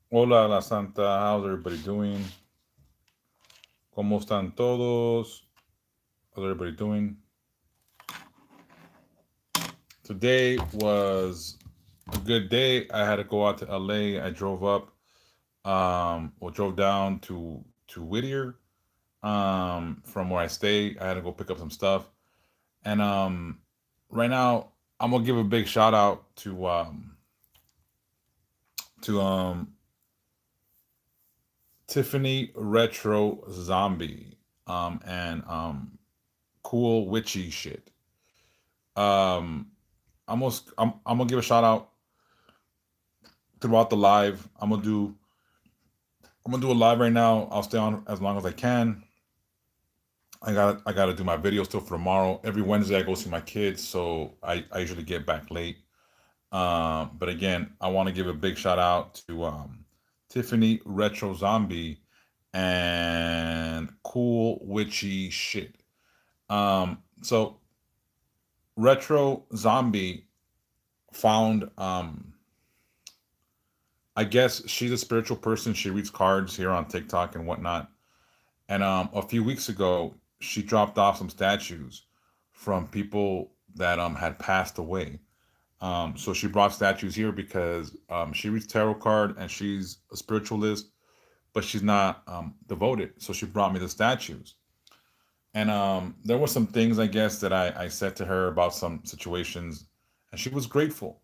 Hola, la Santa. How's everybody doing? ¿Cómo están todos? How's everybody doing? Today was a good day. I had to go out to LA. I drove up, or drove down to Whittier, from where I stay. I had to go pick up some stuff, and right now I'm gonna give a big shout out to Tiffany Retro Zombie, and cool witchy shit. Um, I'm gonna give a shout out throughout the live. I'm gonna do a live right now. I'll stay on as long as I can. I gotta do my video still for tomorrow. Every Wednesday I go see my kids, so I usually get back late. But again, I want to give a big shout out to Tiffany Retro Zombie and cool witchy shit. So Retro Zombie found I guess she's a spiritual person. She reads cards here on TikTok and whatnot. And a few weeks ago, she dropped off some statues from people that had passed away. So she brought statues here because she reads tarot card and she's a spiritualist, but she's not devoted. So she brought me the statues. And there were some things, I guess, that I said to her about some situations, and she was grateful.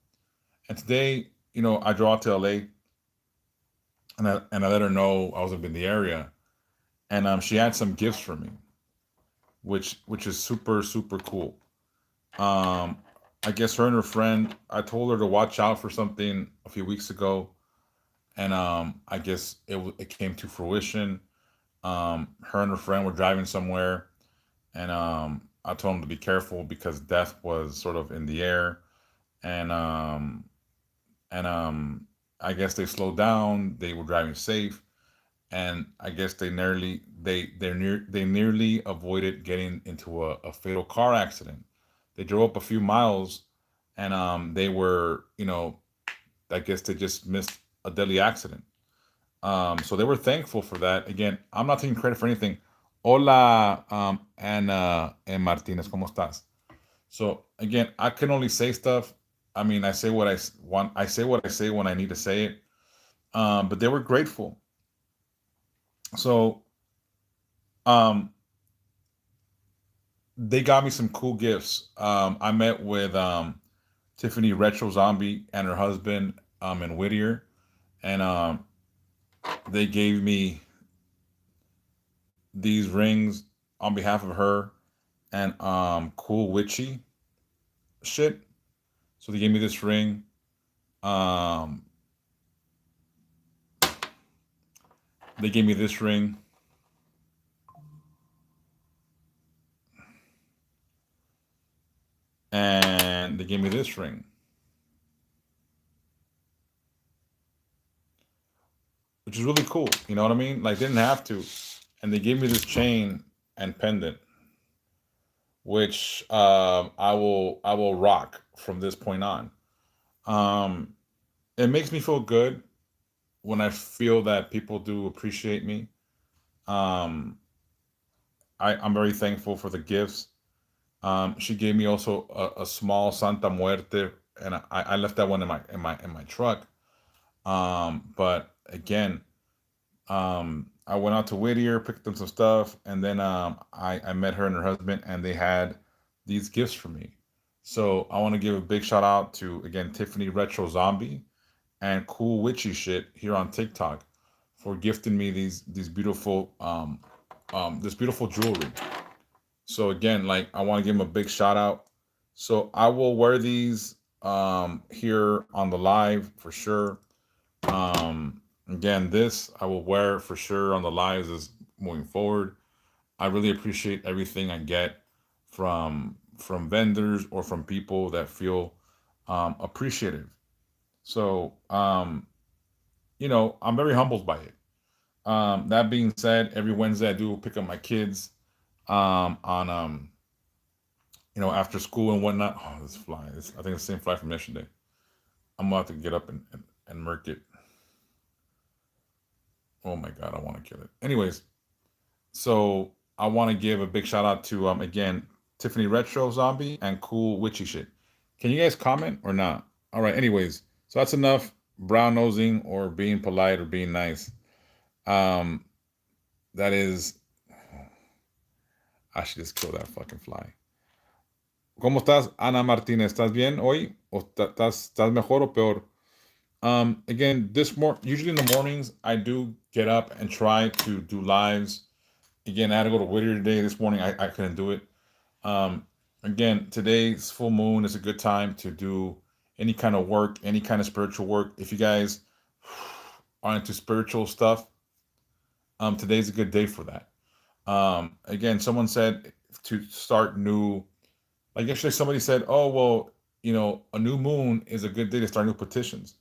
And today, I drove out to LA, and I let her know I was up in the area, and she had some gifts for me, which is super super cool. Um, I guess her and her friend, I told her to watch out for something a few weeks ago, and I guess it came to fruition. Her and her friend were driving somewhere, and I told them to be careful because death was sort of in the air, and and I guess they slowed down. They were driving safe, and I guess they nearly avoided getting into a fatal car accident. They drove up a few miles, and they were, I guess they just missed a deadly accident. So they were thankful for that. Again, I'm not taking credit for anything. Hola, Ana and Martinez, ¿cómo estás? So again, I can only say stuff. I mean, I say what want. I say what I say when I need to say it. But they were grateful. So um, they got me some cool gifts. I met with Tiffany Retro Zombie and her husband in Whittier, and they gave me these rings on behalf of her and cool witchy shit. So they gave me this ring. Um, they gave me this ring, and they gave me this ring, which is really cool. You know what I mean? Like, they didn't have to, and they gave me this chain and pendant, which I will rock from this point on. Um, it makes me feel good when I feel that people do appreciate me. Um, I'm very thankful for the gifts. She gave me also a small Santa Muerte, and I left that one in my truck. But again, I went out to Whittier, picked up some stuff, and then I met her and her husband, and they had these gifts for me. So I want to give a big shout out to, again, Tiffany Retro Zombie and Cool Witchy Shit here on TikTok for gifting me these beautiful this beautiful jewelry. So again, like, I want to give them a big shout out. So I will wear these here on the live for sure. Again, this I will wear for sure on the lives as moving forward. I really appreciate everything I get from vendors or from people that feel appreciative. So I'm very humbled by it. That being said, every Wednesday I do pick up my kids on after school and whatnot. Oh, this fly! I think it's the same fly from yesterday. I'm about to get up and murk it. Oh my god, I want to kill it. Anyways, so I want to give a big shout out to again Tiffany Retro Zombie and Cool Witchy Shit. Can you guys comment or not? All right. Anyways, so that's enough brown nosing or being polite or being nice. Um, that is, I should just kill that fucking fly. ¿Cómo estás, Ana Martínez? ¿Estás bien hoy? ¿O estás mejor o peor? Again, usually in the mornings, I do get up and try to do lives. Again, I had to go to Whittier today. This morning, I couldn't do it. Um, Again, today's full moon is a good time to do any kind of work, any kind of spiritual work. If you guys are into spiritual stuff, today's a good day for that. Again, someone said to start new. Like yesterday, somebody said, "Oh well, a new moon is a good day to start new petitions."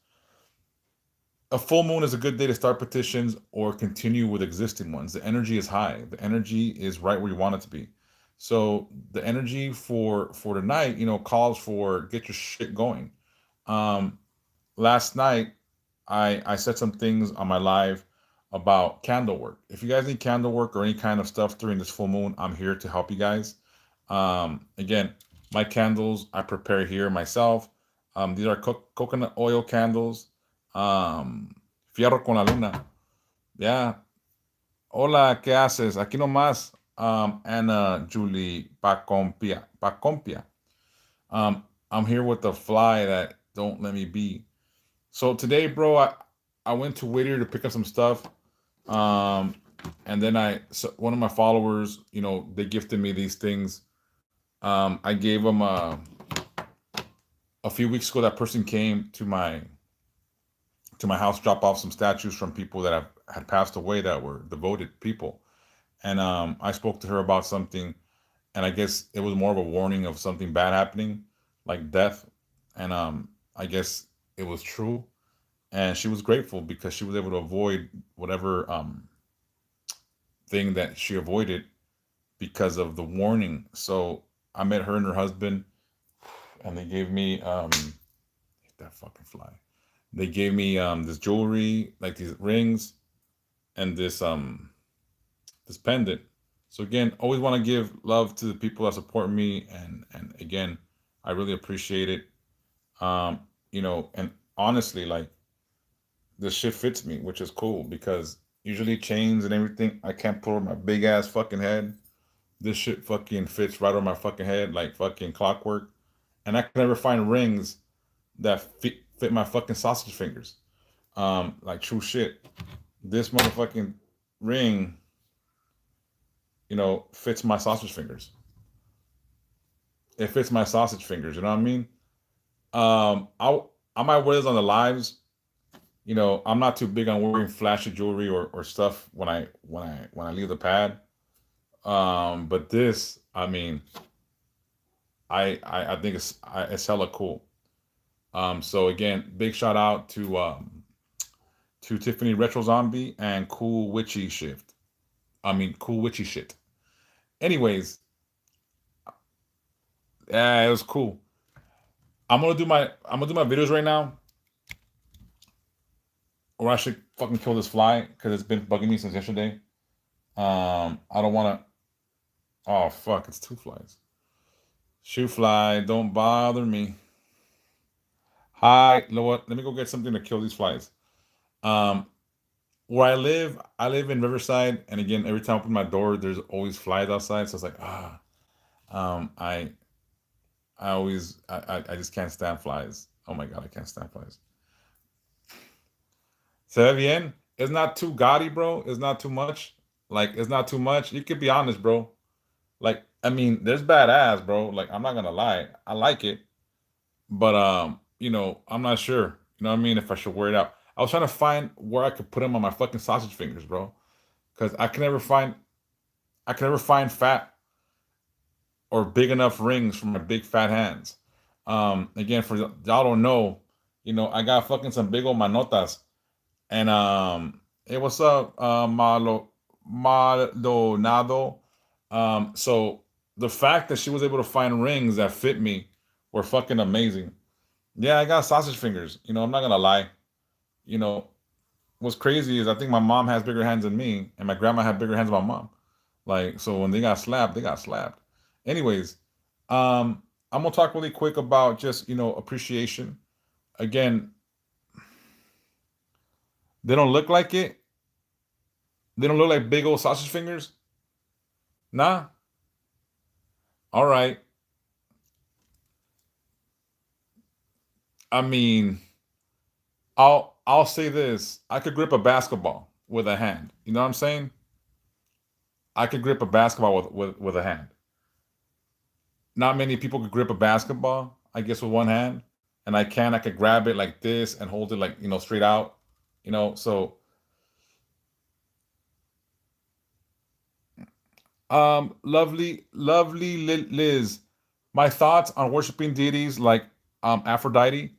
A full moon is a good day to start petitions or continue with existing ones. The energy is high. The energy is right where you want it to be. So the energy for tonight, calls for get your shit going. Um, Last night, I said some things on my live about candle work. If you guys need candle work or any kind of stuff during this full moon, I'm here to help you guys. Again, my candles I prepare here myself. These are coconut oil candles. Fierro con la luna. Yeah. Hola, ¿qué haces? Aquí nomás. Anna Julie Pacompia. Pacompia. I'm here with the fly that don't let me be. So today, bro, I went to Whittier to pick up some stuff. Um, and then one of my followers, they gifted me these things. I gave them a few weeks ago. That person came to my house, drop off some statues from people that had passed away that were devoted people. And I spoke to her about something, and I guess it was more of a warning of something bad happening, like death. And I guess it was true. And she was grateful because she was able to avoid whatever thing that she avoided because of the warning. So I met her and her husband, and they gave me that fucking fly. They gave me this jewelry, like these rings, and this pendant. So again, always want to give love to the people that support me, and again, I really appreciate it. And honestly, like this shit fits me, which is cool because usually chains and everything I can't put on my big ass fucking head. This shit fucking fits right on my fucking head like fucking clockwork, and I can never find rings that fit my fucking sausage fingers. Like true shit. This motherfucking ring, fits my sausage fingers. It fits my sausage fingers. You know what I mean? I might wear this on the lives. I'm not too big on wearing flashy jewelry or stuff when I leave the pad. But this, I mean, I think it's hella cool. So again, big shout out to Tiffany Retro Zombie and Cool Witchy Shift. I mean, Cool Witchy Shit. Anyways, yeah, it was cool. I'm gonna do my videos right now, or I should fucking kill this fly because it's been bugging me since yesterday. I don't want to. Oh fuck! It's two flies. Shoe fly, don't bother me. Hi, you know what? Let me go get something to kill these flies. Um, where I live in Riverside, and again, every time I open my door, there's always flies outside. So it's like um, I I just can't stand flies. Oh my god, I can't stand flies. Se ve bien. It's not too gaudy, bro. It's not too much. Like it's not too much. You could be honest, bro. Like I mean, there's badass, bro. Like I'm not gonna lie, I like it, but I'm not sure. You know what I mean? If I should wear it out. I was trying to find where I could put them on my fucking sausage fingers, bro. Because I can never find fat or big enough rings for my big fat hands. Again, for y'all don't know, I got fucking some big old manotas. And hey, what's up, Maldonado? So the fact that she was able to find rings that fit me were fucking amazing. Yeah, I got sausage fingers. I'm not gonna lie. You know, what's crazy is I think my mom has bigger hands than me, and my grandma had bigger hands than my mom. Like, so when they got slapped, they got slapped. Anyways, I'm gonna talk really quick about just appreciation. Again, they don't look like it. They don't look like big old sausage fingers. Nah. All right. I mean, I'll say this. I could grip a basketball with a hand. You know what I'm saying? I could grip a basketball with a hand. Not many people could grip a basketball, I guess, with one hand. And I could grab it like this and hold it like, straight out. So lovely Liz. My thoughts on worshiping deities like Aphrodite,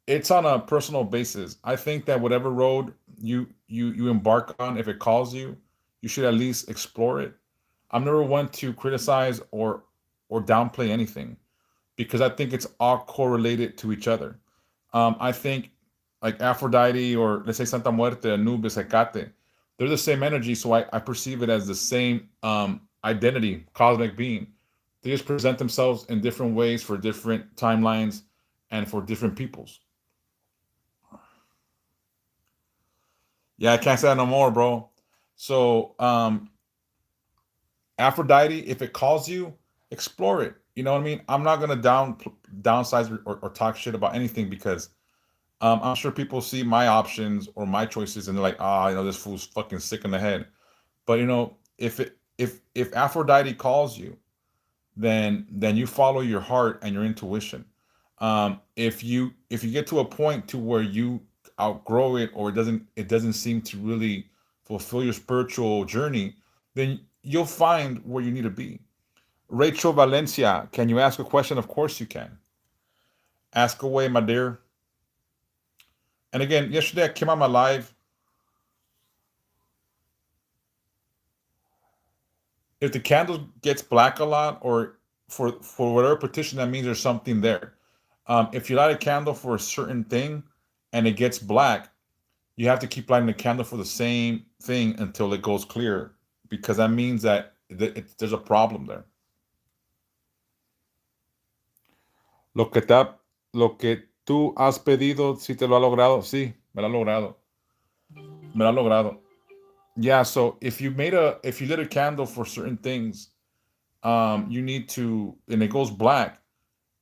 it's on a personal basis. I think that whatever road you embark on, if it calls you, you should at least explore it. I'm never one to criticize or downplay anything because I think it's all correlated to each other. I think like Aphrodite or let's say Santa Muerte, Anubis, Hecate, they're the same energy, so I perceive it as the same identity, cosmic being. They just present themselves in different ways for different timelines and for different peoples. Yeah, I can't say that no more, bro. So Aphrodite, if it calls you, explore it. You know what I mean? I'm not gonna downsize or talk shit about anything because I'm sure people see my options or my choices and they're like, ah, this fool's fucking sick in the head. But if Aphrodite calls you, then you follow your heart and your intuition. If you get to a point to where you outgrow it or it doesn't seem to really fulfill your spiritual journey, then you'll find where you need to be. Rachel Valencia, can you ask a question? Of course you can. Ask away, my dear. And again, yesterday I came on my live. If the candle gets black a lot, or for whatever petition, that means there's something there. If you light a candle for a certain thing and it gets black, you have to keep lighting the candle for the same thing until it goes clear, because that means that there's a problem there. Lo que tú has pedido, si te lo ha logrado, sí, me lo ha logrado, me lo ha logrado. Yeah, so if you lit a candle for certain things, you need to, and it goes black,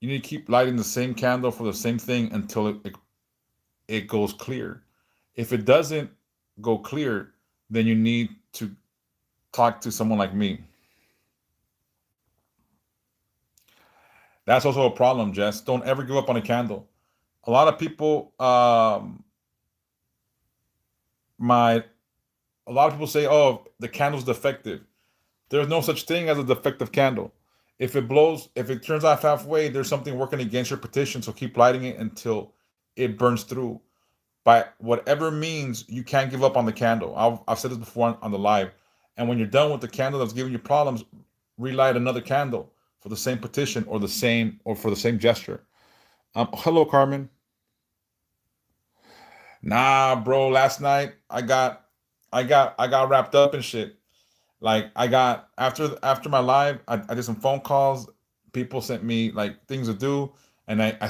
you need to keep lighting the same candle for the same thing until it goes clear. If it doesn't go clear, then you need to talk to someone like me. That's also a problem, Jess. Don't ever give up on a candle. A lot of people, my a lot of people say, "Oh, the candle's defective." There's no such thing as a defective candle. If it turns off halfway, there's something working against your petition. So keep lighting it until it burns through. By whatever means, you can't give up on the candle. I've said this before on the live. And when you're done with the candle that's giving you problems, relight another candle for the same petition or for the same gesture. Hello, Carmen. Nah, bro. Last night I got wrapped up in shit. Like I got after my live, I did some phone calls. People sent me like things to do, and I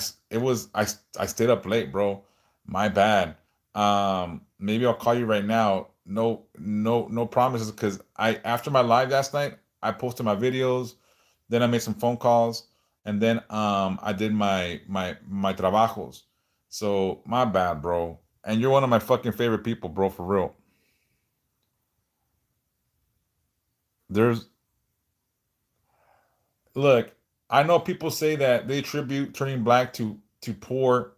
stayed up late, bro. My bad. Maybe I'll call you right now. No promises, because I after my live last night, I posted my videos, then I made some phone calls, and then I did my trabajos. So my bad, bro. And you're one of my fucking favorite people, bro, for real. There's Look, I know people say that they attribute turning black to poor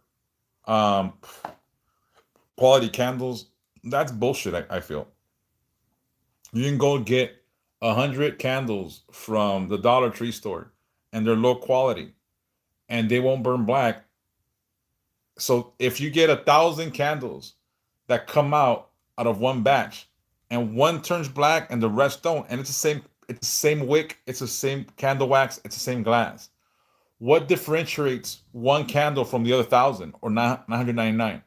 um quality candles. That's bullshit, I feel. You can go get 100 candles from the Dollar Tree store and they're low quality and they won't burn black. So if you get 1,000 candles that come out of one batch, and one turns black and the rest don't, and it's the same wick, it's the same candle wax, it's the same glass. What differentiates one candle from the other 1,000 or 999?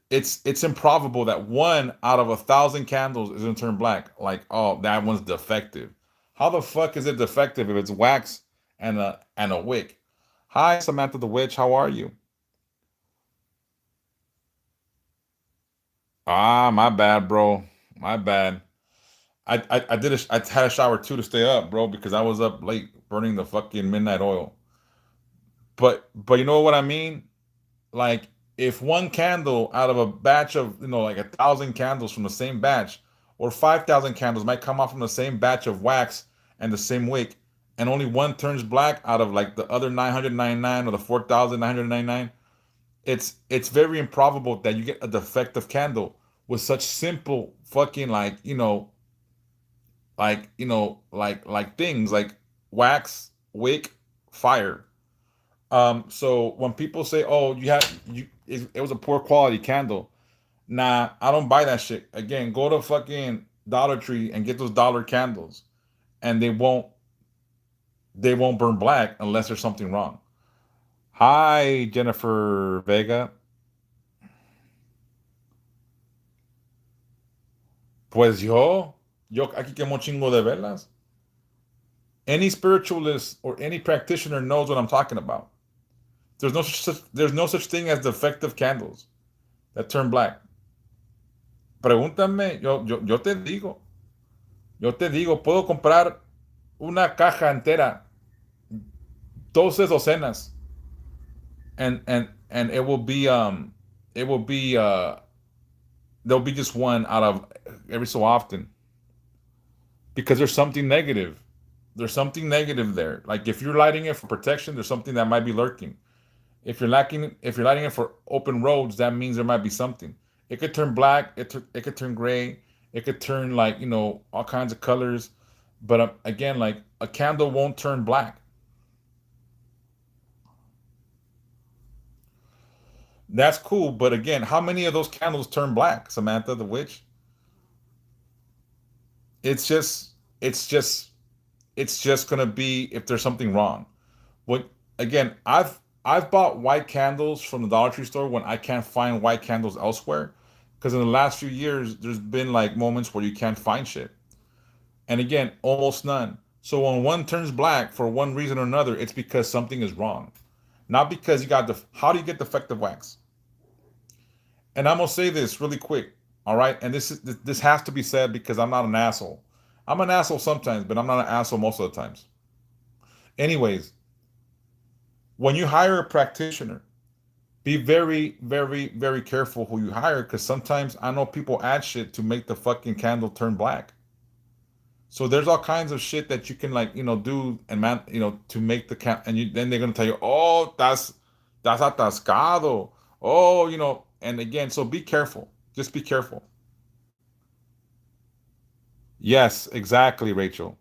it's improbable that one out of 1,000 candles is gonna turn black. Like, oh, that one's defective. How the fuck is it defective if it's wax and a wick? Hi, Samantha the Witch. How are you? Ah, my bad, bro. My bad. I had a shower too to stay up, bro, because I was up late burning the fucking midnight oil. But you know what I mean? Like, if one candle out of a batch of, like 1,000 candles from the same batch, or 5,000 candles might come out from the same batch of wax and the same wick, and only one turns black out of like the other 999 or the 4,999, it's very improbable that you get a defective candle with such simple fucking, like, like things like wax, wick, fire. So when people say, "Oh, it was a poor quality candle," nah, I don't buy that shit. Again, go to fucking Dollar Tree and get those dollar candles, and they won't burn black unless there's something wrong. Hi, Jennifer Vega. Pues yo aquí quemo un chingo de velas. Any spiritualist or any practitioner knows what I'm talking about. There's no such thing as defective candles that turn black. Pregúntame, yo te digo, puedo comprar una caja entera, 12 docenas, and it will be there'll be just one out of every so often, because there's something negative. There's something negative there. Like, if you're lighting it for protection, there's something that might be lurking. If you're lighting it for open roads, that means there might be something. It could turn black. It could turn gray. It could turn, like, all kinds of colors. But again, like, a candle won't turn black. That's cool. But again, how many of those candles turn black, Samantha the Witch? It's just it's just it's just gonna be if there's something wrong. What Again, I've bought white candles from the Dollar Tree store when I can't find white candles elsewhere. Because in the last few years, there's been like moments where you can't find shit. And again, almost none. So when one turns black for one reason or another, it's because something is wrong. Not because you got how do you get defective wax? And I'm gonna say this really quick, all right? And this has to be said because I'm not an asshole. I'm an asshole sometimes, but I'm not an asshole most of the times. Anyways, when you hire a practitioner, be very, very, very careful who you hire, because sometimes I know people add shit to make the fucking candle turn black. So there's all kinds of shit that you can, like, do, and man, to make the and then they're gonna tell you, oh, that's atascado. Oh, and again, so be careful. Just be careful. Yes, exactly, Rachel.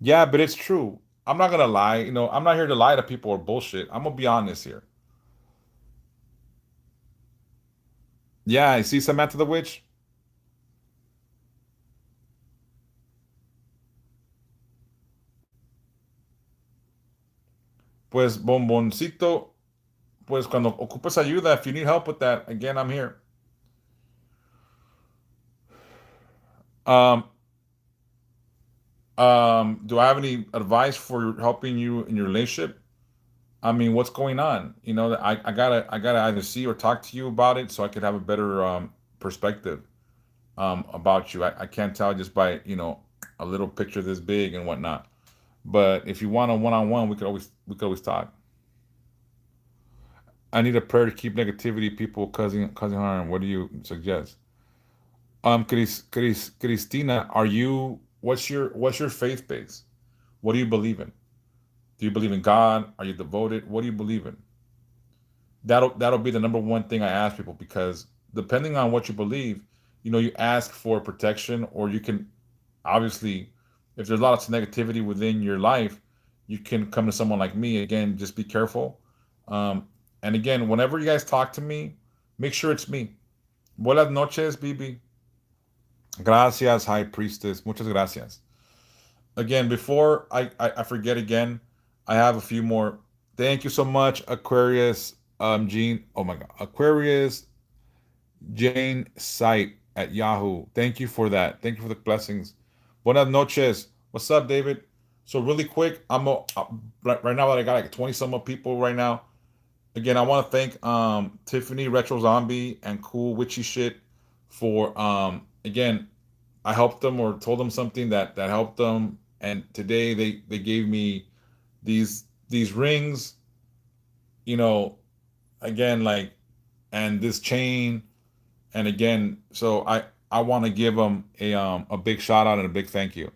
Yeah, but it's true. I'm not gonna lie. I'm not here to lie to people or bullshit. I'm gonna be honest here. Yeah, I see Samantha the Witch. Pues bomboncito, pues cuando ocupas ayuda, if you need help with that, again, I'm here. Um, do I have any advice for helping you in your relationship? I mean, what's going on? I gotta either see or talk to you about it so I could have a better perspective about you. I can't tell just by a little picture this big and whatnot. But if you want a one-on-one, we could always talk. I need a prayer to keep negativity, people causing harm. What do you suggest? Christina, what's your faith base? What do you believe in? Do you believe in God? Are you devoted? What do you believe in? That'll be the number one thing I ask people, because depending on what you believe, you ask for protection, or you can, obviously, if there's lots of negativity within your life, you can come to someone like me. Again, just be careful. And again, whenever you guys talk to me, make sure it's me. Buenas noches, Bibi. Gracias, High Priestess. Muchas gracias. Again, before I forget again, I have a few more. Thank you so much, Aquarius. Gene. Oh my God, Aquarius. Jane Sight at Yahoo. Thank you for that. Thank you for the blessings. Buenas noches. What's up, David? So really quick, right now that I got like 20 some of people right now. Again, I want to thank Tiffany Retro Zombie and Cool Witchy Shit for again, I helped them or told them something that helped them, and today they gave me these rings, you know, again, like, and this chain, and again, so I want to give them a big shout out and a big thank you.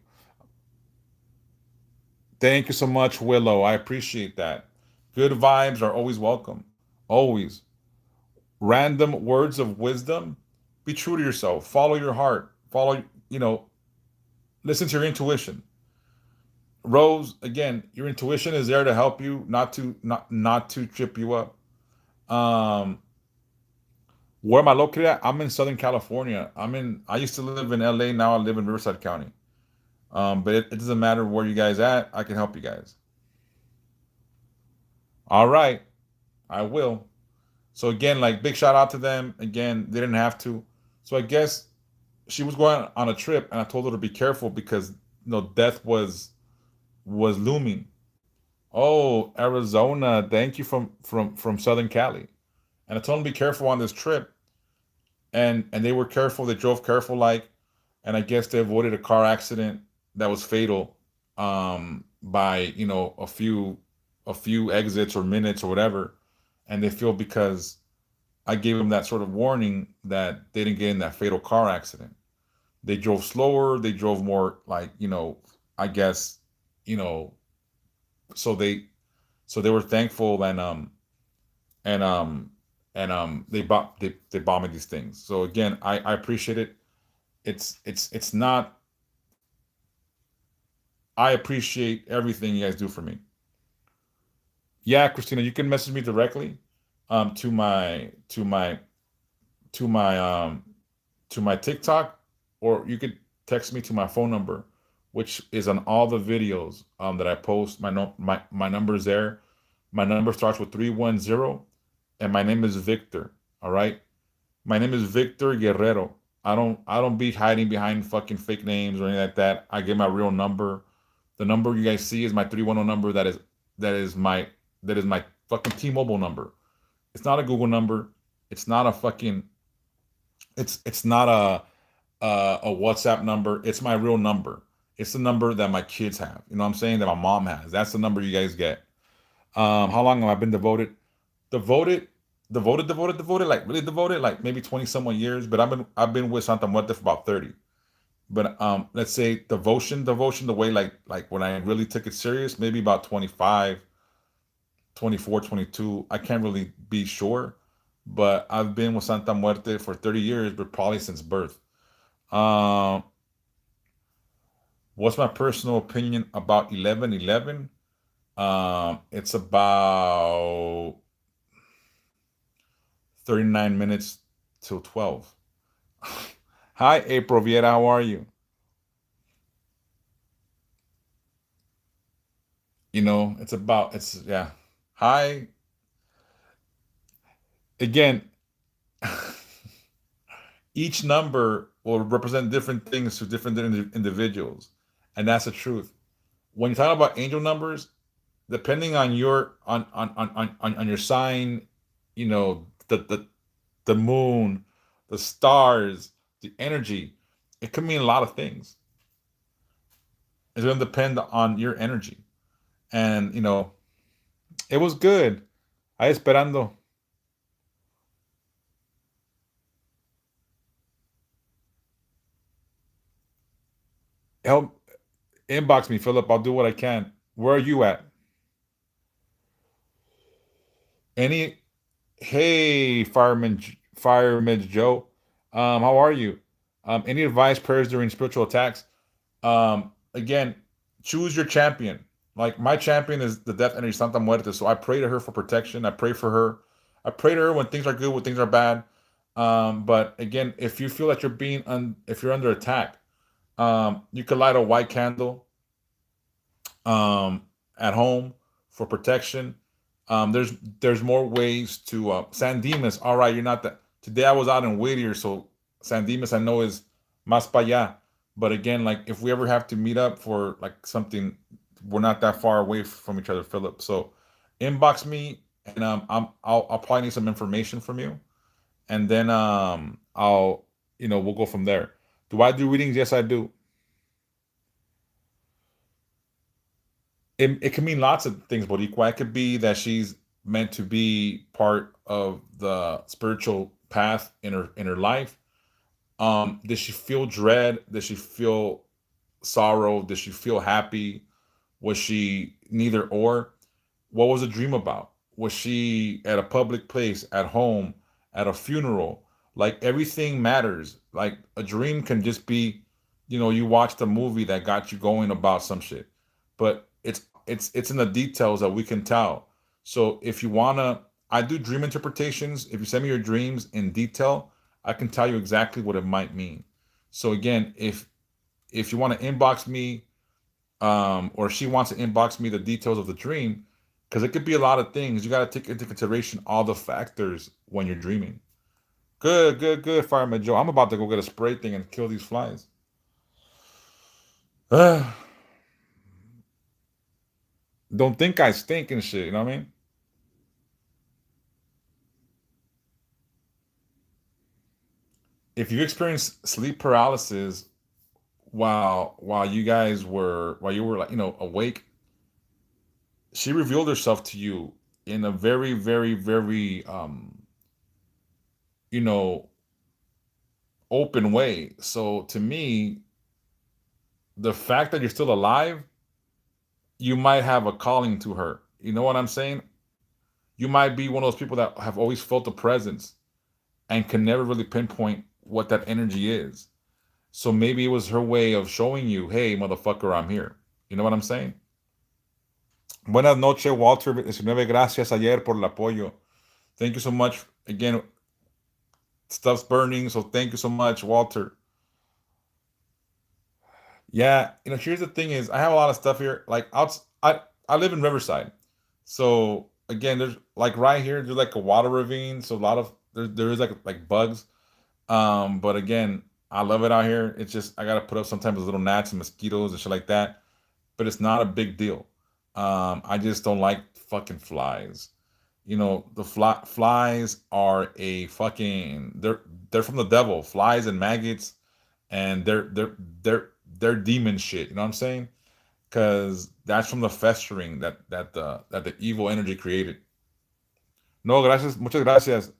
Thank you so much, Willow. I appreciate that. Good vibes are always welcome. Always. Random words of wisdom. Be true to yourself. Follow your heart. Follow, you know, listen to your intuition. Rose, again, your intuition is there to help you, not to trip you up. Um, where am I located at? I'm in Southern California. I used to live in LA, now I live in Riverside County. But it doesn't matter where you guys at, I can help you guys. All right, I will. So again, like big shout out to them. Again, they didn't have to. So I guess she was going on a trip, and I told her to be careful because death was looming. Oh, Arizona, thank you from Southern Cali. And I told them to be careful on this trip, and they were careful. They drove careful, like, and I guess they avoided a car accident that was fatal, by a few exits or minutes or whatever, and they feel because I gave them that sort of warning that they didn't get in that fatal car accident. They drove slower. They drove more, like, I guess, you know, so they were thankful, and they bought me these things. So again, I appreciate it. It's not. I appreciate everything you guys do for me. Yeah, Christina, you can message me directly, to my to my TikTok, or you could text me to my phone number, which is on all the videos that I post. My no, my number is there. My number starts with 310, and my name is Victor. All right, my name is Victor Guerrero. I don't be hiding behind fucking fake names or anything like that. I give my real number. The number you guys see is my 310 number. That is my fucking T-Mobile number. It's not a Google number. It's not a fucking. It's not a WhatsApp number. It's my real number. It's the number that my kids have. You know what I'm saying? That my mom has. That's the number you guys get. How long have I been devoted? Devoted, devoted, like really devoted, like maybe 20 somewhat years. But I've been with Santa Muerte for about 30. But let's say devotion, the way, like when I really took it serious, maybe about 25, 24, 22. I can't really be sure, but I've been with Santa Muerte for 30 years, but probably since birth. Um, what's my personal opinion about 11:11? It's about 39 minutes till 12. Hi, April Viera, how are you? Yeah. Hi. Again, each number will represent different things to different individuals, and that's the truth. When you talk about angel numbers, depending on your sign, the moon, the stars, the energy, it could mean a lot of things. It's going to depend on your energy, and it was good. I esperando. Help inbox me, Philip. I'll do what I can. Where are you at? Any Hey, Fireman Joe. How are you? Any advice, prayers during spiritual attacks? Again, choose your champion. Like, my champion is the Death Energy Santa Muerte, so I pray to her for protection. I pray for her. I pray to her when things are good, when things are bad. But again, if you feel that if you're under attack, you could light a white candle, um, at home for protection. There's more ways to San Dimas. All right, you're not that. Today I was out in Whittier, so San Dimas I know is más para allá. But again, like if we ever have to meet up for like something, we're not that far away from each other, Philip. So inbox me, and I'll probably need some information from you, and then I'll we'll go from there. Do I do readings? Yes, I do. It can mean lots of things, Boricua. It could be that she's meant to be part of the spiritual path in her life. Did she feel dread? Did she feel sorrow? Did she feel happy? Was she neither or? What was the dream about? Was she at a public place, at home, at a funeral? Like everything matters. Like a dream can just be, you watched a movie that got you going about some shit. But it's in the details that we can tell. So if you wanna, I do dream interpretations. If you send me your dreams in detail, I can tell you exactly what it might mean. So again, if you want to inbox me, or she wants to inbox me the details of the dream, because it could be a lot of things. You got to take into consideration all the factors when you're dreaming. Good, good, good, Fireman Joe. I'm about to go get a spray thing and kill these flies. Don't think I stink and shit. You know what I mean? If you experience sleep paralysis while you were like awake, she revealed herself to you in a very, very, very you know open way. So to me, the fact that you're still alive, you might have a calling to her. You know what I'm saying? You might be one of those people that have always felt a presence and can never really pinpoint what that energy is. So maybe it was her way of showing you, hey, motherfucker, I'm here. You know what I'm saying? Buenas noches, Walter 19. Gracias ayer por el apoyo. Thank you so much. Again, stuff's burning, so thank you so much, Walter. Yeah, here's the thing is I have a lot of stuff here. Like I live in Riverside. So again, there's like right here, there's like a water ravine. So a lot of there is like bugs. But again, I love it out here. It's just I gotta put up sometimes little gnats and mosquitoes and shit like that. But it's not a big deal. I just don't like fucking flies. The flies are a fucking they're from the devil. Flies and maggots, and they're demon shit. You know what I'm saying? Because that's from the festering that the evil energy created. No, gracias, muchas gracias.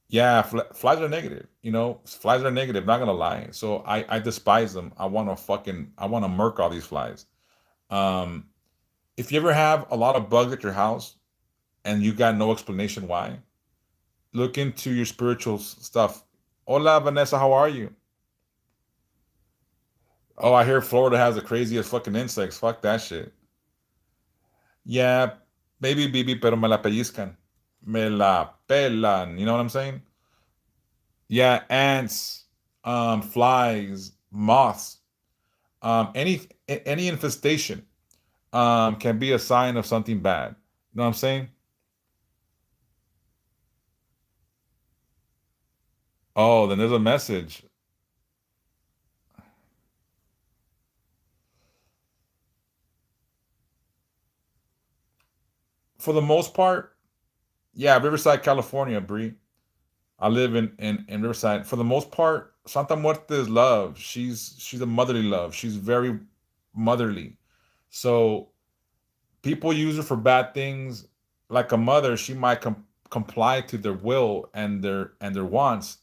Yeah, flies are negative. Flies are negative. Not gonna lie. So I despise them. I want to murk all these flies. Um, if you ever have a lot of bugs at your house and you got no explanation why, look into your spiritual stuff. Hola, Vanessa. How are you? Oh, I hear Florida has the craziest fucking insects. Fuck that shit. Yeah, maybe BB, pero me la pellizcan. Me la pelan. You know what I'm saying? Yeah, ants, flies, moths, any infestation can be a sign of something bad. You know what I'm saying? Oh, then there's a message. For the most part, yeah, Riverside, California, Bree. I live in Riverside. For the most part, Santa Muerte is love. She's a motherly love. She's very motherly. So people use her for bad things. Like a mother, she might comply to their will and their wants,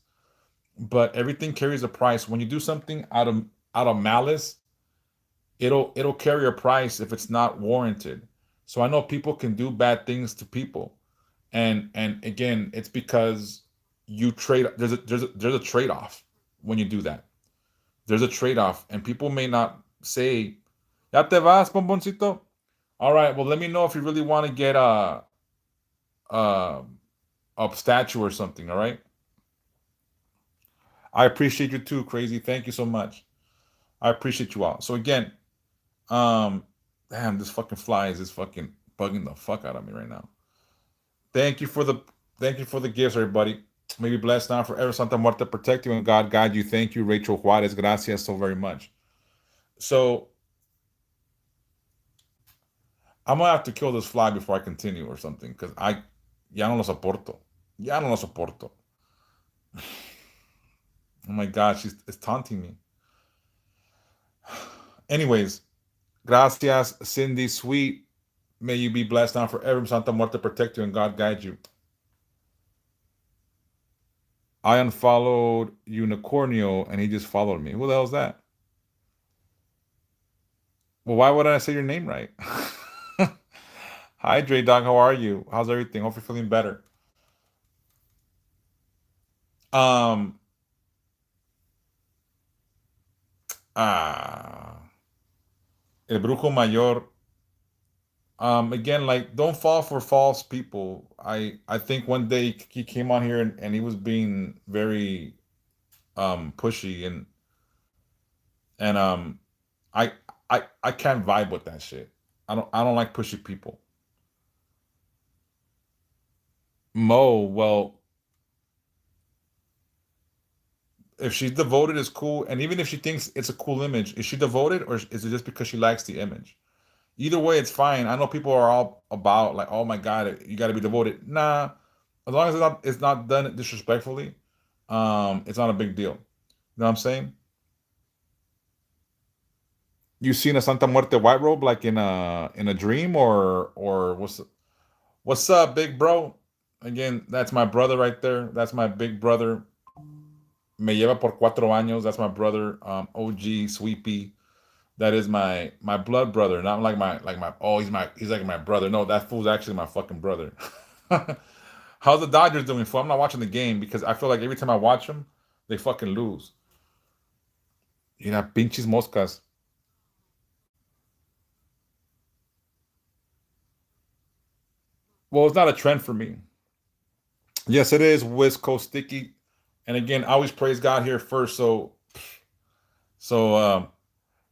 but everything carries a price. When you do something out of malice, it'll carry a price if it's not warranted. So I know people can do bad things to people, and again, it's because you trade. There's a trade off when you do that. There's a trade off, and people may not say, "Ya te vas, bomboncito." All right, well, let me know if you really want to get a a statue or something. All right, I appreciate you too, crazy. Thank you so much. I appreciate you all. So again, um, damn, this fucking fly is just fucking bugging the fuck out of me right now. Thank you for the Thank you for the gifts, everybody. May you be blessed now forever. Santa Muerte protect you and God guide you. Thank you, Rachel Juarez. Gracias so very much. So I'm gonna have to kill this fly before I continue or something because I ya no lo soporto. Ya no lo soporto. Oh my God, it's taunting me. Anyways, gracias, Cindy, sweet. May you be blessed now forever. Santa Muerte protect you and God guide you. I unfollowed Unicornio and he just followed me. Who the hell's that? Well, why would I say your name right? Hi, Dre Dog. How are you? How's everything? Hope you're feeling better. Um, ah, El Brujo Mayor. Again, like, don't fall for false people. I think one day he came on here and he was being very pushy and I I can't vibe with that shit. I don't like pushy people. Mo, well, if she's devoted, is cool. And even if she thinks it's a cool image, is she devoted or is it just because she likes the image? Either way, it's fine. I know people are all about like, oh my God, you got to be devoted. Nah, as long as it's not done disrespectfully, it's not a big deal. You know what I'm saying? You seen a Santa Muerte white robe like in a dream or what's up, big bro? Again, that's my brother right there. That's my big brother. Me lleva por 4 años. That's my brother, OG Sweepy. That is my blood brother, not like my oh he's like my brother. No, that fool's actually my fucking brother. How's the Dodgers doing? Fool? I'm not watching the game because I feel like every time I watch them, they fucking lose. You know, pinches moscas. Well, it's not a trend for me. Yes, it is West Coast sticky. And again, I always praise God here first. So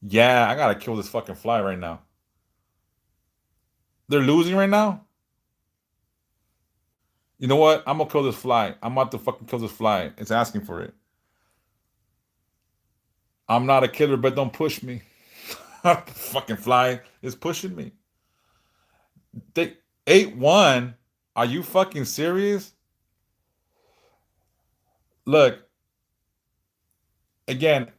yeah, I gotta kill this fucking fly right now. They're losing right now. You know what? I'm gonna kill this fly. I'm about to fucking kill this fly. It's asking for it. I'm not a killer, but don't push me. Fucking fly is pushing me. They 8-1. Are you fucking serious? Look, again,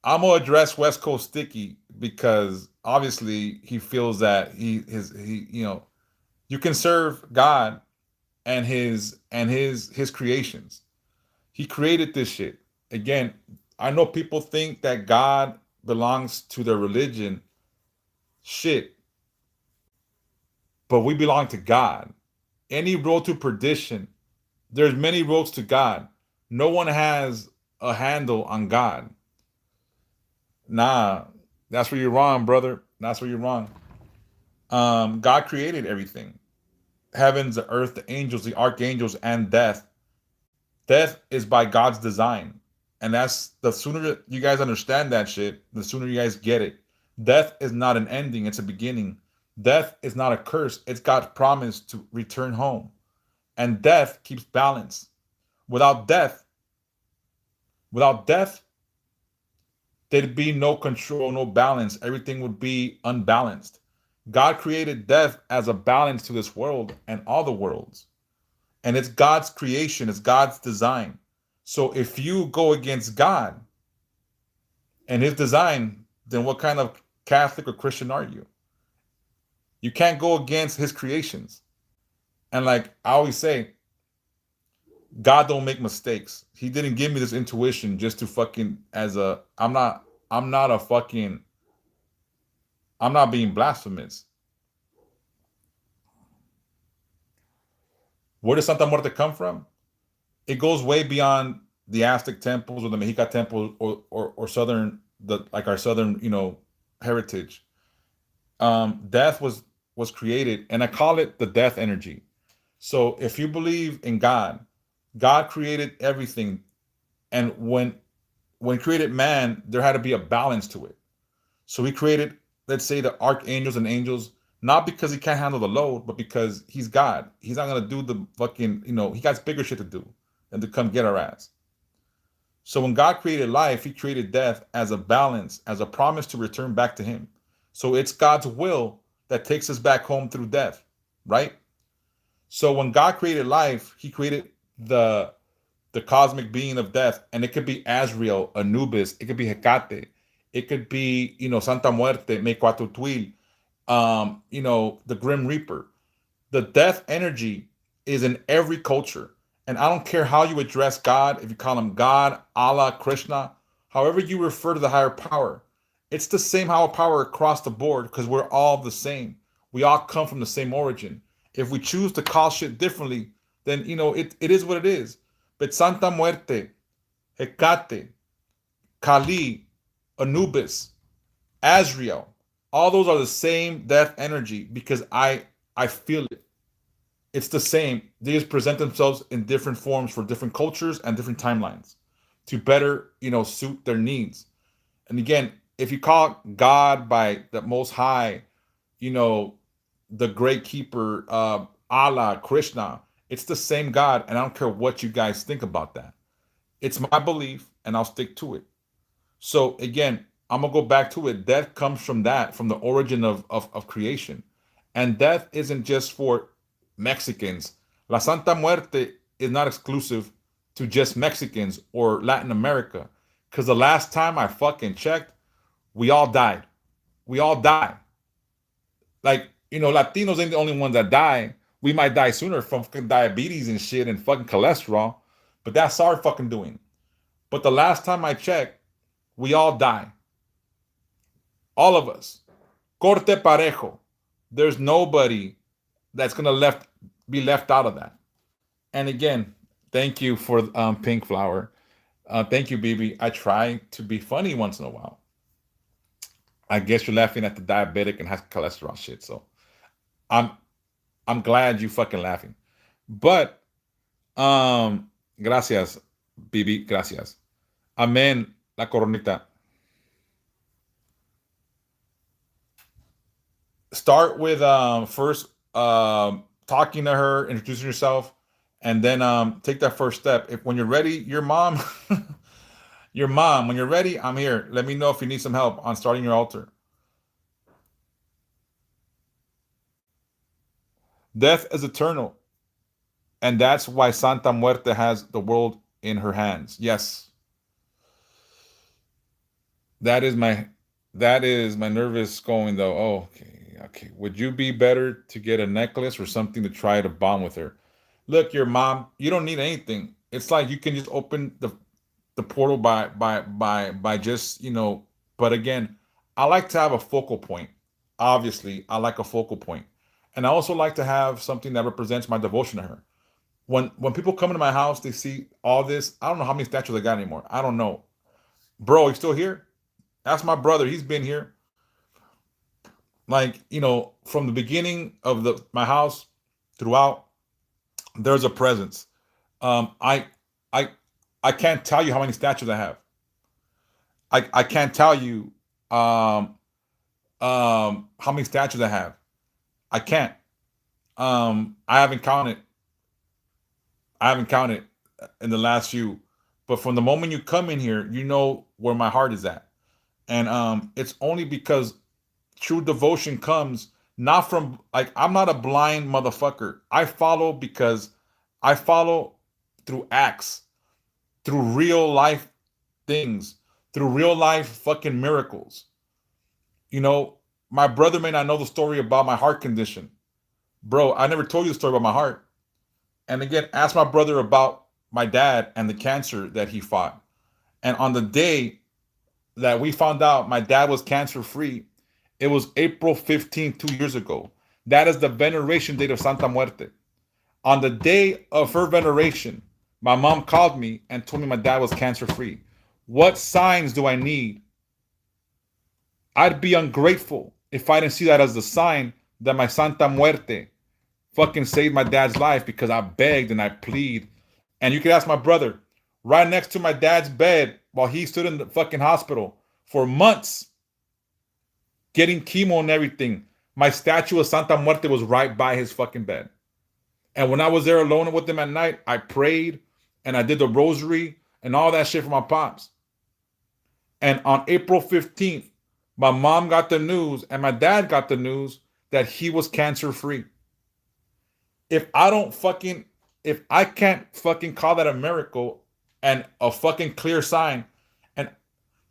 I'm gonna address West Coast Sticky because obviously he feels that he you can serve God and his creations. He created this shit. Again, I know people think that God belongs to their religion. Shit, but we belong to God. Any road to perdition, there's many roads to God. No one has a handle on God. Nah, that's where you're wrong, brother. That's where you're wrong. God created everything. Heavens, the earth, the angels, the archangels, and death. Death is by God's design. And that's the sooner you guys understand that shit, the sooner you guys get it. Death is not an ending, it's a beginning. Death is not a curse, it's God's promise to return home. And death keeps balance. Without death, without death, there'd be no control, no balance. Everything would be unbalanced. God created death as a balance to this world and all the worlds. And it's God's creation, it's God's design. So if you go against God and his design, then what kind of Catholic or Christian are you? You can't go against his creations. And like I always say, God don't make mistakes. He didn't give me this intuition just to fucking as a I'm not a fucking I'm not being blasphemous. Where does Santa Muerte come from? It goes way beyond the Aztec temples or the Mexica temples or southern the like our southern, heritage. Death was created and I call it the death energy. So if you believe in God, God created everything and when created man, there had to be a balance to it. So he created, let's say, the archangels and angels. Not because he can't handle the load, but because he's God. He's not gonna do the fucking, he got bigger shit to do than to come get our ass. So when God created life, he created death as a balance, as a promise to return back to him. So it's God's will that takes us back home through death, right? So when God created life, he created the the cosmic being of death, and it could be Azrael, Anubis, it could be Hecate, it could be, Santa Muerte, Mequatutuil, the Grim Reaper. The death energy is in every culture. And I don't care how you address God, if you call him God, Allah, Krishna, however you refer to the higher power, it's the same higher power across the board because we're all the same. We all come from the same origin. If we choose to call shit differently, then, it is what it is. But Santa Muerte, Hecate, Kali, Anubis, Azrael, all those are the same death energy because I feel it. It's the same. They just present themselves in different forms for different cultures and different timelines to better, suit their needs. And again, if you call God by the Most High, you know, the Great Keeper, Allah, Krishna, it's the same God, and I don't care what you guys think about that. It's my belief, and I'll stick to it. So again, I'm gonna go back to it. Death comes from that, from the origin of creation. And death isn't just for Mexicans. La Santa Muerte is not exclusive to just Mexicans or Latin America. Because the last time I fucking checked, we all died. We all die. Like, Latinos ain't the only ones that die. We might die sooner from fucking diabetes and shit and fucking cholesterol, but that's our fucking doing. But the last time I checked, we all die. All of us. Corte parejo. There's nobody that's gonna be left out of that. And again, thank you for Pink Flower. Thank you, BB. I try to be funny once in a while. I guess you're laughing at the diabetic and has cholesterol shit. So I'm I'm glad you fucking laughing. But gracias, BB, gracias. Amen, la coronita. Start with first talking to her, introducing yourself, and then take that first step. If when you're ready, your mom, your mom, when you're ready, I'm here. Let me know if you need some help on starting your altar. Death is eternal, and that's why Santa Muerte has the world in her hands. Yes, that is my nervous going though. Oh, okay, okay. Would you be better to get a necklace or something to try to bond with her? Look, your mom, you don't need anything. It's like you can just open the portal by just, but again, I like to have a focal point. Obviously, I like a focal point. And I also like to have something that represents my devotion to her. When people come into my house, they see all this. I don't know how many statues I got anymore. I don't know. Bro, you still here? That's my brother. He's been here. Like, from the beginning of my house throughout, there's a presence. I I I can't tell you how many statues I have. I can't tell you how many statues I have. I can't. I haven't counted. I haven't counted in the last few. But from the moment you come in here, you know where my heart is at. And it's only because true devotion comes not from, like, I'm not a blind motherfucker. I follow because I follow through acts, through real life things, through real life fucking miracles. My brother may not know the story about my heart condition. Bro, I never told you the story about my heart. And again, ask my brother about my dad and the cancer that he fought. And on the day that we found out my dad was cancer free, it was April 15th, 2 years ago. That is the veneration date of Santa Muerte. On the day of her veneration, my mom called me and told me my dad was cancer free. What signs do I need? I'd be ungrateful if I didn't see that as the sign that my Santa Muerte fucking saved my dad's life, because I begged and I plead. And you could ask my brother, right next to my dad's bed while he stood in the fucking hospital for months, getting chemo and everything. my statue of Santa Muerte was right by his fucking bed. And when I was there alone with him at night, I prayed and I did the rosary and all that shit for my pops. And on April 15th, my mom got the news and my dad got the news that he was cancer free. If I don't fucking, if I can't fucking call that a miracle and a fucking clear sign, and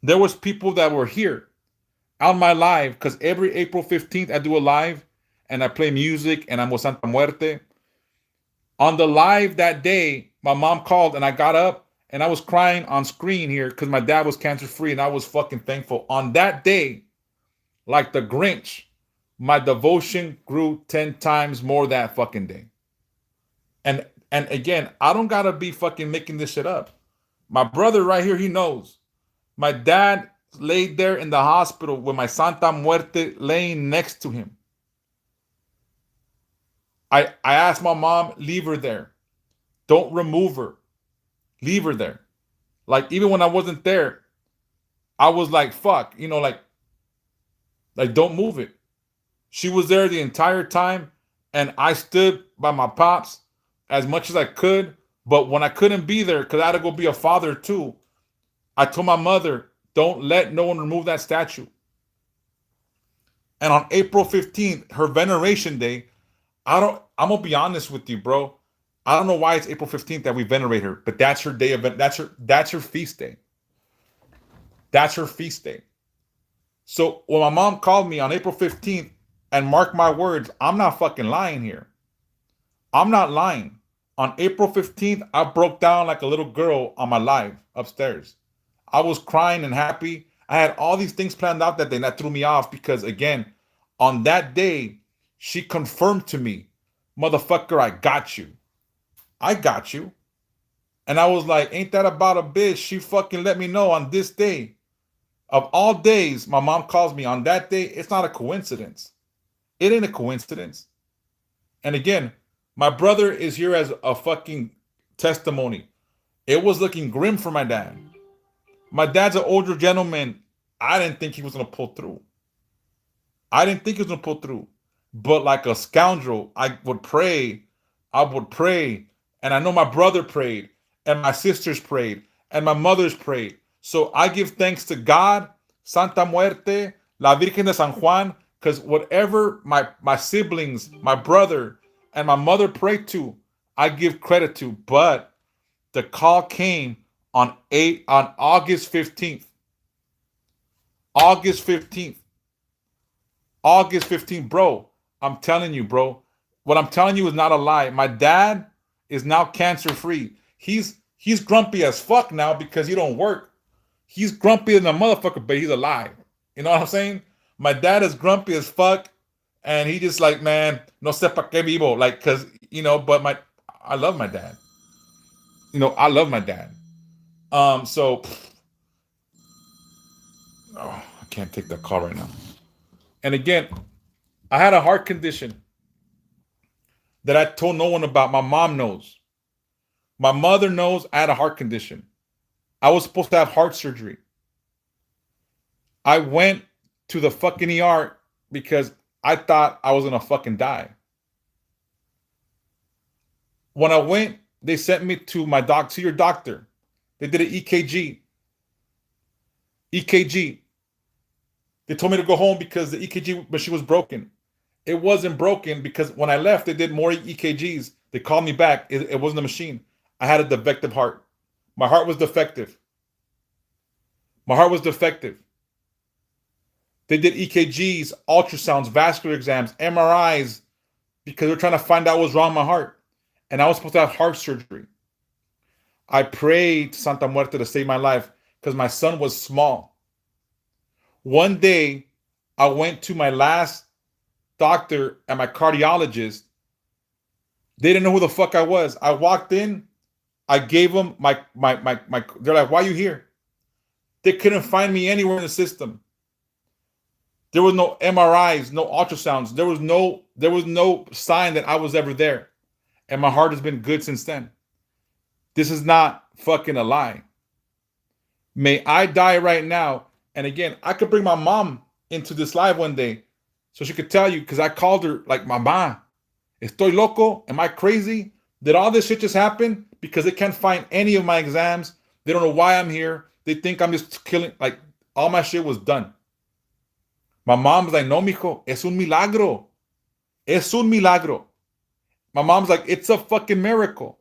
there was people that were here on my live, because every April 15th I do a live and I play music and I'm with Santa Muerte. On the live that day, my mom called and I got up and I was crying on screen here because my dad was cancer free and I was fucking thankful. On that day, like the Grinch, my devotion grew 10 times more that fucking day. And again, I don't gotta be fucking making this shit up. My brother right here, he knows. My dad laid there in the hospital with my Santa Muerte laying next to him. I asked my mom, leave her there. Don't remove her. Leave her there. Like, even when I wasn't there, I was like, fuck, like don't move it. She was there the entire time, and I stood by my pops as much as I could. But when I couldn't be there, because I had to go be a father too, I told my mother, don't let no one remove that statue. And on April 15th, her veneration day, I'm gonna be honest with you, bro. I don't know why it's April 15th that we venerate her, but that's her day of that's her feast day. That's her feast day. So when my mom called me on April 15th, and mark my words, I'm not fucking lying here. I'm not lying. On April 15th, I broke down like a little girl on my live upstairs. I was crying and happy. I had all these things planned out that day, and that threw me off because, again, on that day, she confirmed to me, motherfucker, I got you. I got you. And I was like, ain't that about a bitch? She fucking let me know on this day. Of all days, my mom calls me on that day. It's not a coincidence. It ain't a coincidence. And again, my brother is here as a fucking testimony. It was looking grim for my dad. My dad's an older gentleman. I didn't think he was going to pull through. I didn't think he was going to pull through. But like a scoundrel, I would pray. And I know my brother prayed. And my sisters prayed. And my mothers prayed. So I give thanks to God, Santa Muerte, La Virgen de San Juan, because whatever my siblings, my brother, and my mother prayed to, I give credit to. But the call came on August 15th. August 15th. August 15th, bro. I'm telling you, bro. What I'm telling you is not a lie. My dad is now cancer free. He's grumpy as fuck now because he don't work. He's grumpy as a motherfucker, but he's alive. You know what I'm saying? My dad is grumpy as fuck, and he just like, man, no sé pa qué vivo, like, cause but I love my dad. I love my dad. So, I can't take that call right now. And again, I had a heart condition that I told no one about. My mom knows. My mother knows I had a heart condition. I was supposed to have heart surgery. I went to the fucking ER because I thought I was gonna fucking die. When I went, they sent me to your doctor. They did an EKG. EKG. They told me to go home because the EKG machine was broken. It wasn't broken because when I left, they did more EKGs. They called me back. It wasn't the machine. I had a defective heart. My heart was defective. My heart was defective. They did EKGs, ultrasounds, vascular exams, MRIs, because they're trying to find out what's wrong with my heart. And I was supposed to have heart surgery. I prayed to Santa Muerte to save my life because my son was small. One day, I went to my last doctor and my cardiologist. They didn't know who the fuck I was. I walked in. I gave them my. They're like, why are you here? They couldn't find me anywhere in the system. There was no MRIs, no ultrasounds. There was no sign that I was ever there. And my heart has been good since then. This is not fucking a lie. May I die right now. And again, I could bring my mom into this live one day So she could tell you, because I called her like, Mama, estoy loco? Am I crazy? Did all this shit just happen? Because they can't find any of my exams. They don't know why I'm here. They think I'm just killing, like, all my shit was done. My mom was like, no, mijo, es un milagro. Es un milagro. My mom's like, it's a fucking miracle.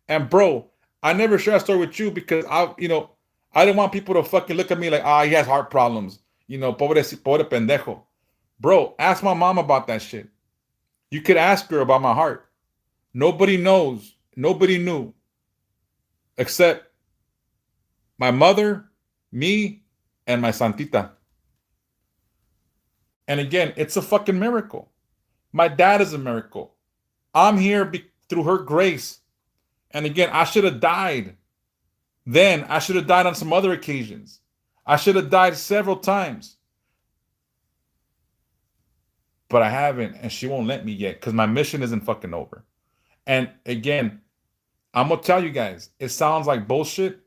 And bro, I never share a story with you because I didn't want people to fucking look at me like, he has heart problems. Pobre pendejo. Bro, ask my mom about that shit. You could ask her about my heart. Nobody knows. Nobody knew. Except my mother, me, and my santita. And again, it's a fucking miracle. My dad is a miracle. I'm here through her grace. And again, I should have died. Then I should have died on some other occasions. I should have died several times. But I haven't, and she won't let me yet because my mission isn't fucking over. And again, I'm going to tell you guys, it sounds like bullshit.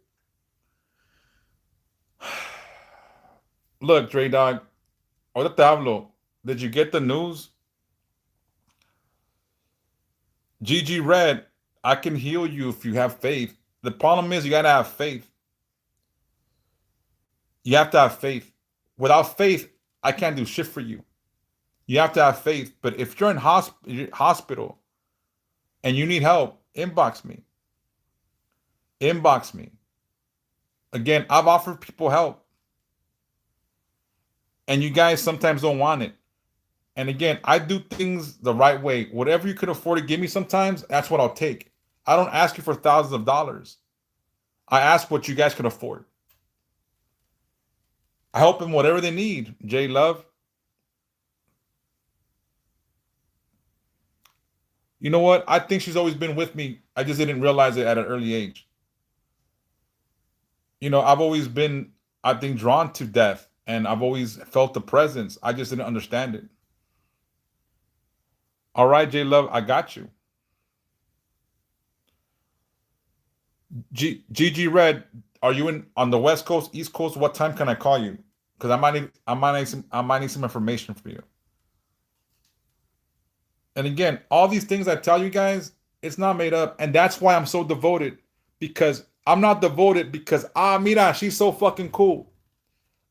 Look, Dre Dog, ahorita te hablo. Did you get the news? GG Red, I can heal you if you have faith. The problem is you got to have faith. You have to have faith. Without faith, I can't do shit for you. You have to have faith. But if you're in hospital and you need help, inbox me. Inbox me. Again, I've offered people help. And you guys sometimes don't want it. And again, I do things the right way. Whatever you can afford to give me sometimes, that's what I'll take. I don't ask you for thousands of dollars. I ask what you guys can afford. I help them whatever they need, J Love. You know what? I think she's always been with me. I just didn't realize it at an early age. I've always been, I think, drawn to death. And I've always felt the presence. I just didn't understand it. All right, J Love, I got you. GG Red, are you on the West Coast, East Coast? What time can I call you? Because I might need some information from you. And again, all these things I tell you guys, it's not made up. And that's why I'm so devoted. Because I'm not devoted because, mira, she's so fucking cool.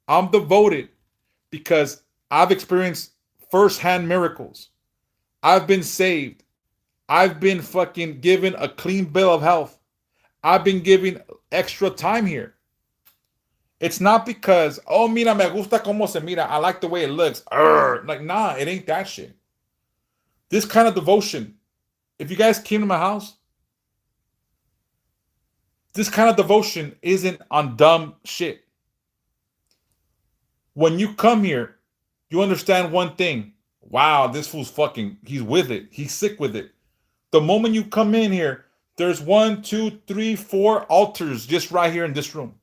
I'm devoted because I've experienced firsthand miracles. I've been saved. I've been fucking given a clean bill of health. I've been given extra time here. It's not because, mira, me gusta como se mira. I like the way it looks. Like, nah, it ain't that shit. This kind of devotion, if you guys came to my house, this kind of devotion isn't on dumb shit. When you come here, you understand one thing. Wow, this fool's he's with it. He's sick with it. The moment you come in here, there's 1, 2, 3, 4 altars just right here in this room.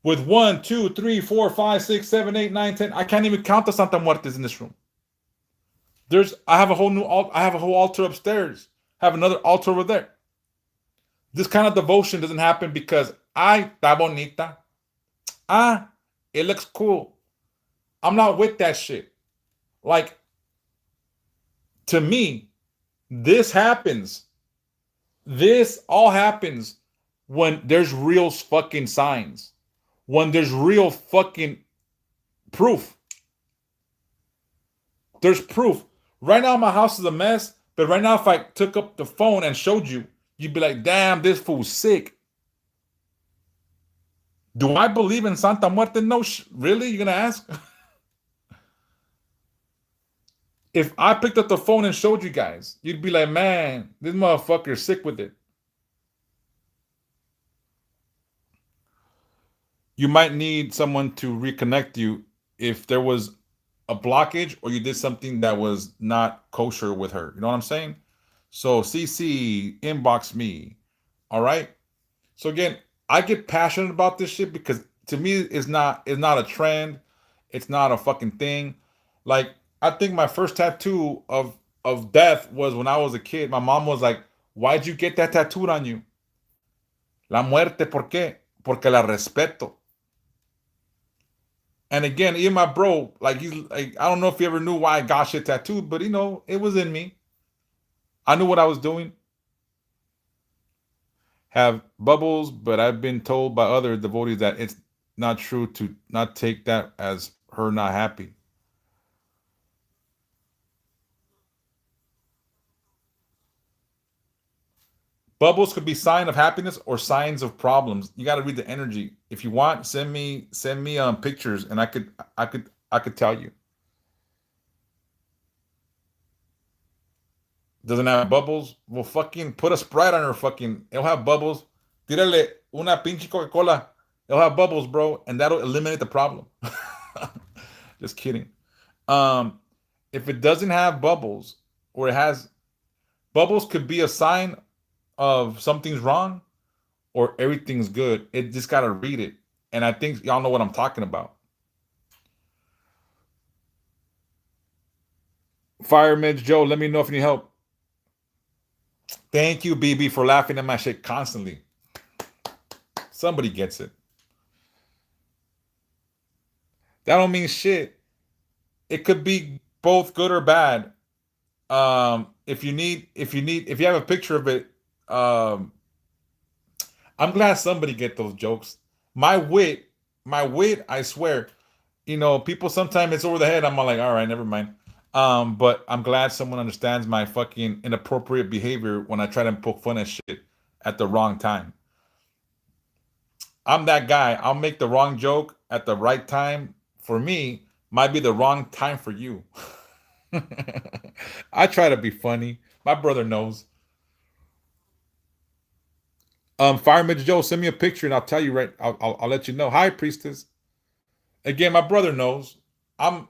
With 1, 2, 3, 4, 5, 6, 7, 8, 9, 10. I can't even count the Santa Muertes in this room. I have a whole altar upstairs. I have another altar over there. This kind of devotion doesn't happen because está bonita. It looks cool. I'm not with that shit. Like, to me, this happens. This all happens when there's real fucking signs. When there's real fucking proof. There's proof. Right now, my house is a mess. But right now, if I took up the phone and showed you, you'd be like, damn, this fool's sick. Do I believe in Santa Muerte? No, really? You're going to ask? If I picked up the phone and showed you guys, you'd be like, man, this motherfucker's sick with it. You might need someone to reconnect you if there was a blockage or you did something that was not kosher with her. You know what I'm saying? So CC, inbox me. All right? So again, I get passionate about this shit because to me it's not a trend. It's not a fucking thing. Like, I think my first tattoo of death was when I was a kid. My mom was like, why'd you get that tattooed on you? La muerte, ¿por qué? Porque la respeto. And again, even my bro, like he's like, I don't know if he ever knew why I got shit tattooed, but it was in me. I knew what I was doing. Have bubbles, but I've been told by other devotees that it's not true to not take that as her not happy. Bubbles could be sign of happiness or signs of problems. You got to read the energy. If you want, send me pictures, and I could tell you. Doesn't have bubbles? Well, fucking put a Sprite on her. Fucking, it'll have bubbles. Tírale una pinche Coca Cola. It'll have bubbles, bro, and that'll eliminate the problem. Just kidding. Um, if it doesn't have bubbles, or it has bubbles, could be a sign of something's wrong or everything's good. It just gotta read it, and I think y'all know what I'm talking about. Fireman Joe, let me know if you need help. Thank you, BB, for laughing at my shit constantly. Somebody gets it. That don't mean shit. It could be both good or bad. If you have a picture of it, um, I'm glad somebody get those jokes. My wit, my wit, I swear. People sometimes it's over the head. I'm like, all right, never mind. But I'm glad someone understands my fucking inappropriate behavior when I try to poke fun at shit at the wrong time. I'm that guy. I'll make the wrong joke at the right time for me, might be the wrong time for you. I try to be funny. My brother knows. Fireman Joe, send me a picture and I'll tell you right. I'll let you know. Hi, priestess. Again, my brother knows. I'm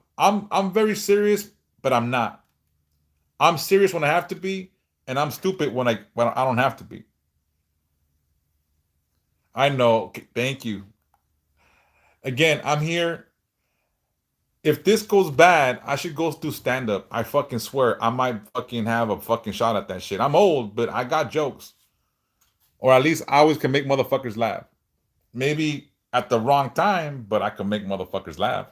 very serious, but I'm not. I'm serious when I have to be, and I'm stupid when I don't have to be. I know. Okay, thank you. Again, I'm here. If this goes bad, I should go do stand up. I fucking swear, I might fucking have a fucking shot at that shit. I'm old, but I got jokes, or at least I always can make motherfuckers laugh. Maybe at the wrong time, but I can make motherfuckers laugh.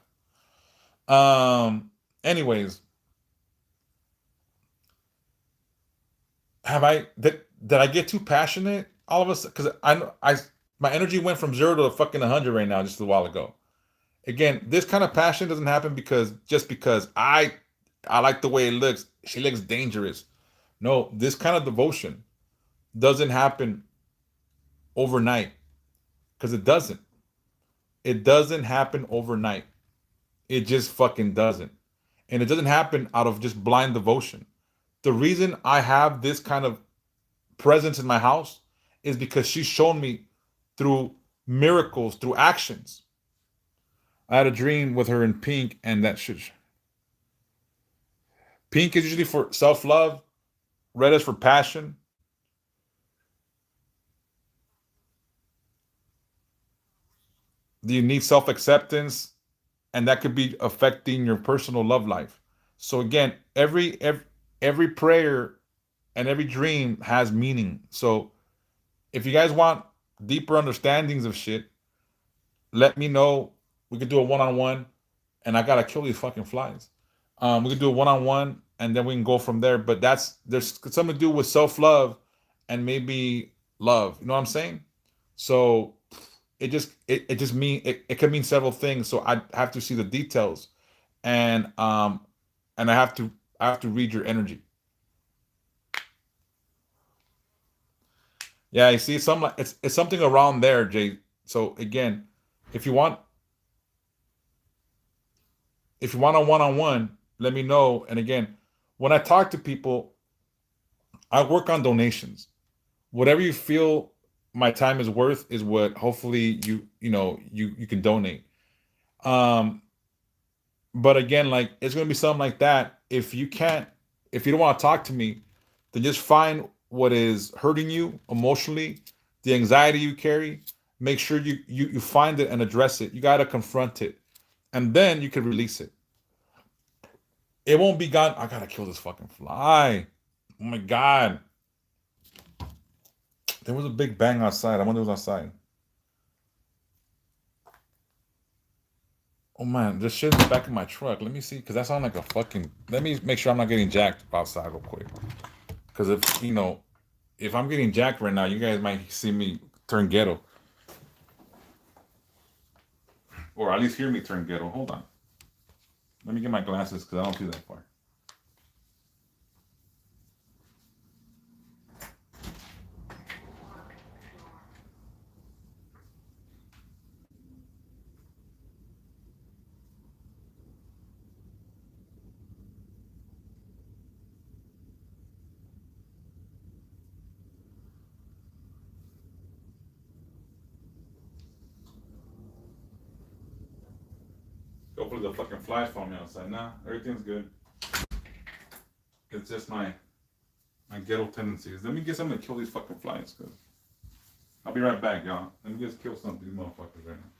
Um. Anyways, have I did I get too passionate all of a sudden? Because I my energy went from 0 to fucking 100 right now just a while ago. Again, this kind of passion doesn't happen because I like the way it looks. She looks dangerous. No, this kind of devotion doesn't happen overnight because it doesn't. It doesn't happen overnight. It just fucking doesn't. And it doesn't happen out of just blind devotion. The reason I have this kind of presence in my house is because she's shown me through miracles, through actions. I had a dream with her in pink, and that shit. Pink is usually for self love, red is for passion. You need self acceptance, and that could be affecting your personal love life. So again, every prayer and every dream has meaning. So if you guys want deeper understandings of shit, let me know. We could do a one on one, and I gotta kill these fucking flies. We could do a one on one, and then we can go from there. But there's something to do with self love and maybe love. You know what I'm saying? So it just it can mean several things. So I have to see the details, and I have to read your energy. Yeah, you see, it's something around there, Jay. So again, if you want if you want a one on one, let me know. And again, when I talk to people, I work on donations. Whatever you feel my time is worth is what hopefully you can donate. Um, but again, like it's gonna be something like that. If you don't want to talk to me, then just find what is hurting you emotionally, the anxiety you carry. Make sure you find it and address it. You gotta confront it, and then you can release it. It won't be gone. I gotta kill this fucking fly. Oh my god. There was a big bang outside. I wonder who was outside. Oh man, this shit in the back of my truck. Let me see, because that sounds like a fucking. Let me make sure I'm not getting jacked outside real quick. Because if I'm getting jacked right now, you guys might see me turn ghetto, or at least hear me turn ghetto. Hold on, let me get my glasses because I don't see that far. Hopefully the fucking flies fall me outside. Nah, everything's good. It's just my ghetto tendencies. Let me get something to kill these fucking flies, cause I'll be right back, y'all. Let me just kill some of these motherfuckers right now.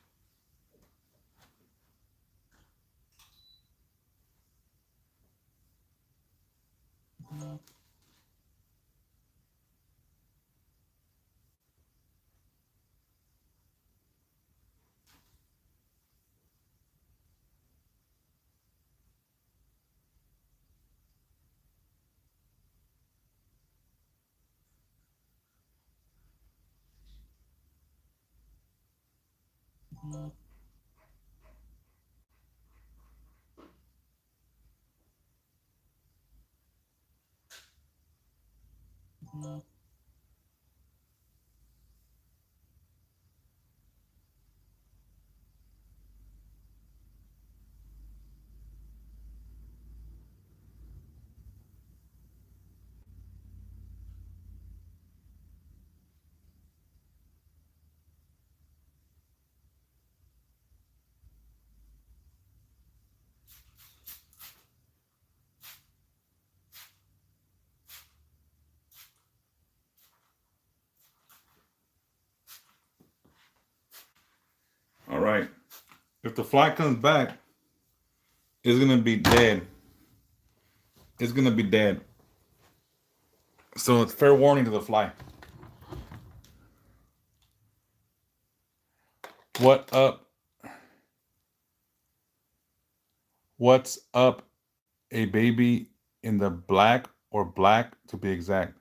All right. If the fly comes back, it's gonna be dead. It's gonna be dead. So it's fair warning to the fly. What up? What's up? A baby in the black or black to be exact.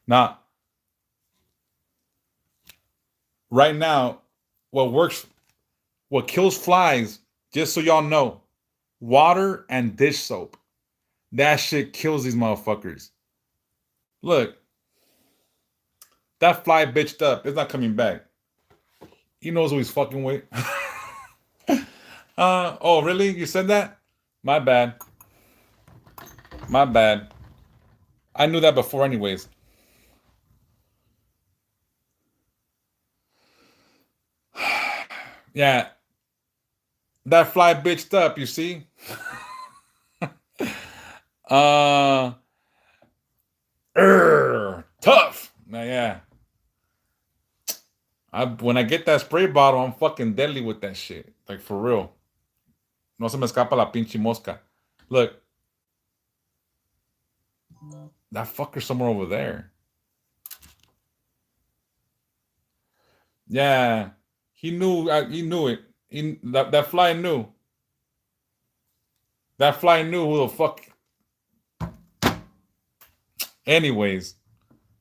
Now, right now, what works, what kills flies, just so y'all know, water and dish soap. That shit kills these motherfuckers. Look, that fly bitched up. It's not coming back. He knows who he's fucking with. Oh, really? You said that? My bad. My bad. I knew that before, anyways. Yeah, that fly bitched up, you see? Uh, tough. Now, yeah. When I get that spray bottle, I'm fucking deadly with that shit. Like, for real. No se me escapa la pinche mosca. Look, that fucker's somewhere over there. Yeah, he knew. He knew it. That fly knew. That fly knew who the fuck. Anyways,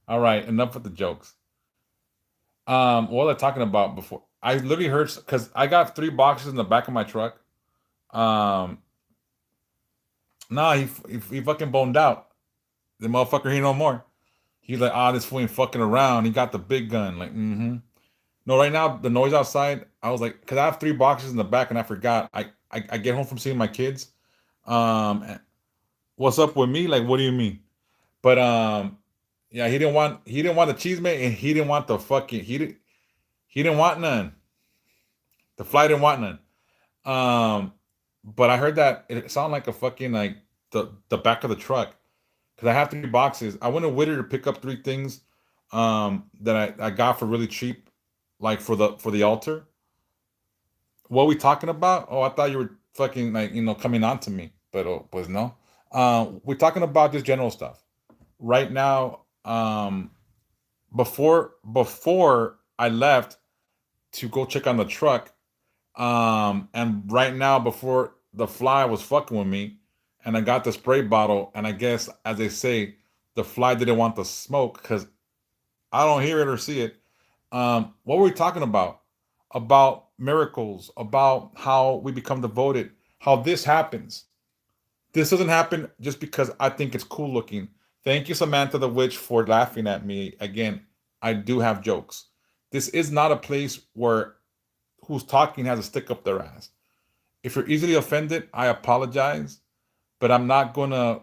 all right. Enough with the jokes. What was I talking about before? I literally heard because I got 3 boxes in the back of my truck. Um, nah, he fucking boned out. The motherfucker, he no more. He's like, this fool ain't fucking around. He got the big gun. Like, mm-hmm. No, right now the noise outside. I was like, because I have 3 boxes in the back, and I forgot. I get home from seeing my kids. And what's up with me? Like, what do you mean? But yeah, he didn't want the cheese mate, and he didn't want the fucking he didn't want none. The fly didn't want none. Um, but I heard that it sounded like a fucking like the back of the truck because I have 3 boxes. I went to Witter to pick up 3 things that I got for really cheap, like for the altar. What we talking about? Oh, I thought you were fucking like coming on to me, but was no. We're talking about just general stuff right now. Before I left to go check on the truck, And right now, before the fly was fucking with me, and I got the spray bottle, and I guess, as they say, the fly didn't want the smoke because I don't hear it or see it. What were we talking about? About miracles, about how we become devoted, how this happens. This doesn't happen just because I think it's cool looking. Thank you, Samantha the Witch, for laughing at me. Again, I do have jokes. This is not a place where who's talking has a stick up their ass. If you're easily offended, I apologize, but I'm not gonna,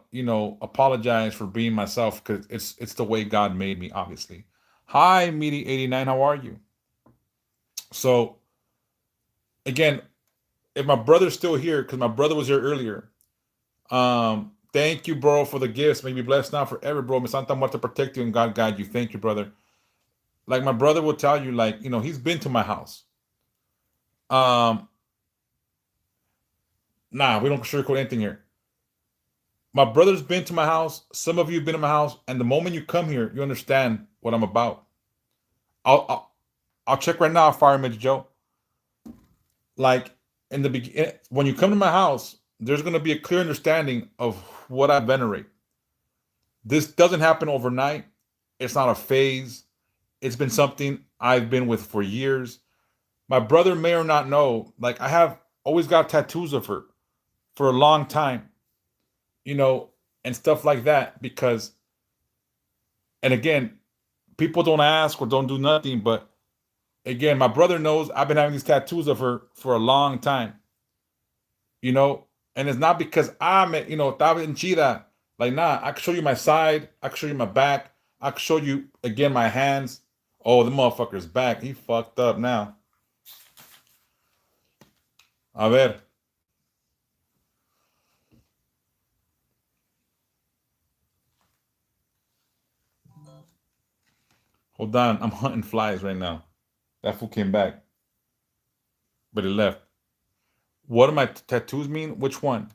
apologize for being myself because it's the way God made me, obviously. Hi, Meaty89, how are you? So again, if my brother's still here, because my brother was here earlier, thank you, bro, for the gifts. May you be blessed now forever, bro. May Santa Muerte protect you and God guide you. Thank you, brother. Like my brother will tell you, like, he's been to my house. Um, nah, we don't sugarcoat anything here. My brother's been to my house. Some of you have been to my house, and the moment you come here, you understand what I'm about. I'll check right now, Fire Image Joe. Like in the beginning, when you come to my house, there's going to be a clear understanding of what I venerate. This doesn't happen overnight. It's not a phase. It's been something I've been with for years. My brother may or not know, like I have always got tattoos of her for a long time, you know, and stuff like that. Because, and again, people don't ask or don't do nothing. But again, my brother knows I've been having these tattoos of her for a long time, you know, and it's not because I'm, estaba en chida. Like, nah, I can show you my side. I can show you my back. I can show you, again, my hands. Oh, the motherfucker's back. He fucked up now. A ver. Hold on. I'm hunting flies right now. That fool came back, but he left. What do my tattoos mean? Which one?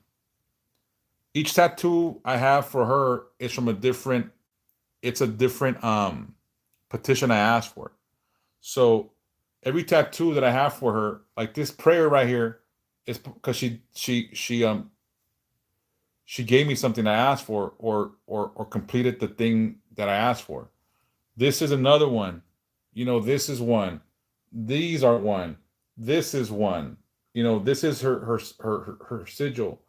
Each tattoo I have for her is from a different, it's a different petition I asked for. So every tattoo that I have for her, like this prayer right here, is because she gave me something I asked for, or completed the thing that I asked for. This is another one. This is one. These are one. This is one. This is her sigil.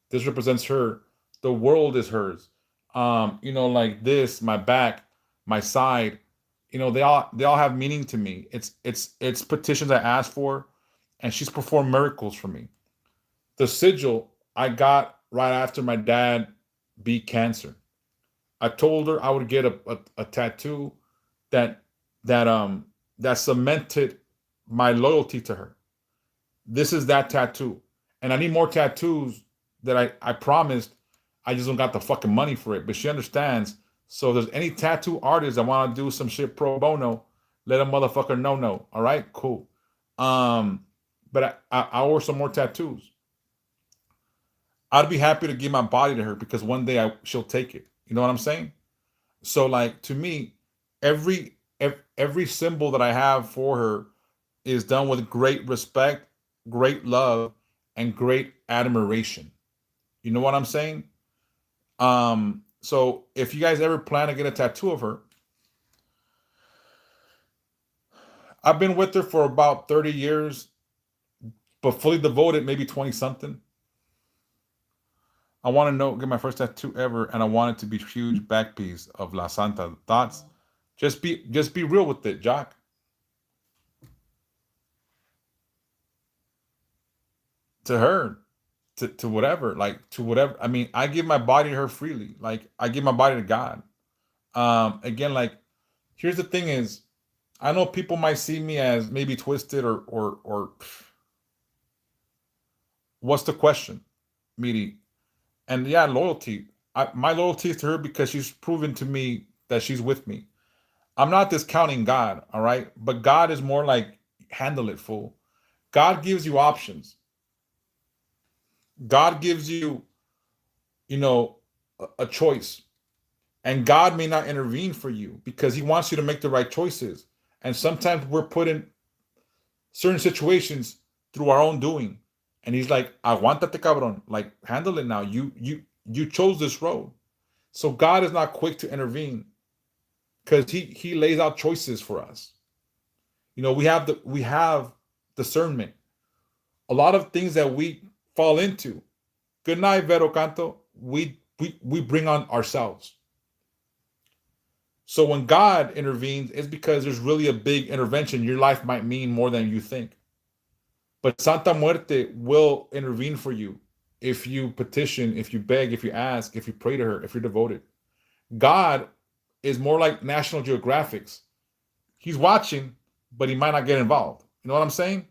This represents her. The world is hers. Like this, my back, my side. They all have meaning to me. It's petitions I asked for, and she's performed miracles for me. The sigil I got right after my dad beat cancer. I told her I would get a tattoo that that cemented my loyalty to her. This is that tattoo. And I need more tattoos that I promised. I just don't got the fucking money for it. But she understands. So if there's any tattoo artists that want to do some shit pro bono, let a motherfucker know. No. All right, cool. But I order some more tattoos. I'd be happy to give my body to her because one day she'll take it. You know what I'm saying? So like to me, every symbol that I have for her is done with great respect, great love, and great admiration. You know what I'm saying? So if you guys ever plan to get a tattoo of her, I've been with her for about 30 years, but fully devoted, maybe 20 something. I want to get my first tattoo ever, and I want it to be huge back piece of La Santa. Thoughts? Just be real with it, Jock. To her, to whatever, like to whatever. I mean, I give my body to her freely. Like I give my body to God. Again, like here's the thing is, I know people might see me as maybe twisted or what's the question, meaty, and yeah, loyalty. My loyalty is to her because she's proven to me that she's with me. I'm not discounting God, all right, but God is more like handle it, fool. God gives you options. God gives you, you know, a choice. And God may not intervene for you because he wants you to make the right choices. And sometimes we're put in certain situations through our own doing. And he's like, aguántate, cabrón. Like, handle it now. You chose this road. So God is not quick to intervene because he lays out choices for us. We have discernment. A lot of things that we fall into. Good night, Vero Canto. We bring on ourselves. So when God intervenes, it's because there's really a big intervention. Your life might mean more than you think. But Santa Muerte will intervene for you if you petition, if you beg, if you ask, if you pray to her, if you're devoted. God is more like National Geographic's. He's watching, but he might not get involved. You know what I'm saying?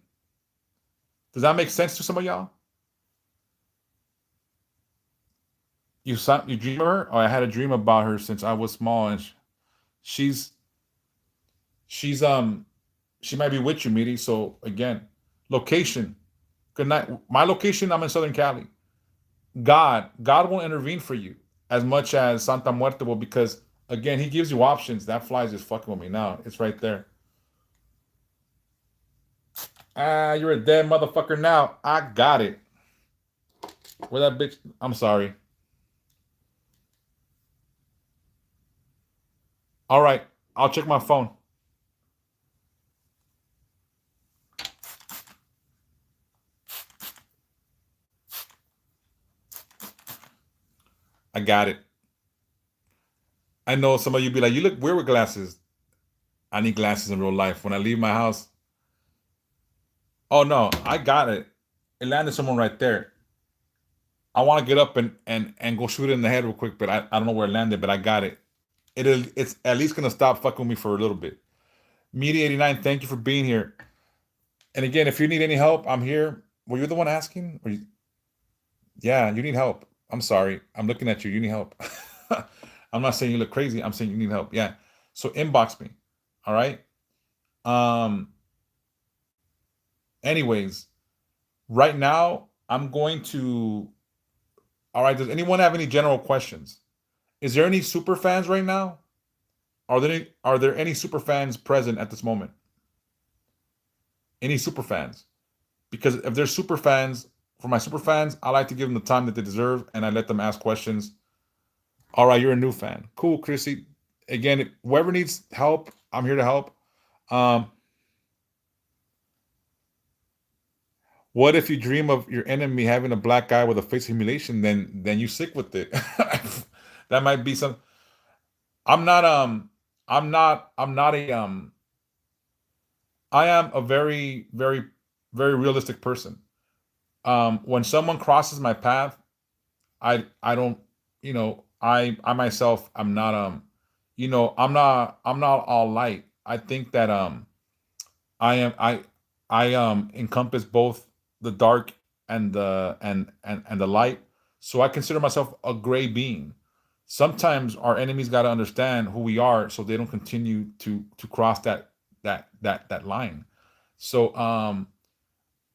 Does that make sense to some of y'all? You dream of her? Oh, I had a dream about her since I was small, and she's she's she might be with you, Miri. So again, location. Good night. My location, I'm in Southern Cali. God won't intervene for you as much as Santa Muerte will because again, he gives you options. That fly's just fucking with me now. It's right there. Ah, you're a dead motherfucker now. I got it. Where that bitch? I'm sorry. All right, I'll check my phone. I got it. I know some of you be like, you look weird with glasses. I need glasses in real life. When I leave my house, oh no, I got it. It landed someone right there. I want to get up and go shoot it in the head real quick, but I don't know where it landed, but I got it. It's at least gonna stop fucking with me for a little bit. Media 89, thank you for being here. And again, if you need any help, I'm here. Were you the one asking? Yeah, you need help. I'm sorry. I'm looking at you. You need help. I'm not saying you look crazy. I'm saying you need help. Yeah. So inbox me. All right. Um, anyways, right now I'm going to all right, does anyone have any general questions? Is there any super fans right now? Are there any super fans present at this moment? Any super fans? Because if there's super fans, for my super fans, I like to give them the time that they deserve and I let them ask questions. All right, you're a new fan. Cool, Chrissy. Again, whoever needs help, I'm here to help. Um, what if you dream of your enemy having a black guy with a face simulation? Then you sick with it. That might be some. I'm not. I'm not a. I am a very, very, very realistic person. When someone crosses my path, I don't. I myself, I'm not. I'm not all light. I think that I am I encompass both the dark and the light. So I consider myself a gray being. Sometimes our enemies got to understand who we are so they don't continue to cross that line. So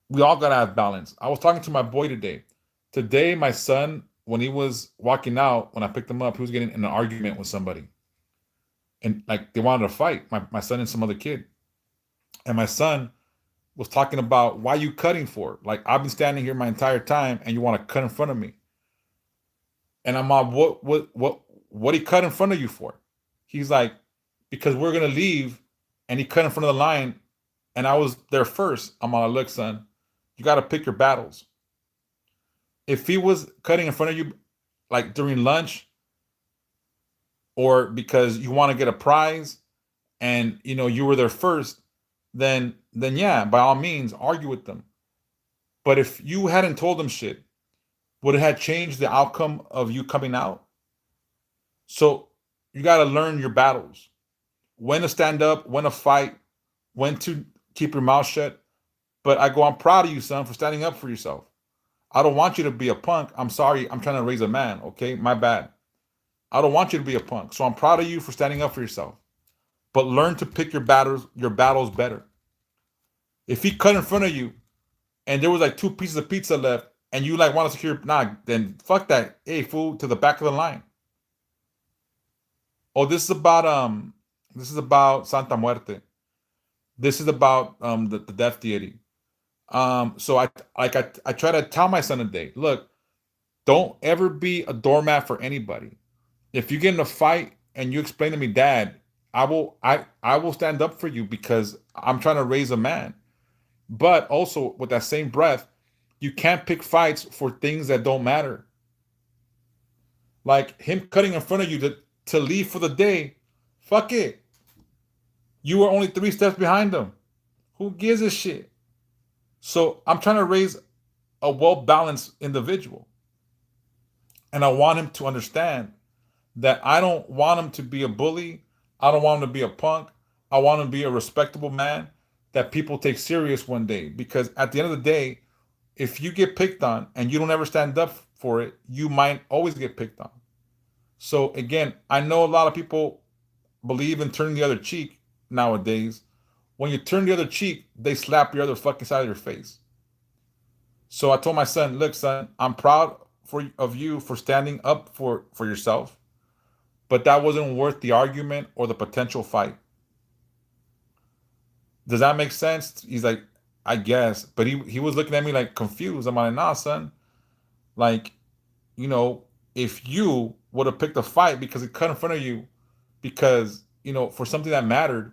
we all got to have balance. I was talking to my boy today. Today my son when he was walking out when I picked him up, he was getting in an argument with somebody. And like they wanted to fight, my son and some other kid. And my son was talking about why you cutting for? Like I've been standing here my entire time and you want to cut in front of me. And I'm like, what he cut in front of you for? He's like, because we're gonna leave, and he cut in front of the line, and I was there first. I'm like, look, son, you gotta pick your battles. If he was cutting in front of you like during lunch, or because you want to get a prize and you were there first, then yeah, by all means, argue with them. But if you hadn't told them shit, would it have changed the outcome of you coming out? So you got to learn your battles, when to stand up, when to fight, when to keep your mouth shut. But I go, I'm proud of you, son, for standing up for yourself. I don't want you to be a punk. I'm sorry. I'm trying to raise a man. Okay. My bad. I don't want you to be a punk. So I'm proud of you for standing up for yourself. But learn to pick your battles better. If he cut in front of you and there was like two pieces of pizza left and you like want to secure, nah, then fuck that. Hey, fool, to the back of the line. Oh, this is about Santa Muerte. This is about the death deity. So I try to tell my son today, look, don't ever be a doormat for anybody. If you get in a fight and you explain to me, Dad, I will stand up for you because I'm trying to raise a man. But also with that same breath, you can't pick fights for things that don't matter. Like him cutting in front of you to leave for the day. Fuck it. You were only 3 steps behind him. Who gives a shit? So I'm trying to raise a well-balanced individual. And I want him to understand that I don't want him to be a bully. I don't want him to be a punk. I want him to be a respectable man that people take serious one day. Because at the end of the day, if you get picked on and you don't ever stand up for it, you might always get picked on. So again, I know a lot of people believe in turning the other cheek nowadays. When you turn the other cheek, they slap your other fucking side of your face. So I told my son, look, son, I'm proud of you for standing up for yourself, but that wasn't worth the argument or the potential fight. Does that make sense? He's like, I guess. But he was looking at me like confused. I'm like, nah, son. Like, you know, if you would have picked a fight because it cut in front of you, because, for something that mattered,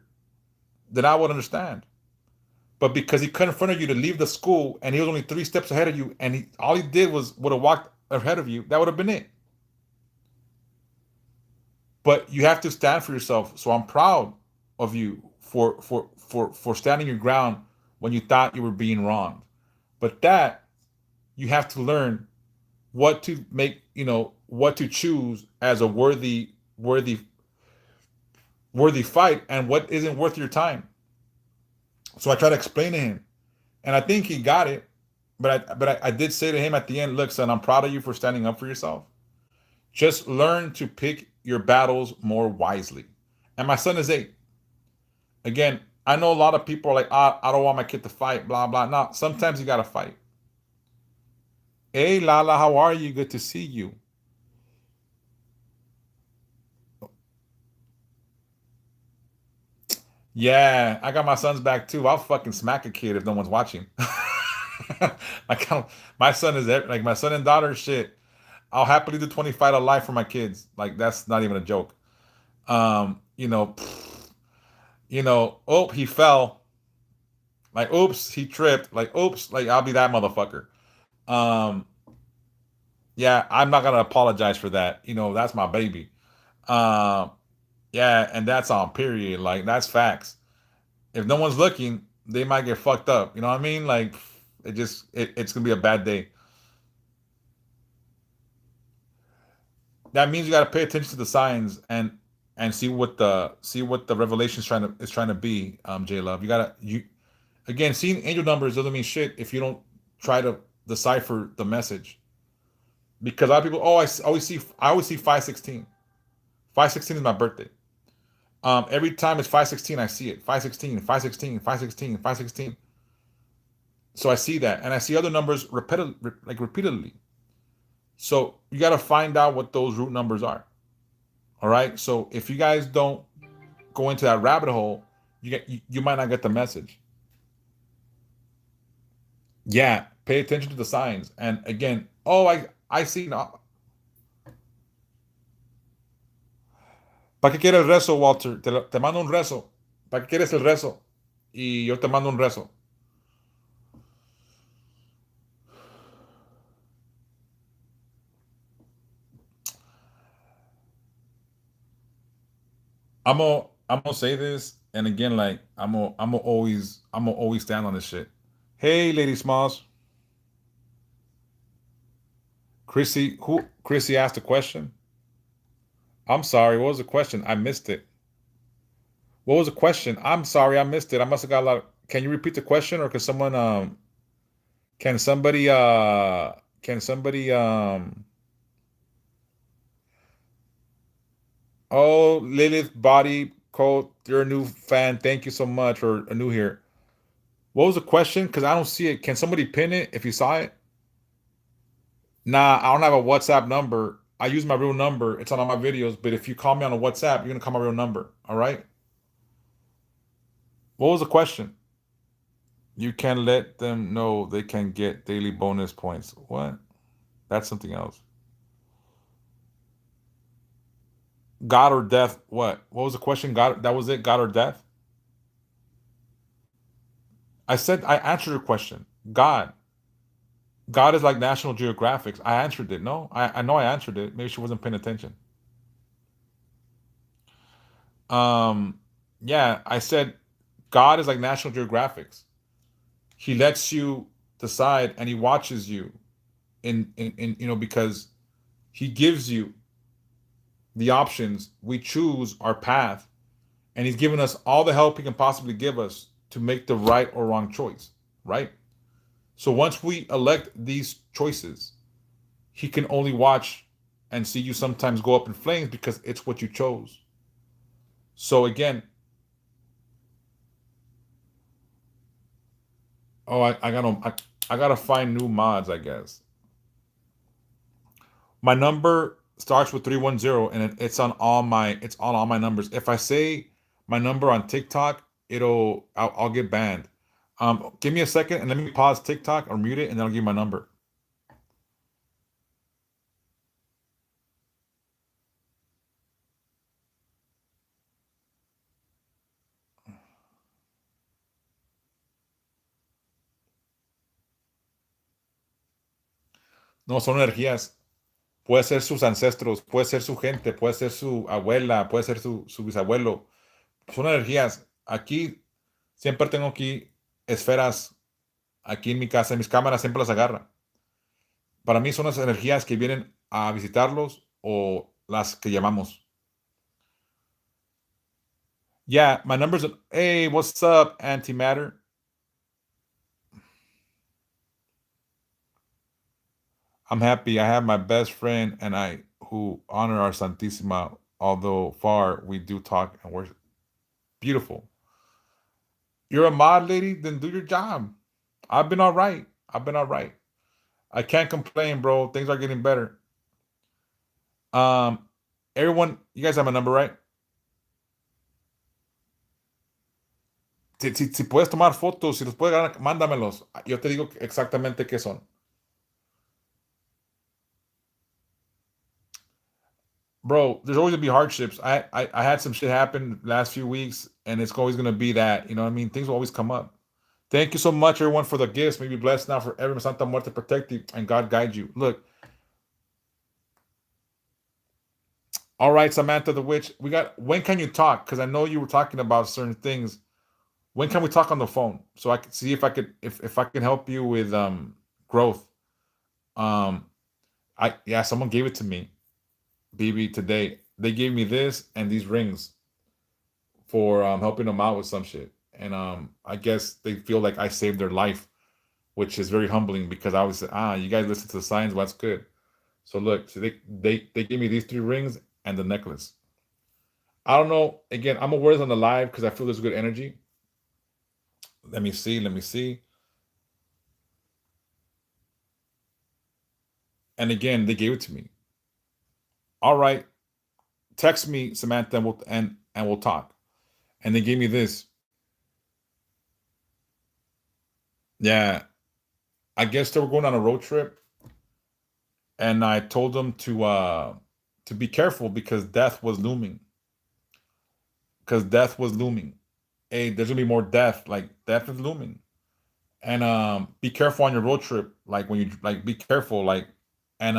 then I would understand. But because he cut in front of you to leave the school and he was only 3 steps ahead of you and all he did was would have walked ahead of you, that would have been it. But you have to stand for yourself. So I'm proud of you for standing your ground when you thought you were being wronged. But that you have to learn what to make, what to choose as a worthy fight and what isn't worth your time. So I try to explain to him, and I think he got it. But I did say to him at the end, look, son, I'm proud of you for standing up for yourself. Just learn to pick your battles more wisely. And my son is 8. Again, I know a lot of people are like, I don't want my kid to fight, blah blah. No, sometimes you gotta fight. Hey Lala, how are you? Good to see you. Yeah, I got my son's back too. I'll fucking smack a kid if no one's watching. I kind of, my son is like my son and daughter shit. I'll happily do 20 fight a life for my kids. Like that's not even a joke. You know, oh, he fell. Like, oops, he tripped. Like, oops, like I'll be that motherfucker. Um, yeah, I'm not gonna apologize for that. That's my baby. Um, yeah, and that's on period. Like that's facts. If no one's looking, they might get fucked up. You know what I mean? Like it's gonna be a bad day. That means you gotta pay attention to the signs and see what the revelation is trying to be, J Love. You again, seeing angel numbers doesn't mean shit if you don't try to decipher the message. Because a lot of people, oh, I always see 516. 516 is my birthday. Every time it's 516, I see it. 516, 516, 516, 516. So I see that. And I see other numbers repeatedly. So you got to find out what those root numbers are. All right. So if you guys don't go into that rabbit hole, you might not get the message. Yeah, pay attention to the signs. And again, oh, I see. No, ¿para qué quieres el rezo, Walter? Te mando un rezo. ¿Para qué quieres el rezo? Y yo te mando un rezo. I'm gonna say this, and again, like I'm gonna always stand on this shit. Hey, Lady Smalls, Chrissy asked a question. I'm sorry. What was the question? I missed it. What was the question? I'm sorry, I missed it. I must have got a lot. Can you repeat the question, or can somebody can somebody oh, Lilith Body Code, you're a new fan. Thank you so much, or a new here. What was the question? Because I don't see it. Can somebody pin it if you saw it? Nah, I don't have a WhatsApp number. I use my real number. It's on all my videos. But if you call me on a WhatsApp, you're gonna call my real number. All right. What was the question? You can let them know they can get daily bonus points. What? That's something else. God or death? What? What was the question? God? That was it. God or death? I said I answered your question. God. God is like National Geographic. I answered it. No, I know I answered it. Maybe she wasn't paying attention. Um, yeah, I said God is like National Geographics. He lets you decide and he watches you in because he gives you the options. We choose our path, and he's given us all the help he can possibly give us to make the right or wrong choice, right? So once we elect these choices, he can only watch and see you sometimes go up in flames because it's what you chose. So again, oh, I gotta find new mods, I guess. My number starts with 310, and it's on all my numbers. If I say my number on TikTok, I'll get banned. Give me a second and let me pause TikTok or mute it, and then I'll give you my number. No, son energías. Puede ser sus ancestros, puede ser su gente, puede ser su abuela, puede ser su bisabuelo. Son energías. Aquí siempre tengo aquí esferas, aquí en mi casa, en mis cámaras siempre las agarra. Para mí son las energías que vienen a visitarlos o las que llamamos. Yeah, my number's, hey, what's up, antimatter? I'm happy. I have my best friend and I who honor our Santissima, although far we do talk and worship. Beautiful. You're a mod lady? Then do your job. I've been all right. I've been all right. I can't complain, bro. Things are getting better. Um, everyone, you guys have my number, right? Si puedes tomar fotos, si los puedes ganar, mándamelos. Yo te digo exactamente qué son. Bro, there's always gonna be hardships. I had some shit happen last few weeks, and it's always gonna be that. You know what I mean? Things will always come up. Thank you so much, everyone, for the gifts. May be blessed now forever. Santa Muerte protect you and God guide you. Look, all right, Samantha the witch. We got when can you talk? Because I know you were talking about certain things. When can we talk on the phone? So I can see if I could if I can help you with growth. Um I yeah, someone gave it to me, BB today. They gave me this and these rings for helping them out with some shit. And I guess they feel like I saved their life, which is very humbling because I always say, you guys listen to the signs, what's good. So look, so they gave me these three rings and the necklace. I don't know. Again, I'm aware it's on the live because I feel there's good energy. Let me see. Let me see. And again, they gave it to me. All right, text me, Samantha, and we'll talk. And they gave me this. Yeah, I guess they were going on a road trip, and I told them to be careful because death was looming. Because death was looming. Hey, there's gonna be more death. Like death is looming. And be careful on your road trip. Like when you like be careful. Like and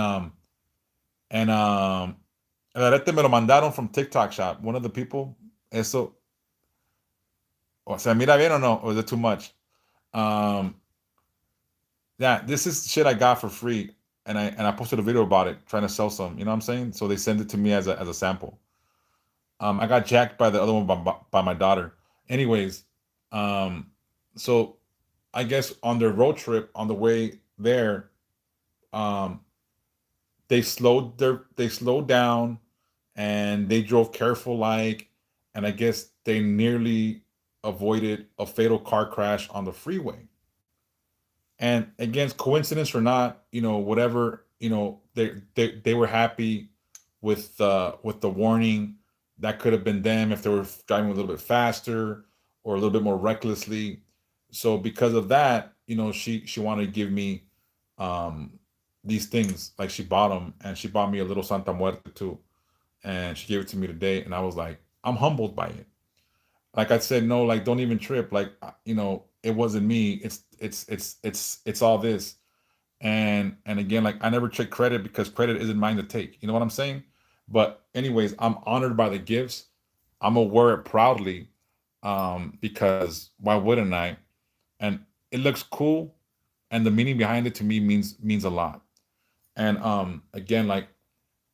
and el arete me lo mandaron from TikTok shop. One of the people. Eso, o sea, mira bien or no? Or is it too much? Um, yeah, this is shit I got for free, and I posted a video about it, trying to sell some. You know what I'm saying? So they send it to me as a sample. I got jacked by the other one by my daughter. Anyways, um, so I guess on their road trip on the way there, um, they slowed down and they drove careful like, and I guess they nearly avoided a fatal car crash on the freeway. And again, coincidence or not, whatever, they were happy with the warning. That could have been them if they were driving a little bit faster or a little bit more recklessly. So because of that, she wanted to give me um these things. Like she bought them, and she bought me a little Santa Muerte too, and she gave it to me today, and I was like, I'm humbled by it. Like I said, no, like don't even trip. Like it wasn't me. It's all this. And again, like I never check credit because credit isn't mine to take. You know what I'm saying? But anyways, I'm honored by the gifts. I'm gonna wear it proudly, because why wouldn't I? And it looks cool, and the meaning behind it to me means a lot. And again, like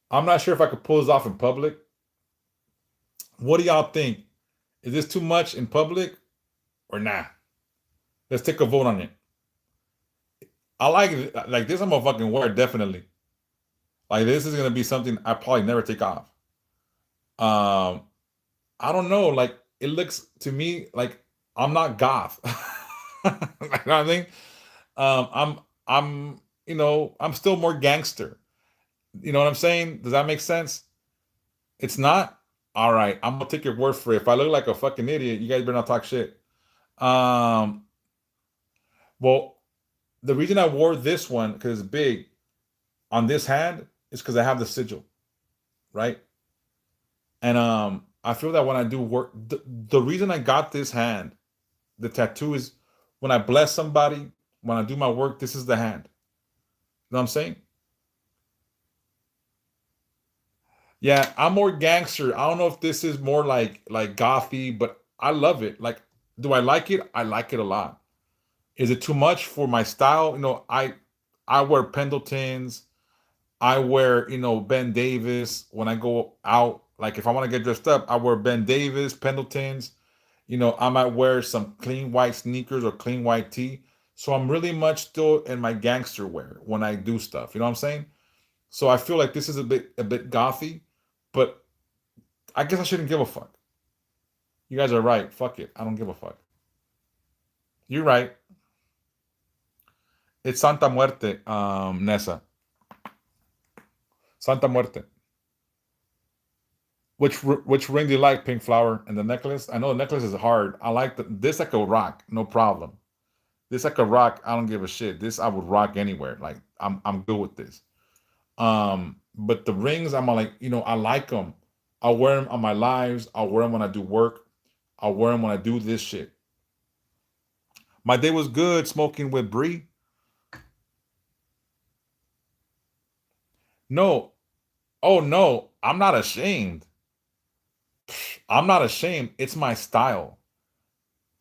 I'm not sure if I could pull this off in public. What do y'all think? Is this too much in public or nah? Let's take a vote on it. I like it. Like this. I'm a fucking wear definitely. Like this is gonna be something I probably never take off. Um, I don't know. Like it looks to me like I'm not goth. You know what I mean? I'm still more gangster. You know what I'm saying? Does that make sense? It's not. All right, I'm gonna take your word for it. If I look like a fucking idiot, you guys better not talk shit. Um, well, the reason I wore this one because it's big on this hand is because I have the sigil, right? And I feel that when I do work, the reason I got this hand, the tattoo is when I bless somebody, when I do my work, this is the hand. You know what I'm saying? Yeah, I'm more gangster. I don't know if this is more like gothy, but I love it. Like, do I like it? I like it a lot. Is it too much for my style? I wear Pendletons. I wear, Ben Davis when I go out. Like if I want to get dressed up, I wear Ben Davis, Pendletons. I might wear some clean white sneakers or clean white tee. So I'm really much still in my gangster wear when I do stuff. You know what I'm saying? So I feel like this is a bit gothy, but I guess I shouldn't give a fuck. You guys are right. Fuck it. I don't give a fuck. You're right. It's Santa Muerte, Nessa. Santa Muerte. Which ring do you like, Pink Flower? And the necklace? I know the necklace is hard. I like this. I could rock, no problem. This I could rock. I don't give a shit. This I would rock anywhere. Like I'm good with this. But the rings, I'm like, I like them. I'll wear them on my lives. I'll wear them when I do work. I'll wear them when I do this shit. My day was good smoking with Bree. No, oh no, I'm not ashamed. I'm not ashamed. It's my style.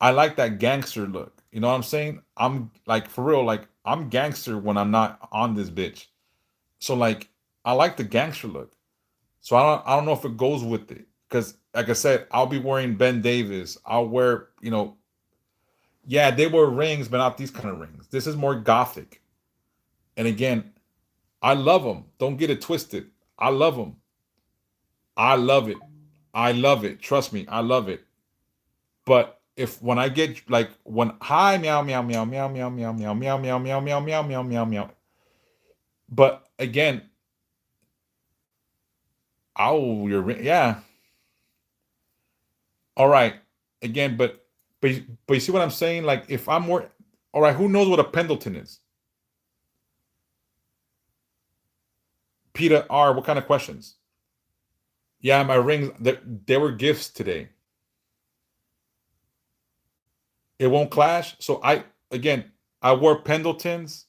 I like that gangster look. You know what I'm saying? I'm like for real, like I'm gangster when I'm not on this bitch. So like I like the gangster look. So I don't know if it goes with it. Cause like I said, I'll be wearing Ben Davis. I'll wear, yeah, they wear rings, but not these kind of rings. This is more gothic. And again, I love them. Don't get it twisted. I love them. I love it. I love it. Trust me, I love it. But if when I get like when hi meow meow meow meow meow meow meow meow meow meow meow meow meow meow meow. But again, oh, yeah. All right. Again, but you see what I'm saying? Like if I'm more all right, who knows what a Pendleton is? Peter R, what kind of questions? Yeah, my rings, they were gifts today. It won't clash. So I wore Pendletons.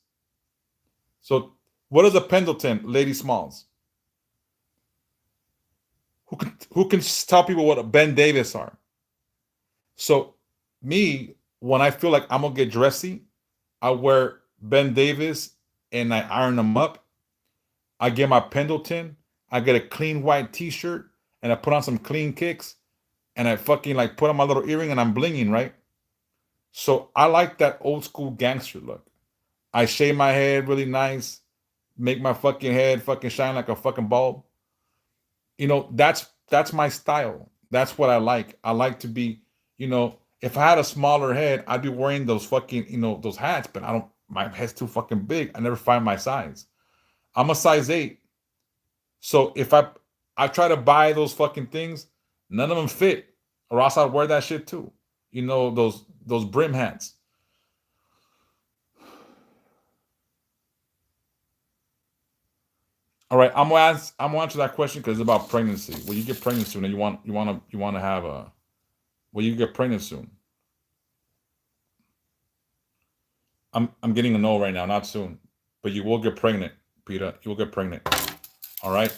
So what is a Pendleton, Lady Smalls? Who can tell people what a Ben Davis are? So me, when I feel like I'm gonna get dressy, I wear Ben Davis and I iron them up. I get my Pendleton. I get a clean white T-shirt and I put on some clean kicks and I fucking like put on my little earring and I'm blinging, right? So I like that old school gangster look. I shave my head really nice, make my fucking head fucking shine like a fucking bulb. That's my style. That's what I like. I like to be, if I had a smaller head, I'd be wearing those fucking, those hats, but I don't my head's too fucking big. I never find my size. I'm a size 8. So if I try to buy those fucking things, none of them fit. Or else I'd wear that shit too. Those brim hats. All right, I'm gonna answer that question because it's about pregnancy. When you get pregnant soon, and you want to have a, when you get pregnant soon. I'm getting a no right now, not soon, but you will get pregnant, Peter. You will get pregnant. All right.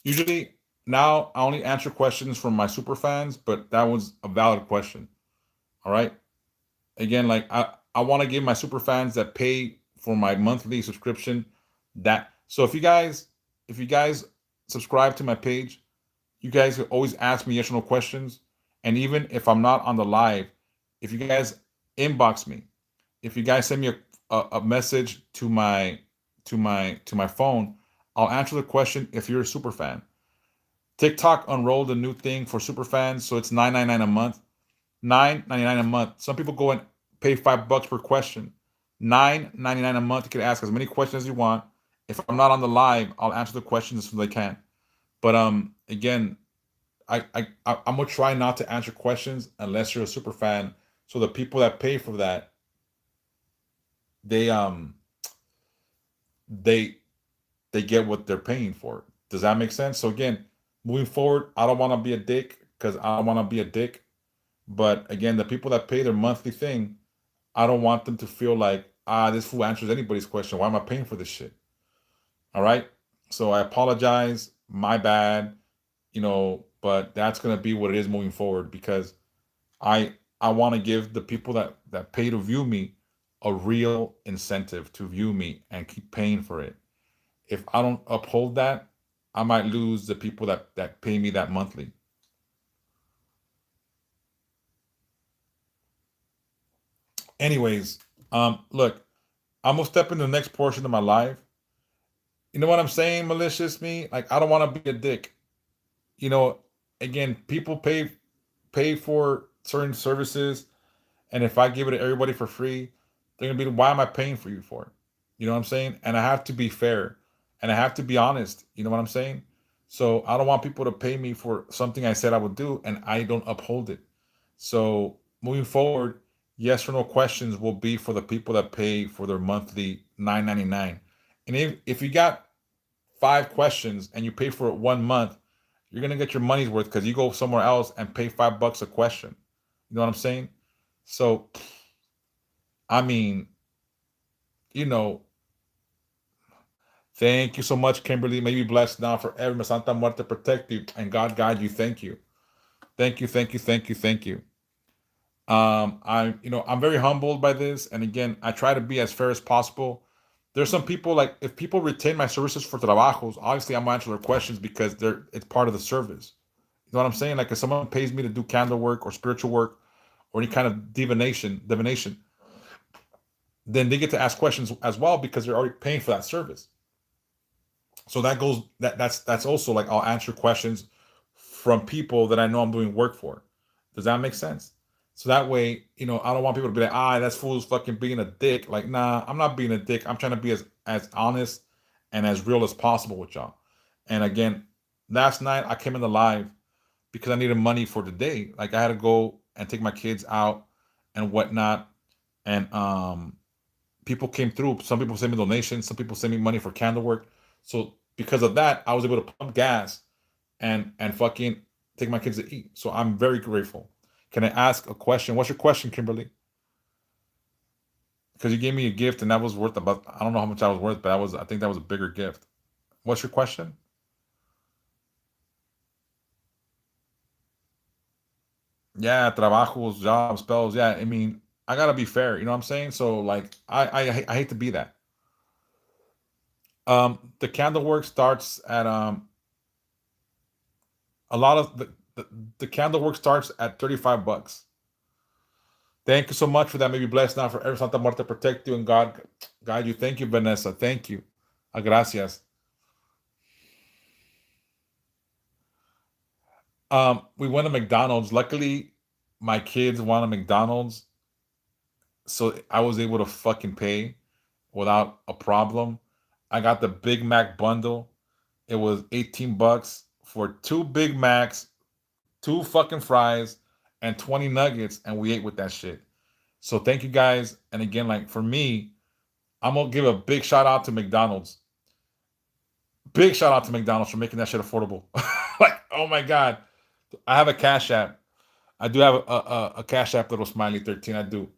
Usually now I only answer questions from my super fans, but that was a valid question. All right. Again, like I want to give my super fans that pay for my monthly subscription that, so if you guys subscribe to my page, you guys can always ask me yes or no questions. And even if I'm not on the live, if you guys inbox me, if you guys send me a message to my phone, I'll answer the question if you're a super fan. TikTok unrolled a new thing for super fans, so it's 9.99 a month. 9.99 a month. Some people go and pay $5 per question. 9.99 a month. You can ask as many questions as you want. If I'm not on the live, I'll answer the questions as soon as I can. But again, I'm gonna try not to answer questions unless you're a super fan. So the people that pay for that, they they they get what they're paying for. Does that make sense? So again, moving forward, I don't want to be a dick because I don't want to be a dick. But again, the people that pay their monthly thing, I don't want them to feel like, this fool answers anybody's question. Why am I paying for this shit? All right. So I apologize. My bad. But that's gonna be what it is moving forward because I want to give the people that pay to view me a real incentive to view me and keep paying for it. If I don't uphold that, I might lose the people that pay me that monthly. Anyways, look, I'm gonna step into the next portion of my life. You know what I'm saying, malicious me? Like I don't want to be a dick. You know, again, people pay for certain services, and if I give it to everybody for free, they're gonna be, why am I paying for you for it? You know what I'm saying? And I have to be fair, and I have to be honest. You know what I'm saying? So I don't want people to pay me for something I said I would do, and I don't uphold it. So moving forward, yes or no questions will be for the people that pay for their monthly 9.99. And if you got 5 questions and you pay for it 1 month, you're gonna get your money's worth because you go somewhere else and pay $5 a question. You know what I'm saying? So I mean, you know, thank you so much, Kimberly. May you be blessed now forever. May Santa Muerte protect you and God guide you. Thank you. Thank you. Thank you. Thank you. Thank you. I'm very humbled by this, and again, I try to be as fair as possible. There's some people, like, if people retain my services for trabajos, obviously I'm gonna answer their questions because it's part of the service. You know what I'm saying? Like if someone pays me to do candle work or spiritual work or any kind of divination, then they get to ask questions as well because they're already paying for that service. So that's also like I'll answer questions from people that I know I'm doing work for. Does that make sense? So that way, I don't want people to be like, that's fool's fucking being a dick. Like, nah, I'm not being a dick. I'm trying to be as honest and as real as possible with y'all. And again, last night I came in the live because I needed money for the day. Like I had to go and take my kids out and whatnot. And people came through. Some people sent me donations. Some people sent me money for candle work. So because of that, I was able to pump gas and fucking take my kids to eat. So I'm very grateful. Can I ask a question? What's your question, Kimberly? Because you gave me a gift and that was worth about, I don't know how much I was worth, but I think that was a bigger gift. What's your question? Yeah, trabajos, jobs, spells. Yeah, I mean, I gotta be fair. You know what I'm saying? So like, I hate to be that. The candle work starts at a lot of the candle work starts at $35. Thank you so much for that. May be blessed now forever. Santa Muerte protect you and God guide you. Thank you, Vanessa. Thank you. Gracias. We went to McDonald's. Luckily, my kids wanted McDonald's, so I was able to fucking pay without a problem. I got the Big Mac bundle. It was $18 for 2 Big Macs, 2 fucking fries, and 20 nuggets, and we ate with that shit. So thank you guys. And again, like for me, I'm gonna give a big shout out to McDonald's. Big shout out to McDonald's for making that shit affordable. Like, oh my god, I have a Cash App. I do have a Cash App, little smiley 13. I do.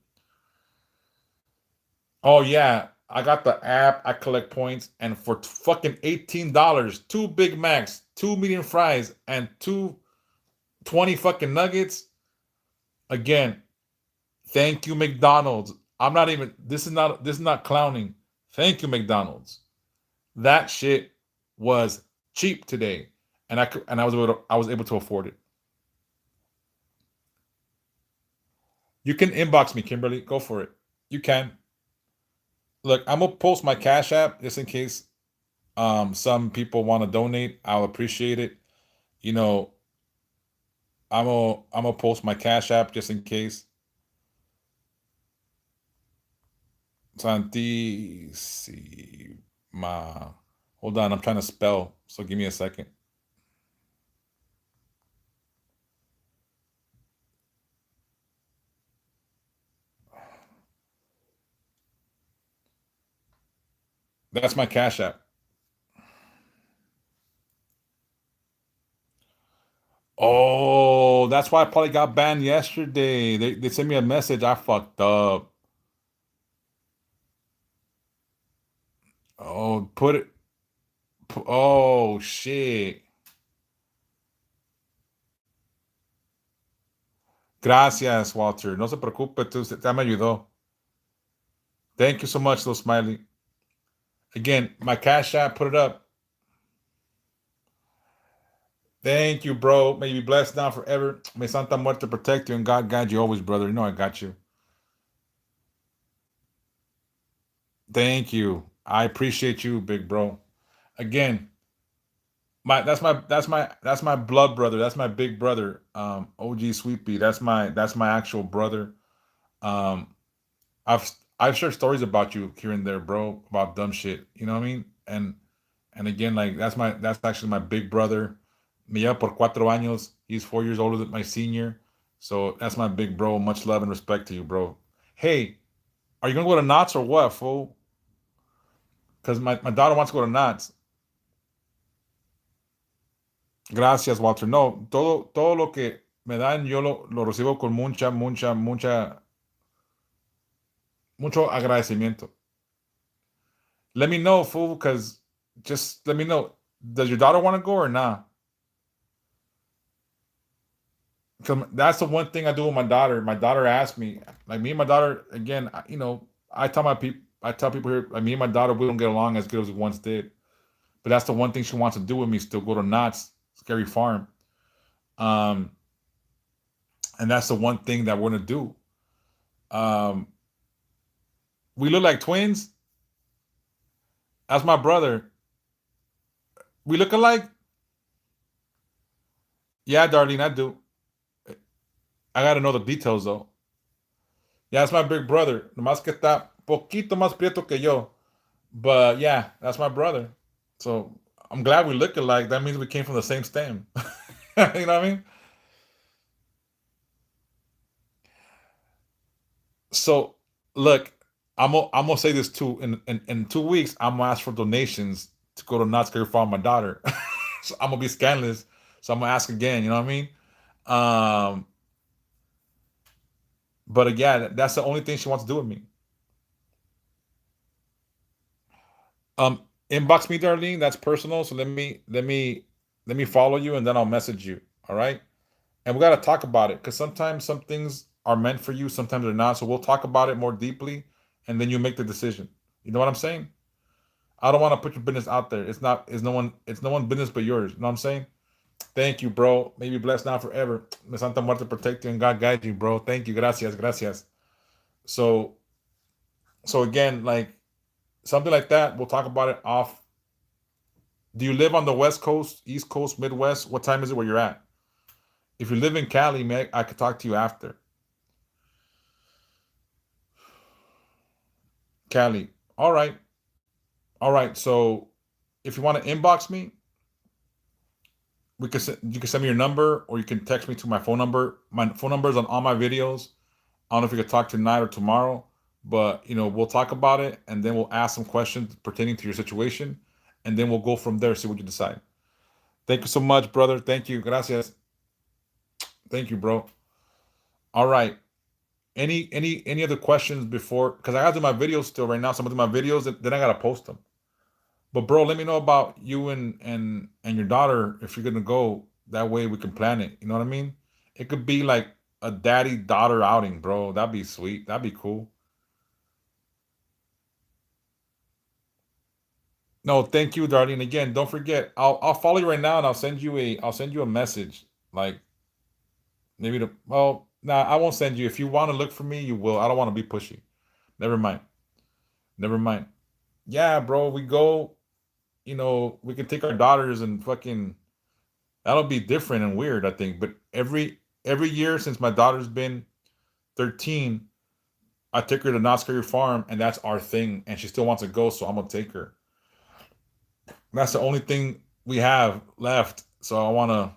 Oh yeah, I got the app. I collect points, and for fucking $18, two Big Macs, two medium fries, and two 20 fucking nuggets. Again, thank you, McDonald's. I'm not even. This is not clowning. Thank you, McDonald's. That shit was cheap today, and I was able to afford it. You can inbox me, Kimberly. Go for it. You can. Look, I'm gonna post my Cash App just in case some people want to donate. I'll appreciate it. You know, I'm gonna post my Cash App just in case. Santissima. Hold on, I'm trying to spell, so give me a second. That's my Cash App. Oh, that's why I probably got banned yesterday. They sent me a message. I fucked up. Oh, put it. Oh shit. Gracias, Walter. No se preocupe, tú ya me ayudó. Thank you so much, little smiley. Again, my Cash App, put it up. Thank you, bro. May you be blessed now forever. May Santa Muerte protect you and God guide you always, brother. You know I got you. Thank you. I appreciate you, big bro. Again, that's my blood brother. That's my big brother. OG Sweet Pea. That's my actual brother. Um, I've I've shared stories about you here and there, bro, about dumb shit. You know what I mean? And again, like that's actually my big brother. Me lleva por 4 años. He's 4 years older than my senior. So that's my big bro. Much love and respect to you, bro. Hey, are you gonna go to Knott's or what, fool? Because my daughter wants to go to Knott's. Gracias, Walter. No, todo lo que me dan, yo lo recibo con mucho agradecimiento. Let me know, fool, because just let me know. Does your daughter want to go or not? Because that's the one thing I do with my daughter. My daughter asked me, like me and my daughter, again, I tell people here, like me and my daughter, we don't get along as good as we once did. But that's the one thing she wants to do with me, still go to Knott's Scary Farm. Um, and that's the one thing that we're gonna do. Um, we look like twins. That's my brother. We look alike. Yeah, Darlene, I do. I gotta know the details though. Yeah, that's my big brother. Nomás que está poquito más prieto que yo. But yeah, that's my brother. So I'm glad we look alike. That means we came from the same stem. You know what I mean? So look, I'm gonna say this too. In 2 weeks, I'm gonna ask for donations to go to Knott's Scary Farm my daughter. So I'm gonna be scandalous. So I'm gonna ask again. You know what I mean? Um, but again, that's the only thing she wants to do with me. Um, Inbox me, Darlene. That's personal. So let me follow you, and then I'll message you. All right. And we got to talk about it because sometimes some things are meant for you, sometimes they're not. So we'll talk about it more deeply, and then you make the decision. You know what I'm saying? I don't want to put your business out there. It's no one business but yours. You know what I'm saying? Thank you, bro. May you be blessed now forever. May Santa Muerte protect you and God guide you, bro. Thank you. Gracias, gracias. So so again, like something like that, we'll talk about it off. Do you live on the West Coast, East Coast, Midwest? What time is it where you're at? If you live in Cali, man, I could talk to you after. Cali. All right. All right. So if you want to inbox me, you can send me your number or you can text me to my phone number. My phone number is on all my videos. I don't know if we could talk tonight or tomorrow, but we'll talk about it and then we'll ask some questions pertaining to your situation. and then we'll go from there. See what you decide. Thank you so much, brother. Thank you. Gracias. Thank you, bro. All right. Any other questions before? Because I gotta do my videos still right now. Some of my videos, then I gotta post them. But bro, let me know about you and your daughter if you're gonna go. That way we can plan it. You know what I mean? It could be like a daddy daughter outing, bro. That'd be sweet. That'd be cool. No, thank you, darling. Again, don't forget. I'll follow you right now and I'll send you a message. Like maybe the well, nah, I won't send you. If you want to look for me, you will. I don't want to be pushy. Never mind. Never mind. Yeah, bro, we go, we can take our daughters and fucking that'll be different and weird, I think. But every year since my daughter's been 13, I take her to Knott's Scary Farm, and that's our thing. And she still wants to go, so I'm gonna take her. That's the only thing we have left. So I wanna.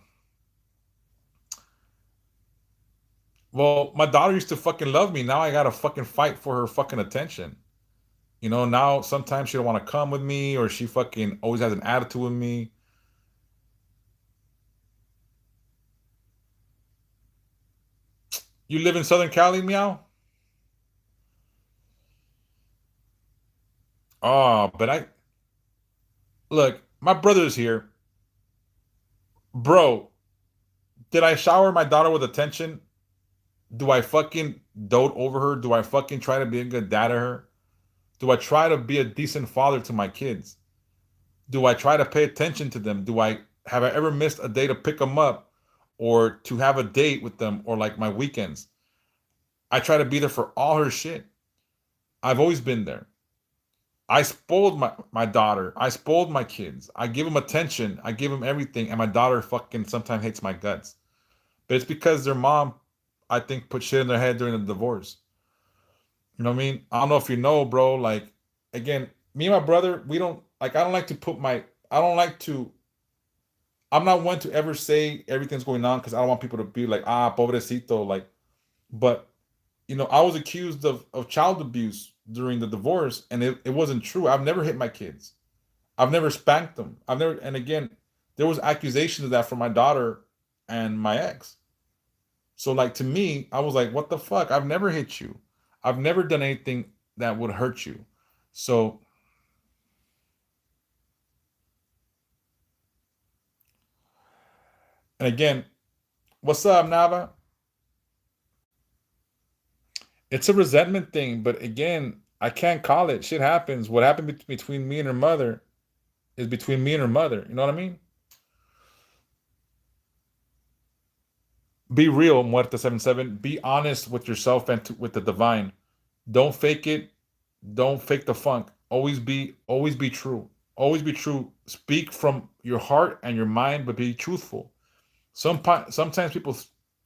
Well, my daughter used to fucking love me. Now I gotta fucking fight for her fucking attention. Now sometimes she don't want to come with me, or she fucking always has an attitude with me. You live in Southern Cali, meow? Oh, but I look, my brother's here. Bro, did I shower my daughter with attention? Do I fucking dote over her? Do I fucking try to be a good dad to her? Do I try to be a decent father to my kids? Do I try to pay attention to them? Do I have I ever missed a day to pick them up or to have a date with them or like my weekends? I try to be there for all her shit. I've always been there. I spoiled my daughter. I spoiled my kids. I give them attention. I give them everything. And my daughter fucking sometimes hates my guts. But it's because their mom, I think, put shit in their head during the divorce. You know what I mean? I don't know if you know, bro. Like, again, me and my brother, we don't like. I don't like to put my. I don't like to. I'm not one to ever say everything's going on because I don't want people to be like, pobrecito. Like, but I was accused of child abuse during the divorce, and it wasn't true. I've never hit my kids. I've never spanked them. I've never. And again, there was accusations of that from my daughter and my ex. So like to me, I was like, what the fuck? I've never hit you. I've never done anything that would hurt you. So, and again, what's up, Nava? It's a resentment thing, but again, I can't call it. Shit happens. What happened between me and her mother is between me and her mother. You know what I mean? Be real, Muerte 77. Be honest with yourself and with the divine. Don't fake it. Don't fake the funk. Always be true. Always be true. Speak from your heart and your mind, but be truthful. Sometimes people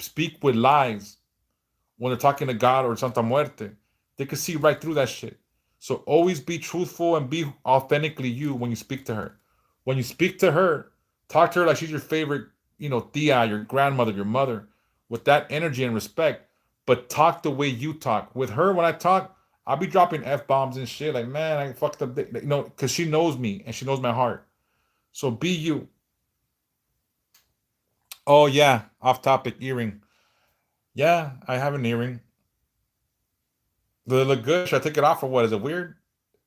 speak with lies when they're talking to God or Santa Muerte. They can see right through that shit. So always be truthful and be authentically you when you speak to her. When you speak to her, talk to her like she's your favorite, tia, your grandmother, your mother, with that energy and respect. But talk the way you talk. With her, when I talk, I'll be dropping F bombs and shit. Like, man, I fucked up. Because she knows me and she knows my heart. So be you. Oh, yeah. Off topic earring. Yeah, I have an earring. Do they look good? Should I take it off or what? Is it weird?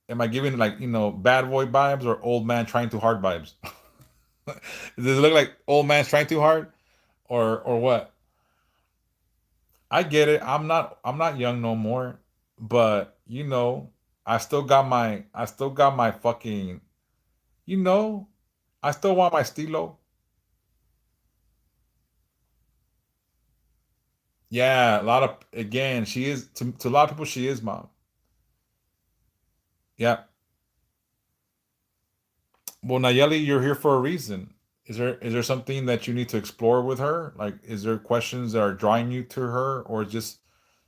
Am I giving like, bad boy vibes or old man trying too hard vibes? Does it look like old man's trying too hard or what? I get it. I'm not young no more, but I still got my fucking, you know, I still want my stilo. Yeah, a lot of again, she is to a lot of people she is mom. Yeah. Well, Nayeli, you're here for a reason. Is there something that you need to explore with her? Like, is there questions that are drawing you to her, or just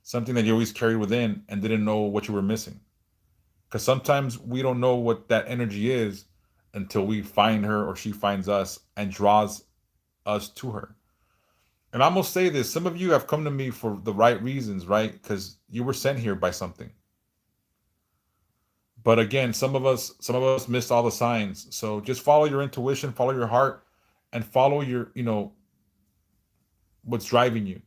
something that you always carried within and didn't know what you were missing? Because sometimes we don't know what that energy is until we find her or she finds us and draws us to her. And I'm gonna say this: some of you have come to me for the right reasons, right? Because you were sent here by something. But again, some of us missed all the signs. So just follow your intuition, follow your heart, and follow your, what's driving you.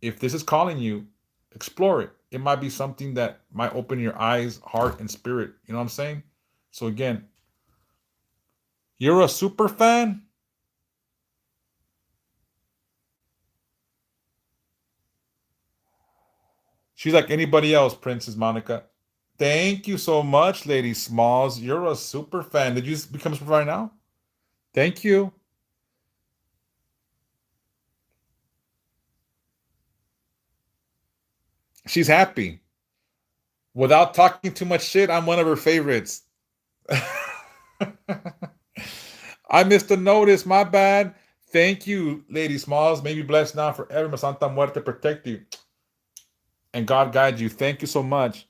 If this is calling you, explore it. It might be something that might open your eyes, heart, and spirit. You know what I'm saying? So again, you're a super fan. She's like anybody else, Princess Monica. Thank you so much, Lady Smalls. You're a super fan. Did you become a super fan now? Thank you. She's happy. Without talking too much shit, I'm one of her favorites. I missed a notice. My bad. Thank you, Lady Smalls. May be blessed now forever. May Santa Muerte protect you. And God guide you. Thank you so much.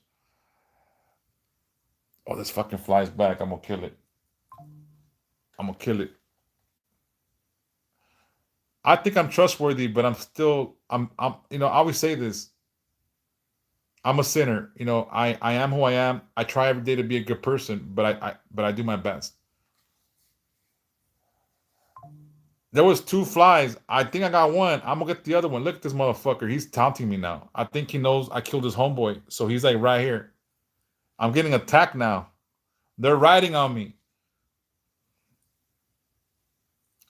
Oh, this fucking flies back. I'm gonna kill it. I'm gonna kill it. I think I'm trustworthy, but I always say this. I'm a sinner. I am who I am. I try every day to be a good person, but I do my best. There was two flies. I think I got one. I'm gonna get the other one. Look at this motherfucker. He's taunting me now. I think he knows I killed his homeboy. So he's like right here. I'm getting attacked now. They're riding on me.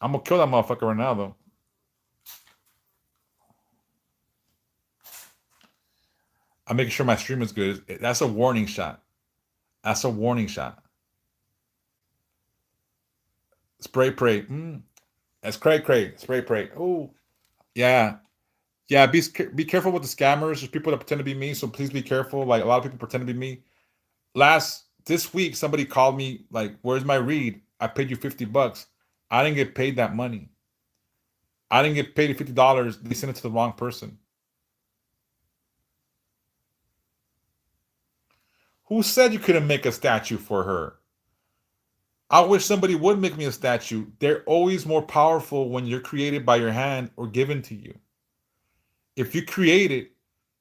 I'm gonna kill that motherfucker right now though. I'm making sure my stream is good. That's a warning shot. That's a warning shot. Spray pray. That's cray cray. Spray pray. Oh yeah. Yeah, be careful with the scammers. There's people that pretend to be me, so please be careful. Like a lot of people pretend to be me. This week, somebody called me like, "Where's my read? I paid you $50. I didn't get paid that money. I didn't get paid $50. They sent it to the wrong person. Who said you couldn't make a statue for her? I wish somebody would make me a statue. They're always more powerful when you're created by your hand or given to you. If you create it,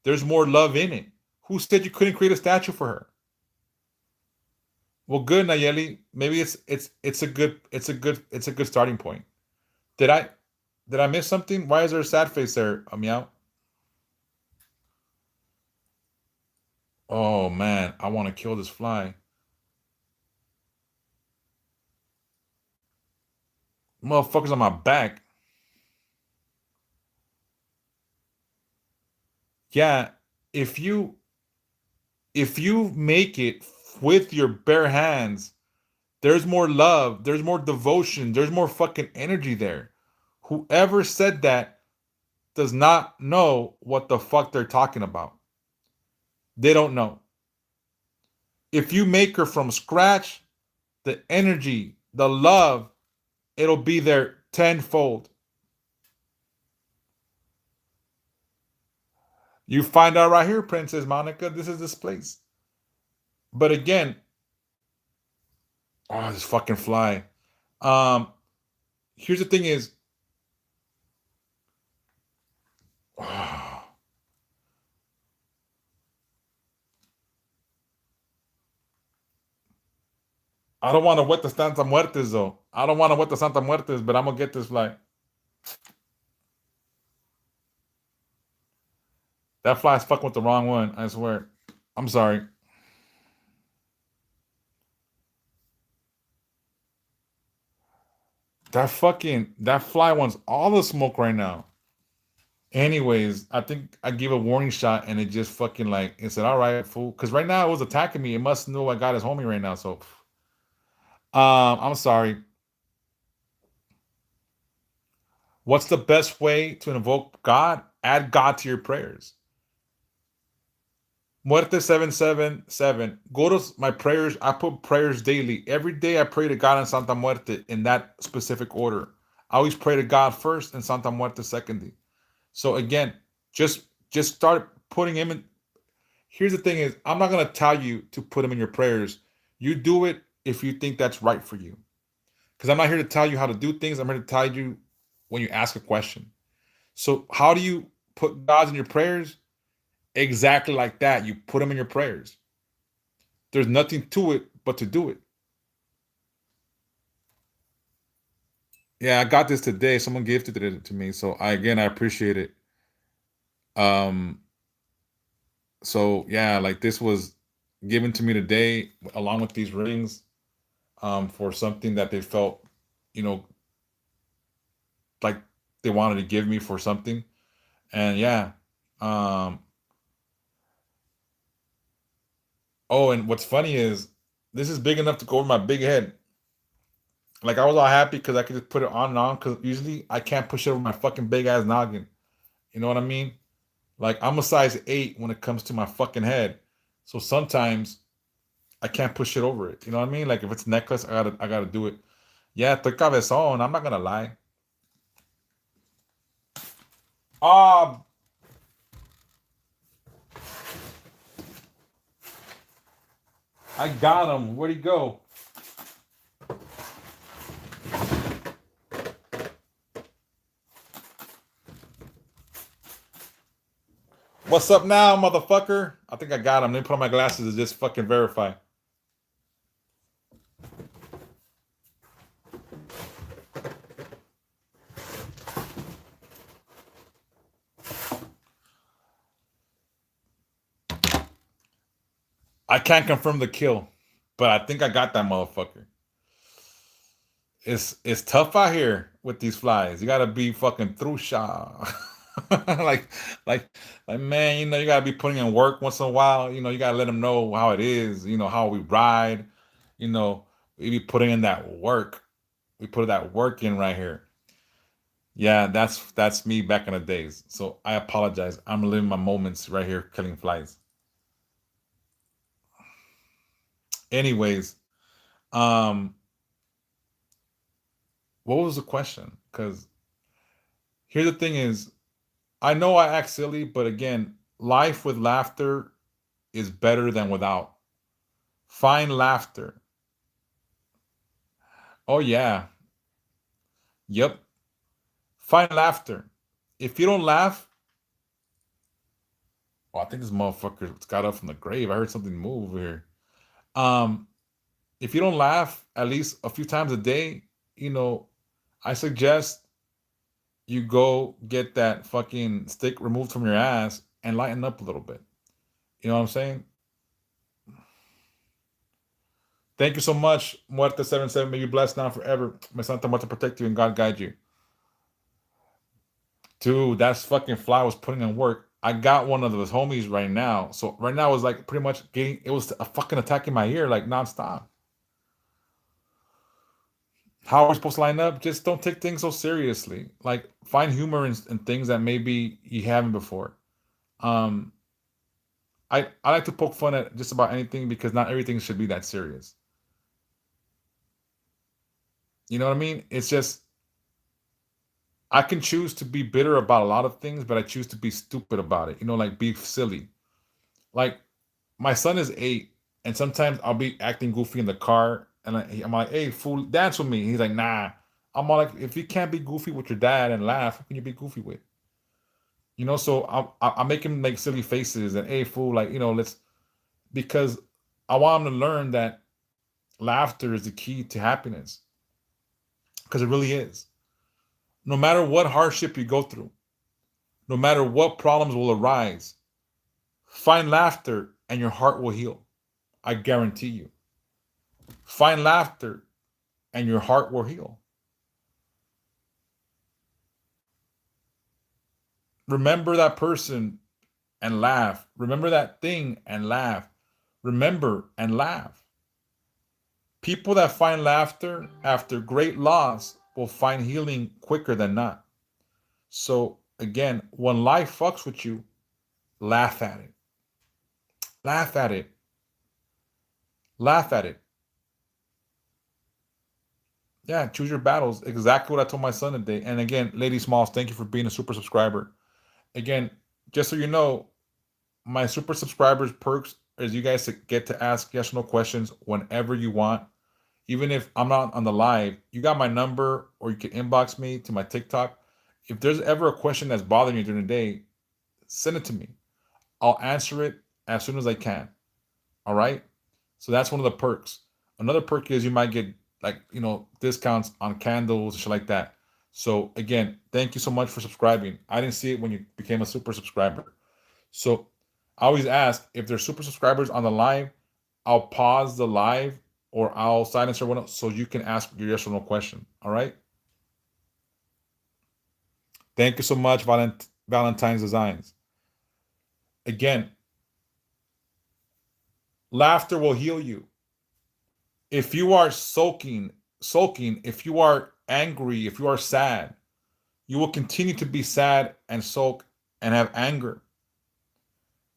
there's more love in it. Who said you couldn't create a statue for her? Well, good, Nayeli. Maybe it's a good starting point. Did I did I miss something? Why is there a sad face there, Meow? Oh man, I want to kill this fly. Motherfuckers on my back. Yeah, if you if you make it with your bare hands, there's more love, there's more devotion, there's more fucking energy there. Whoever said that does not know what the fuck they're talking about. They don't know. If you make her from scratch, the energy, the love, it'll be there tenfold. You find out right here, Princess Monica. This is this place. But again, oh, this fucking fly. Um, Here's the thing: is I don't want to wet the Santa Muertes though. I don't want to wet the Santa Muertes, but I'm gonna get this fly. That fly's fucking with the wrong one. I swear. I'm sorry. That fly wants all the smoke right now. Anyways, I think I gave a warning shot and it just fucking like it said, all right, fool. Because right now it was attacking me. It must know I got his homie right now. So I'm sorry. What's the best way to invoke God? Add God to your prayers. Muerte 777. Go to my prayers. I put prayers daily. Every day I pray to God and Santa Muerte in that specific order. I always pray to God first and Santa Muerte secondly. So again, just start putting him in. Here's the thing is, I'm not gonna tell you to put him in your prayers. You do it if you think that's right for you. Because I'm not here to tell you how to do things. I'm here to tell you when you ask a question. So how do you put God in your prayers? Exactly like that. You put them in your prayers. There's nothing to it but to do it. Yeah, I got this today. Someone gifted it to me, so I appreciate it. Um, so yeah, like this was given to me today along with these rings, for something that they felt, you know, like they wanted to give me for something. And yeah, um, oh, and what's funny is this is big enough to go over my big head. Like I was all happy because I could just put it on and on. Because usually I can't push it over my fucking big ass noggin. You know what I mean? Like I'm a size 8 when it comes to my fucking head. So sometimes I can't push it over it. You know what I mean? Like if it's necklace, I gotta do it. Yeah, estoy cabezón. I'm not gonna lie. Ah, I got him. Where'd he go? What's up now, motherfucker? I think I got him. Let me put on my glasses to just fucking verify. I can't confirm the kill, but I think I got that motherfucker. It's tough out here with these flies. You gotta be fucking through shot. like like like man, you gotta be putting in work once in a while. You gotta let them know how it is. How we ride. We be putting in that work. We put that work in right here. Yeah, that's me back in the days. So I apologize. I'm living my moments right here killing flies. Anyways, um, what was the question? Because here the thing is, I know I act silly, but again, life with laughter is better than without. Find laughter. Oh yeah. Yep. Find laughter. If you don't laugh, oh, I think this motherfucker got up from the grave. I heard something move over here. Um, if you don't laugh at least a few times a day, you know, I suggest you go get that fucking stick removed from your ass and lighten up a little bit. You know what I'm saying? Thank you so much, Muerte 77. May you blessed now forever. May Santa Muerte protect you and God guide you. Dude, that's fucking fly was putting in work. I got one of those homies right now. So right now was like pretty much it was a fucking attacking my ear like nonstop. How are we supposed to line up? Just don't take things so seriously. Like find humor in things that maybe you haven't before. Um, I like to poke fun at just about anything because not everything should be that serious. You know what I mean? It's just I can choose to be bitter about a lot of things, but I choose to be stupid about it. Like be silly. Like my son is 8, and sometimes I'll be acting goofy in the car, and I'm like, "Hey, fool, dance with me." He's like, "Nah." I'm all like, "If you can't be goofy with your dad and laugh, who can you be goofy with?" So I make him make silly faces and, "Hey, fool, like let's," because I want him to learn that laughter is the key to happiness, because it really is. No matter what hardship you go through, no matter what problems will arise, find laughter and your heart will heal. I guarantee you. Find laughter and your heart will heal. Remember that person and laugh. Remember that thing and laugh. Remember and laugh. People that find laughter after great loss will find healing quicker than not. So, again, when life fucks with you, laugh at it. Laugh at it. Laugh at it. Yeah, choose your battles. Exactly what I told my son today. And again, Lady Smalls, thank you for being a super subscriber. Again, just so you know, my super subscribers perks is you guys get to ask yes or no questions whenever you want. Even if I'm not on the live, you got my number or you can inbox me to my TikTok. If there's ever a question that's bothering you during the day, send it to me. I'll answer it as soon as I can. All right? So that's one of the perks. Another perk is you might get like, discounts on candles and shit like that. So again, thank you so much for subscribing. I didn't see it when you became a super subscriber. So I always ask if there's super subscribers on the live, I'll pause the live or I'll silence everyone else so you can ask your yes or no question. All right. Thank you so much, Valentine's Designs. Again, laughter will heal you. If you are sulking, if you are angry, if you are sad, you will continue to be sad and sulk and have anger.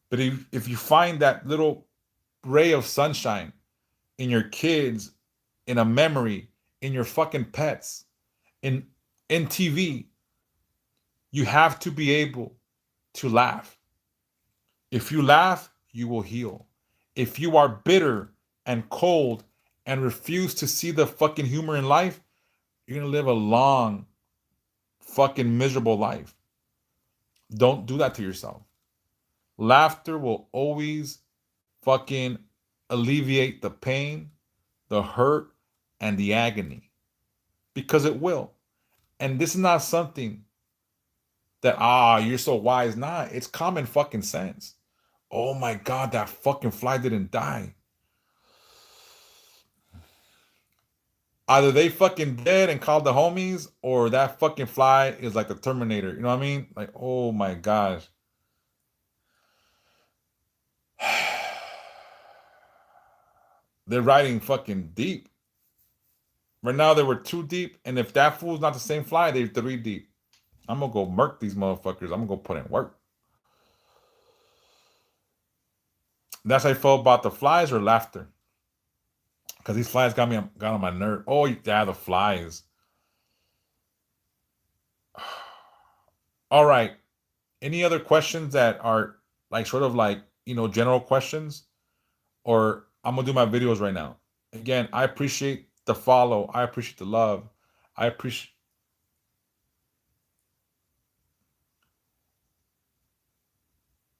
But if you find that little ray of sunshine in your kids, in a memory, in your fucking pets, in TV, you have to be able to laugh. If you laugh, you will heal. If you are bitter and cold and refuse to see the fucking humor in life, you're gonna live a long, fucking miserable life. Don't do that to yourself. Laughter will always fucking alleviate the pain, the hurt, and the agony. Because it will. And this is not something that, you're so wise. Nah, it's common fucking sense. Oh my God, that fucking fly didn't die. Either they fucking dead and called the homies, or that fucking fly is like the Terminator. You know what I mean? Like, oh my gosh. They're riding fucking deep. Right now they were 2 deep, and if that fool's not the same fly, they're 3 deep. I'm gonna go murk these motherfuckers. I'm gonna go put in work. That's how I felt about the flies or laughter. Because these flies got on my nerve. Oh yeah, the flies. All right. Any other questions that are like sort of like, general questions? Or I'm gonna do my videos right now. Again, I appreciate the follow. I appreciate the love. I appreciate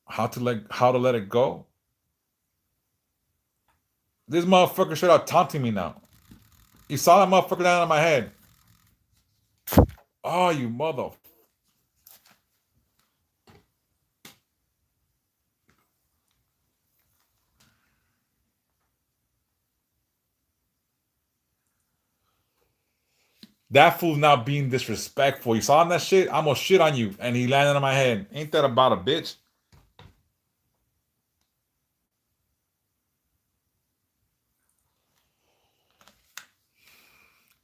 how to let it go. This motherfucker straight out taunting me now. You saw that motherfucker down on my head. Oh, you mother. That fool's now being disrespectful. You saw that shit? I'm gonna shit on you. And he landed on my head. Ain't that about a bitch?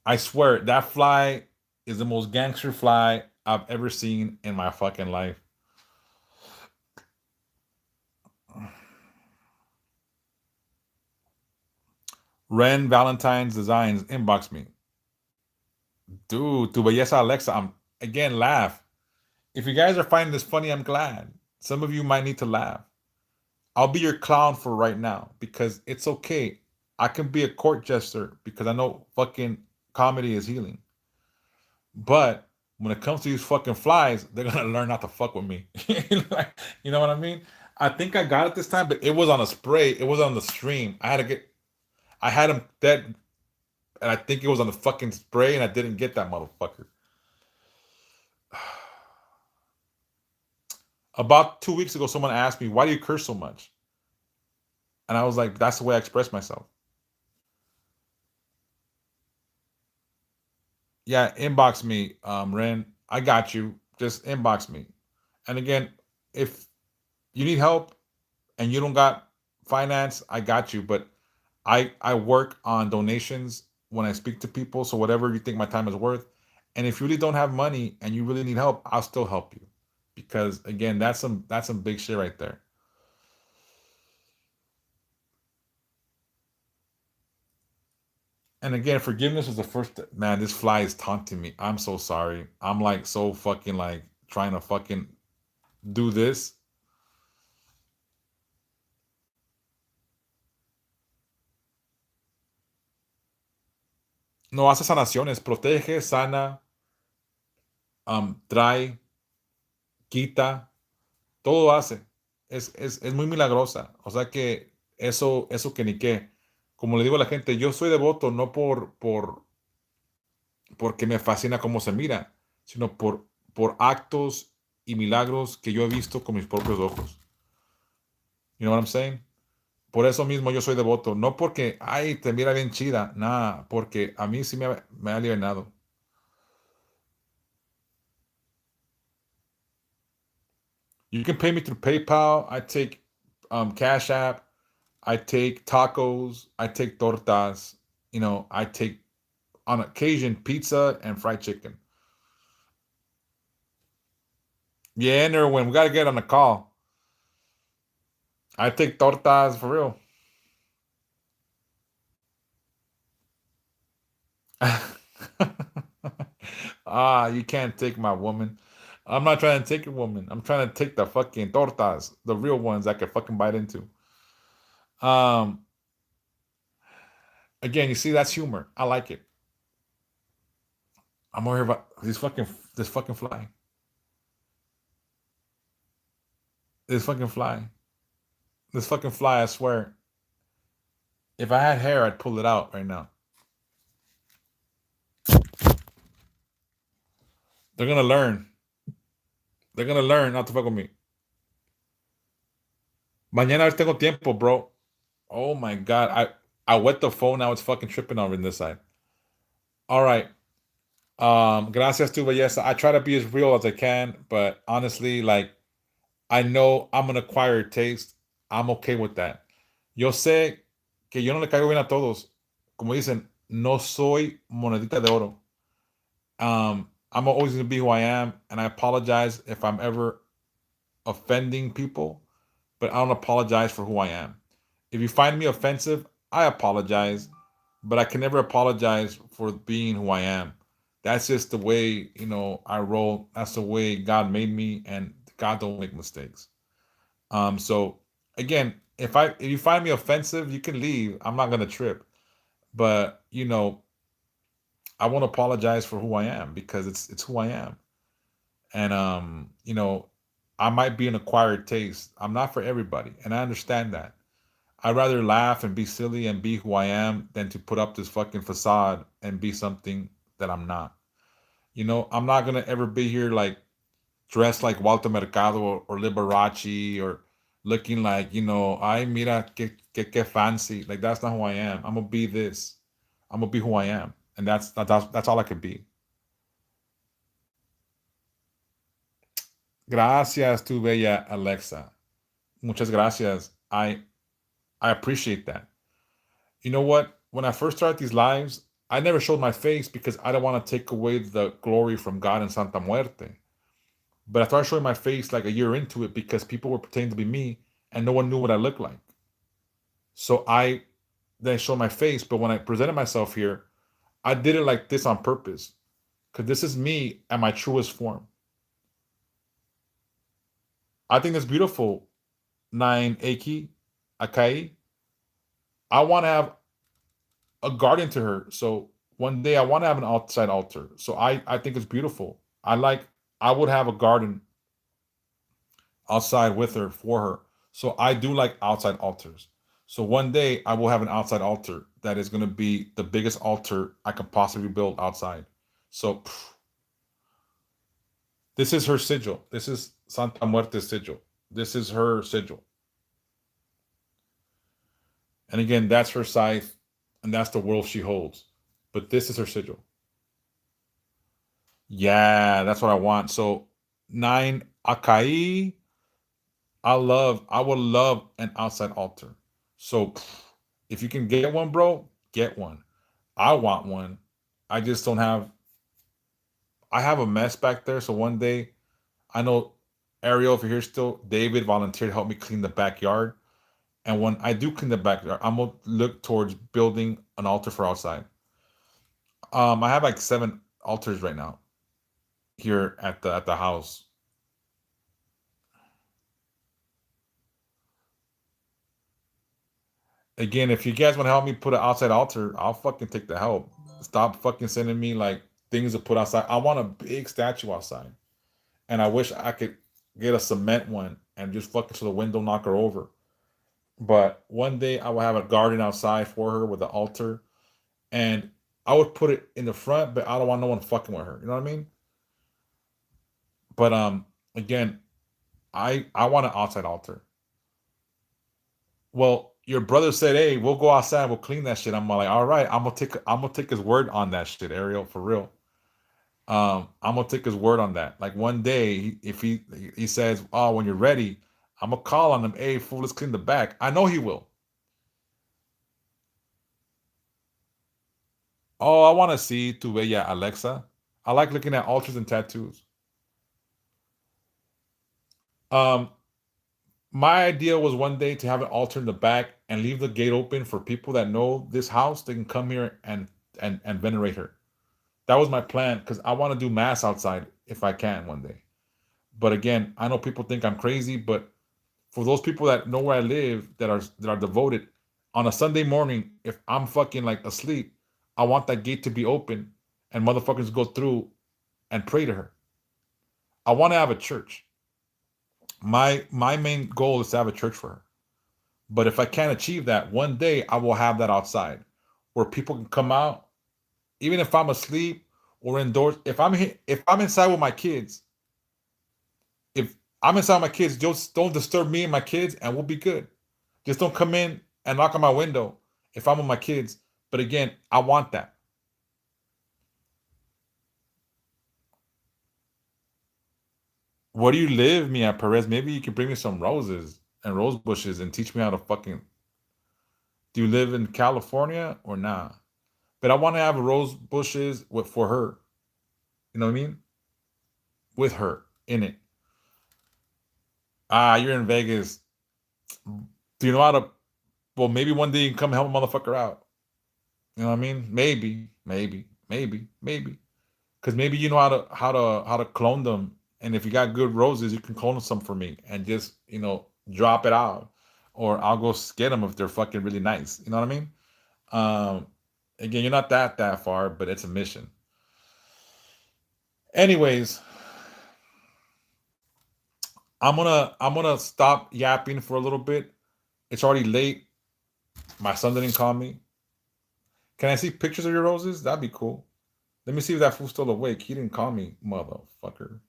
I swear, that fly is the most gangster fly I've ever seen in my fucking life. Ren Valentine's Designs inbox me. Dude, tu belleza Alexa, again, laugh. If you guys are finding this funny, I'm glad. Some of you might need to laugh. I'll be your clown for right now because it's okay. I can be a court jester because I know fucking comedy is healing. But when it comes to these fucking flies, they're gonna learn not to fuck with me. You know what I mean? I think I got it this time, but it was on a spray. It was on the stream. I had him dead, and I think it was on the fucking spray, and I didn't get that motherfucker. About 2 weeks ago, someone asked me, "Why do you curse so much?" And I was like, "That's the way I express myself." Yeah, inbox me, Ren. I got you. Just inbox me. And again, if you need help and you don't got finance, I got you. But I work on donations when I speak to people. So whatever you think my time is worth. And if you really don't have money and you really need help, I'll still help you. Because again, that's some big shit right there. And again, forgiveness was the first. Man, this fly is taunting me. I'm so sorry. I'm like so fucking like trying to fucking do this. No hace sanaciones, protege, sana, trae, quita, todo hace. Es muy milagrosa. O sea que eso que ni qué. Como le digo a la gente, yo soy devoto no porque me fascina cómo se mira, sino por actos y milagros que yo he visto con mis propios ojos. You know what I'm saying? Por eso mismo yo soy devoto, no porque, ay, te mira bien chida, nada, porque a mí sí me ha alivianado. You can pay me through PayPal. I take Cash App. I take tacos. I take tortas. I take on occasion pizza and fried chicken. Yeah, Nerwin, we gotta get on the call. I take tortas for real. You can't take my woman. I'm not trying to take your woman. I'm trying to take the fucking tortas, the real ones I could fucking bite into. Um, Again, you see, that's humor. I like it. I'm over here about this fucking fly. This fucking fly. This fucking fly, I swear. If I had hair, I'd pull it out right now. They're gonna learn. They're gonna learn not to fuck with me. Mañana a ver tengo tiempo, bro. Oh my god. I wet the phone, now it's fucking tripping over in this side. All right. Gracias tu belleza. I try to be as real as I can, but honestly, like I know I'm an acquired taste. I'm okay with that. Yo sé que yo no le caigo bien a todos. Como dicen, no soy monedita de oro. I'm always gonna be who I am, and I apologize if I'm ever offending people, but I don't apologize for who I am. If you find me offensive, I apologize, but I can never apologize for being who I am. That's just the way, I roll. That's the way God made me, and God don't make mistakes. So again, if you find me offensive, you can leave. I'm not gonna trip. But I won't apologize for who I am because it's who I am. And I might be an acquired taste. I'm not for everybody, and I understand that. I'd rather laugh and be silly and be who I am than to put up this fucking facade and be something that I'm not. I'm not gonna ever be here like dressed like Walter Mercado or Liberace or looking like, I mira que fancy. Like that's not who I am. I'm gonna be this. I'm gonna be who I am. And that's all I could be. Gracias, tu bella Alexa. Muchas gracias. I appreciate that. You know what? When I first started these lives, I never showed my face because I don't want to take away the glory from God and Santa Muerte. But I started showing my face like a year into it because people were pretending to be me and no one knew what I looked like. So I then showed my face. But when I presented myself here, I did it like this on purpose because this is me at my truest form. I think that's beautiful. Nine Aki, Akai. I want to have a guardian to her. So one day I want to have an outside altar. So I think it's beautiful. I would have a garden outside with her for her. So I do like outside altars. So one day I will have an outside altar that is going to be the biggest altar I could possibly build outside. So this is her sigil. This is Santa Muerte's sigil. This is her sigil. And again, that's her scythe, and that's the world she holds. But this is her sigil. Yeah, that's what I want. So nine Akai. I would love an outside altar. So if you can get one, bro, get one. I want one. I just don't have. I have a mess back there. So one day, I know Ariel over here still. David volunteered to help me clean the backyard. And when I do clean the backyard, I'm gonna look towards building an altar for outside. I have like 7 altars right now here at the house. Again, if you guys want to help me put an outside altar, I'll fucking take the help. Stop fucking sending me like things to put outside. I want a big statue outside, and I wish I could get a cement one and just fucking so the wind don't knock her over. But one day I will have a garden outside for her with an altar, and I would put it in the front, but I don't want no one fucking with her. You know what I mean? But again, I want an outside altar. Well, your brother said, "Hey, we'll go outside, we'll clean that shit." I'm like, "All right, I'm gonna take his word on that shit, Ariel, for real." I'm gonna take his word on that. Like one day, if he says, "Oh, when you're ready," I'm gonna call on him. Hey, fool, let's clean the back. I know he will. Oh, I want to see Tu Bella Alexa. I like looking at altars and tattoos. Um, my idea was one day to have an altar in the back and leave the gate open for people that know this house. They can come here and venerate her. That was my plan because I want to do mass outside if I can one day. But again, I know people think I'm crazy, but for those people that know where I live that are devoted, on a Sunday morning, if I'm fucking like asleep, I want that gate to be open and motherfuckers go through and pray to her. I want to have a church. My main goal is to have a church for her. But if I can't achieve that, one day I will have that outside where people can come out, even if I'm asleep or indoors. If I'm inside with my kids, if I'm inside with my kids, just don't disturb me and my kids, and we'll be good. Just don't come in and knock on my window if I'm with my kids. But again, I want that. Where do you live, Mia Perez? Maybe you can bring me some roses and rose bushes and teach me how to fucking. Do you live in California or not? But I want to have rose bushes for her. You know what I mean? With her in it. Ah, you're in Vegas. Do you know how to? Well, maybe one day you can come help a motherfucker out. You know what I mean? Maybe. Because maybe you know how to clone them, and if you got good roses, you can clone some for me and just drop it out, or I'll go get them if they're fucking really nice. You know what I mean? Um, again, you're not that far, but it's a mission. Anyways, I'm gonna stop yapping for a little bit. It's already late. My son didn't call me. Can I see pictures of your roses? That'd be cool. Let me see if that fool's still awake. He didn't call me, motherfucker.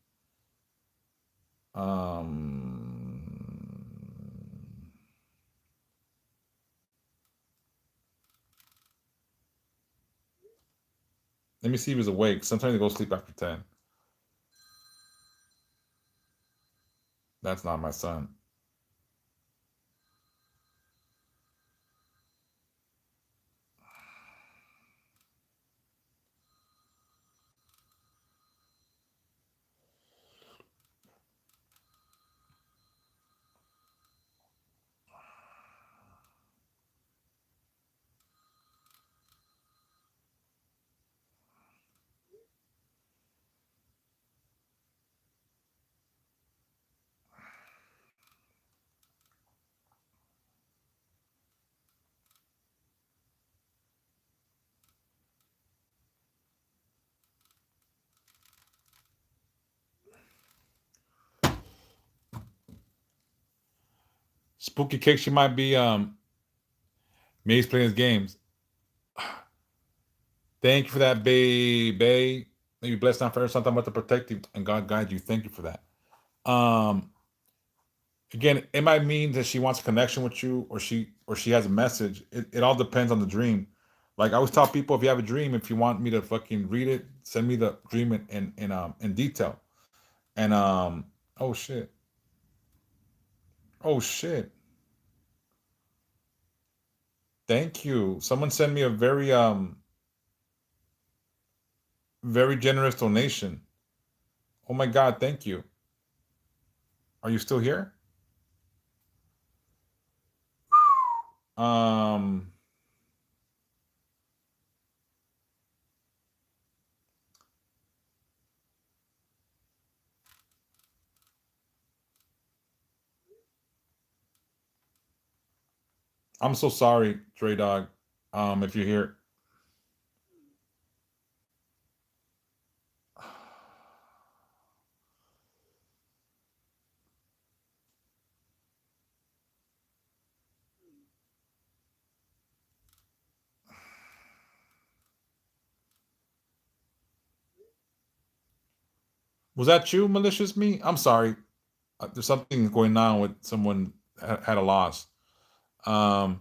Let me see if he's awake. Sometimes he goes sleep after 10. That's not my son. Spooky Kick, she might be maybe he's playing his games. Thank you for that, babe. Maybe bless not for something about to protect you and God guide you. Thank you for that. Um Again, it might mean that she wants a connection with you, or she has a message. It all depends on the dream. Like I always tell people, if you have a dream, if you want me to fucking read it, send me the dream in detail. And oh shit. Oh shit. Thank you. Someone sent me a very generous donation. Oh my god, thank you. Are you still here? Um I'm so sorry, Dre Dog. If you're here. Was that you, malicious me? I'm sorry. There's something going on with someone had a loss. Um,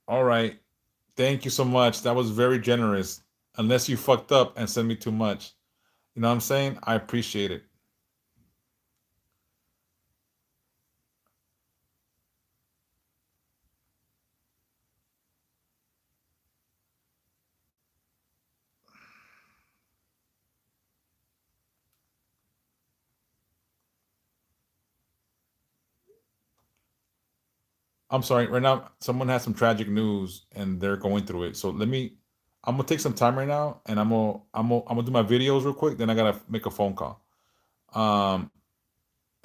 all right. Thank you so much. That was very generous. Unless you fucked up and sent me too much. You know what I'm saying? I appreciate it. I'm sorry. Right now, someone has some tragic news and they're going through it. So let me. I'm gonna take some time right now, and I'm gonna do my videos real quick. Then I gotta make a phone call. Um,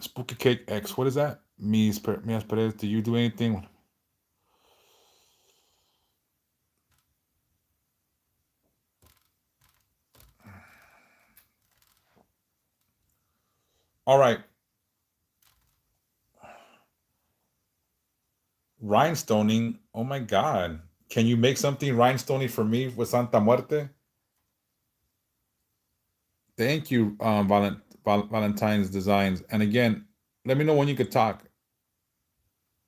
Spooky Cake X. What is that? Mias Perez. Do you do anything? All right. Rhinestoning. Oh my God. Can you make something rhinestony for me with Santa Muerte? Thank you, Valentine's Designs. And again, let me know when you can talk.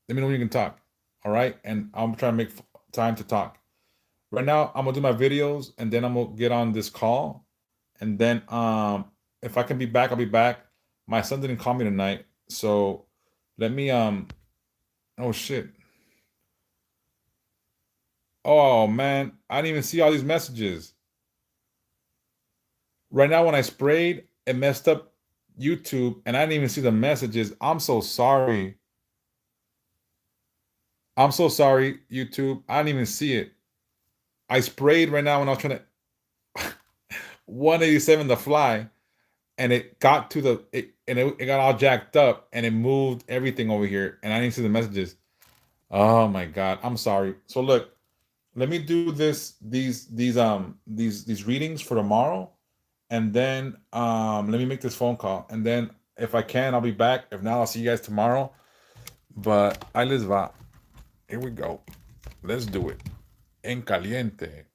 Let me know when you can talk. All right. And I'm trying to make time to talk. Right now, I'm gonna do my videos and then I'm gonna get on this call. And then if I can be back, I'll be back. My son didn't call me tonight. So let me oh shit. Oh man, I didn't even see all these messages. Right now, when I sprayed, it messed up YouTube and I didn't even see the messages. I'm so sorry. I'm so sorry, YouTube. I didn't even see it. I sprayed right now when I was trying to 187 the fly, and it got to it got all jacked up and it moved everything over here, and I didn't see the messages. Oh my God, I'm sorry. So look, let me do these readings for tomorrow, and then let me make this phone call, and then if I can, I'll be back. If not, I'll see you guys tomorrow. But ahí les va. Here we go. Let's do it. En caliente.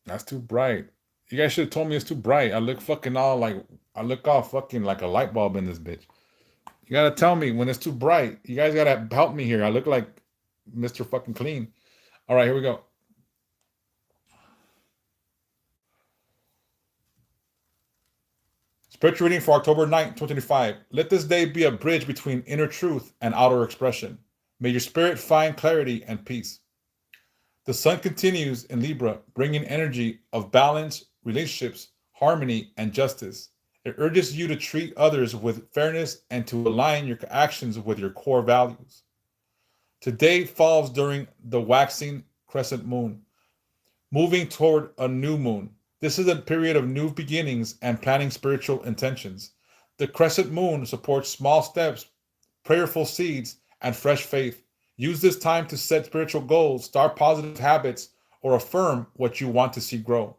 That's too bright. You guys should have told me it's too bright. I look all fucking like a light bulb in this bitch. You gotta tell me when it's too bright. You guys gotta help me here. I look like Mr. Fucking Clean. All right, here we go. Spiritual reading for October 9th, 2025. Let this day be a bridge between inner truth and outer expression. May your spirit find clarity and peace. The sun continues in Libra, bringing energy of balance, relationships, harmony, and justice. It urges you to treat others with fairness and to align your actions with your core values. Today falls during the waxing crescent moon, moving toward a new moon. This is a period of new beginnings and planning spiritual intentions. The crescent moon supports small steps, prayerful seeds, and fresh faith. Use this time to set spiritual goals, start positive habits, or affirm what you want to see grow.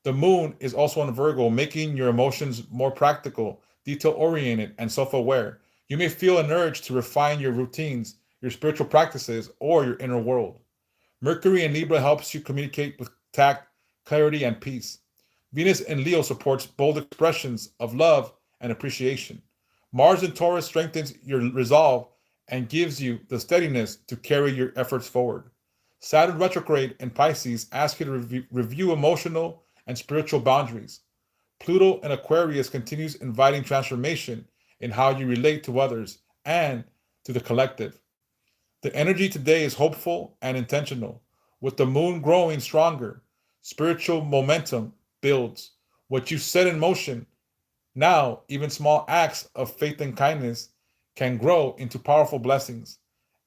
The moon is also in Virgo, making your emotions more practical, detail oriented, and self aware. You may feel an urge to refine your routines, your spiritual practices, or your inner world. Mercury in Libra helps you communicate with tact, clarity, and peace. Venus in Leo supports bold expressions of love and appreciation. Mars in Taurus strengthens your resolve and gives you the steadiness to carry your efforts forward. Saturn retrograde in Pisces asks you to review emotional and spiritual boundaries. Pluto in Aquarius continues inviting transformation in how you relate to others and to the collective. The energy today is hopeful and intentional. With the moon growing stronger, spiritual momentum builds. What you set in motion now, even small acts of faith and kindness, can grow into powerful blessings.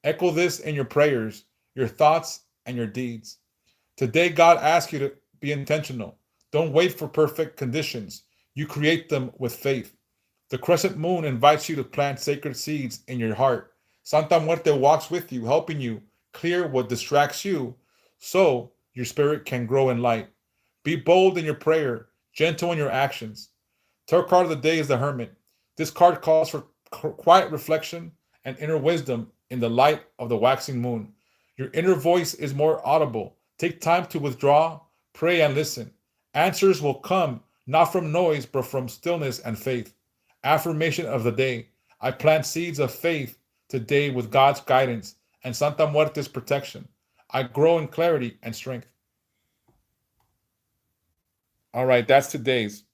Echo this in your prayers, your thoughts, and your deeds. Today, God asks you to be intentional. Don't wait for perfect conditions. You create them with faith. The crescent moon invites you to plant sacred seeds in your heart. Santa Muerte walks with you, helping you clear what distracts you so your spirit can grow in light. Be bold in your prayer, gentle in your actions. Tarot card of the day is the Hermit. This card calls for quiet reflection and inner wisdom in the light of the waxing moon. Your inner voice is more audible. Take time to withdraw, pray, and listen. Answers will come not from noise, but from stillness and faith. Affirmation of the day: I plant seeds of faith today with God's guidance and Santa Muerte's protection. I grow in clarity and strength. All right, that's today's.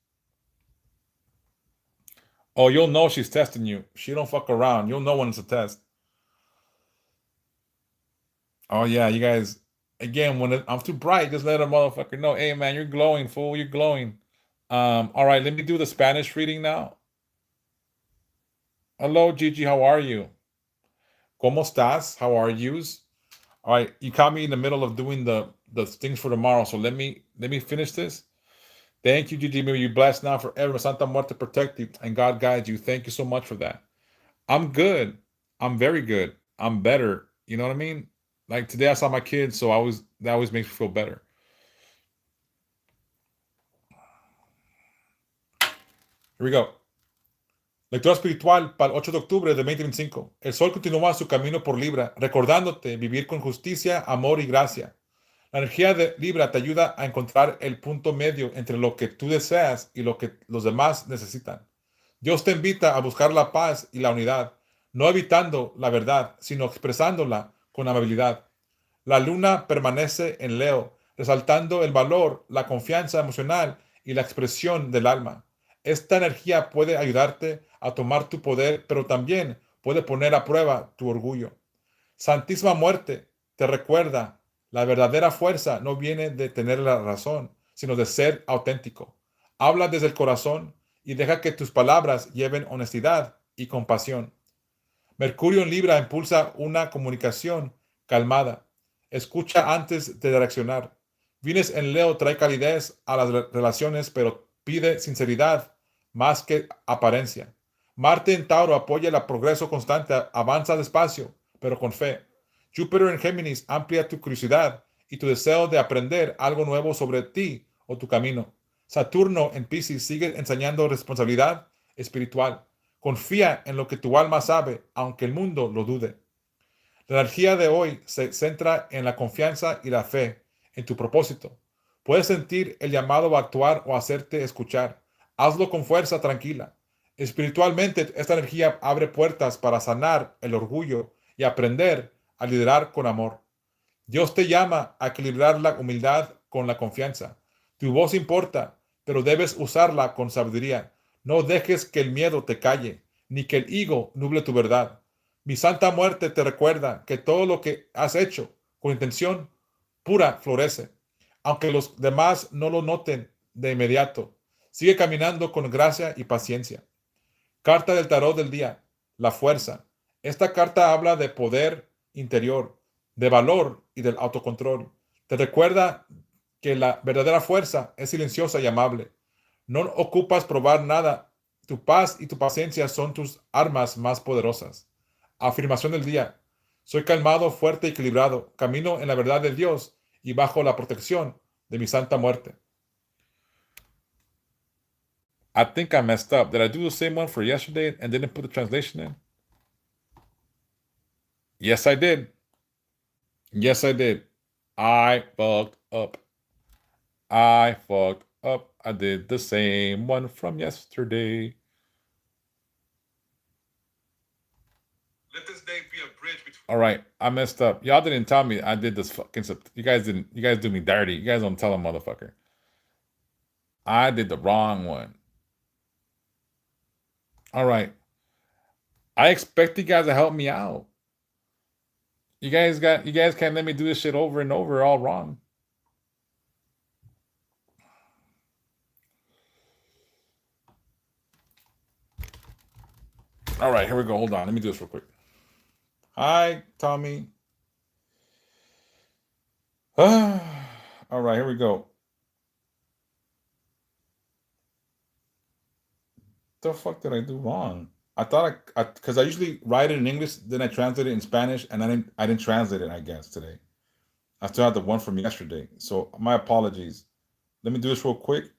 Oh, you'll know she's testing you. She don't fuck around. You'll know when it's a test. Oh yeah, you guys. Again, I'm too bright, just let a motherfucker know. Hey man, you're glowing, fool. You're glowing. All right, let me do the Spanish reading now. Hello, Gigi. How are you? ¿Cómo estás? How are yous? All right, you caught me in the middle of doing the things for tomorrow. So let me finish this. Thank you, Gigi. May you blessed now forever. Santa Muerte protect you and God guide you. Thank you so much for that. I'm good. I'm very good. I'm better. You know what I mean? Like today I saw my kids, so that always makes me feel better. Here we go. Lectura espiritual para el 8 de octubre de 2025. El sol continúa su camino por Libra, recordándote vivir con justicia, amor y gracia. La energía de Libra te ayuda a encontrar el punto medio entre lo que tú deseas y lo que los demás necesitan. Dios te invita a buscar la paz y la unidad, no evitando la verdad, sino expresándola con amabilidad. La luna permanece en Leo, resaltando el valor, la confianza emocional y la expresión del alma. Esta energía puede ayudarte a tomar tu poder, pero también puede poner a prueba tu orgullo. Santísima Muerte te recuerda, la verdadera fuerza no viene de tener la razón, sino de ser auténtico. Habla desde el corazón y deja que tus palabras lleven honestidad y compasión. Mercurio en Libra impulsa una comunicación calmada. Escucha antes de reaccionar. Venus en Leo trae calidez a las relaciones, pero pide sinceridad más que apariencia. Marte en Tauro apoya el progreso constante, avanza despacio, pero con fe. Júpiter en Géminis amplía tu curiosidad y tu deseo de aprender algo nuevo sobre ti o tu camino. Saturno en Piscis sigue enseñando responsabilidad espiritual. Confía en lo que tu alma sabe, aunque el mundo lo dude. La energía de hoy se centra en la confianza y la fe, en tu propósito. Puedes sentir el llamado a actuar o hacerte escuchar. Hazlo con fuerza tranquila. Espiritualmente, esta energía abre puertas para sanar el orgullo y aprender a liderar con amor. Dios te llama a equilibrar la humildad con la confianza. Tu voz importa, pero debes usarla con sabiduría. No dejes que el miedo te calle, ni que el ego nuble tu verdad. Mi Santa Muerte te recuerda que todo lo que has hecho con intención pura florece, aunque los demás no lo noten de inmediato. Sigue caminando con gracia y paciencia. Carta del tarot del día, la fuerza. Esta carta habla de poder interior, de valor y del autocontrol. Te recuerda que la verdadera fuerza es silenciosa y amable. No ocupas probar nada. Tu paz y tu paciencia son tus armas más poderosas. Afirmación del día. Soy calmado, fuerte y equilibrado. Camino en la verdad de Dios y bajo la protección de mi Santa Muerte. I think I messed up. Did I do the same one for yesterday and didn't put the translation in? Yes, I did. Yes, I did. I fucked up. I fucked up. I did the same one from yesterday. Let this day be a bridge between. All right, I messed up. Y'all didn't tell me I did this fucking. You guys didn't. You guys do me dirty. You guys don't tell a motherfucker. I did the wrong one. All right. I expect you guys to help me out. You guys can't let me do this shit over and over all wrong. All right, here we go. Hold on. Let me do this real quick. Hi, Tommy. All right, here we go. the fuck did I do wrong? I thought because I usually write it in English, then I translate it in Spanish, and I didn't translate it, I guess, today. I still have the one from yesterday. So my apologies. Let me do this real quick,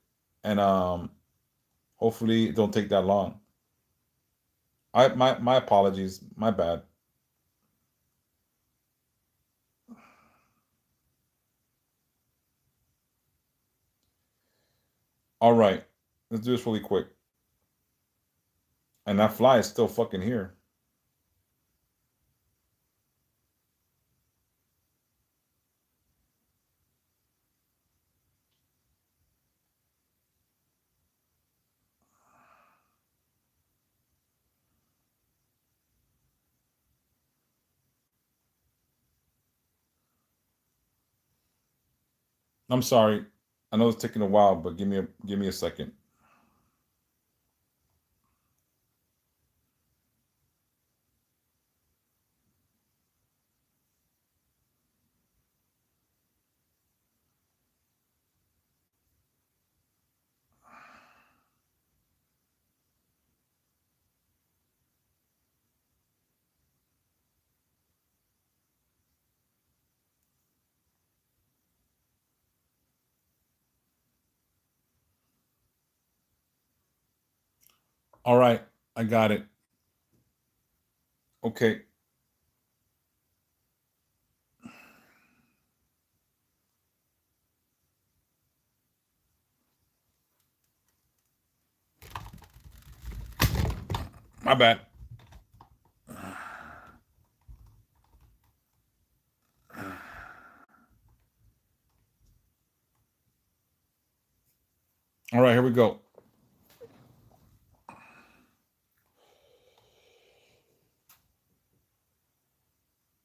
and hopefully it don't take that long. My apologies. My bad. All right. Let's do this really quick. And that fly is still fucking here. I'm sorry. I know it's taking a while, but give me a second. All right. I got it. Okay. My bad. All right, here we go.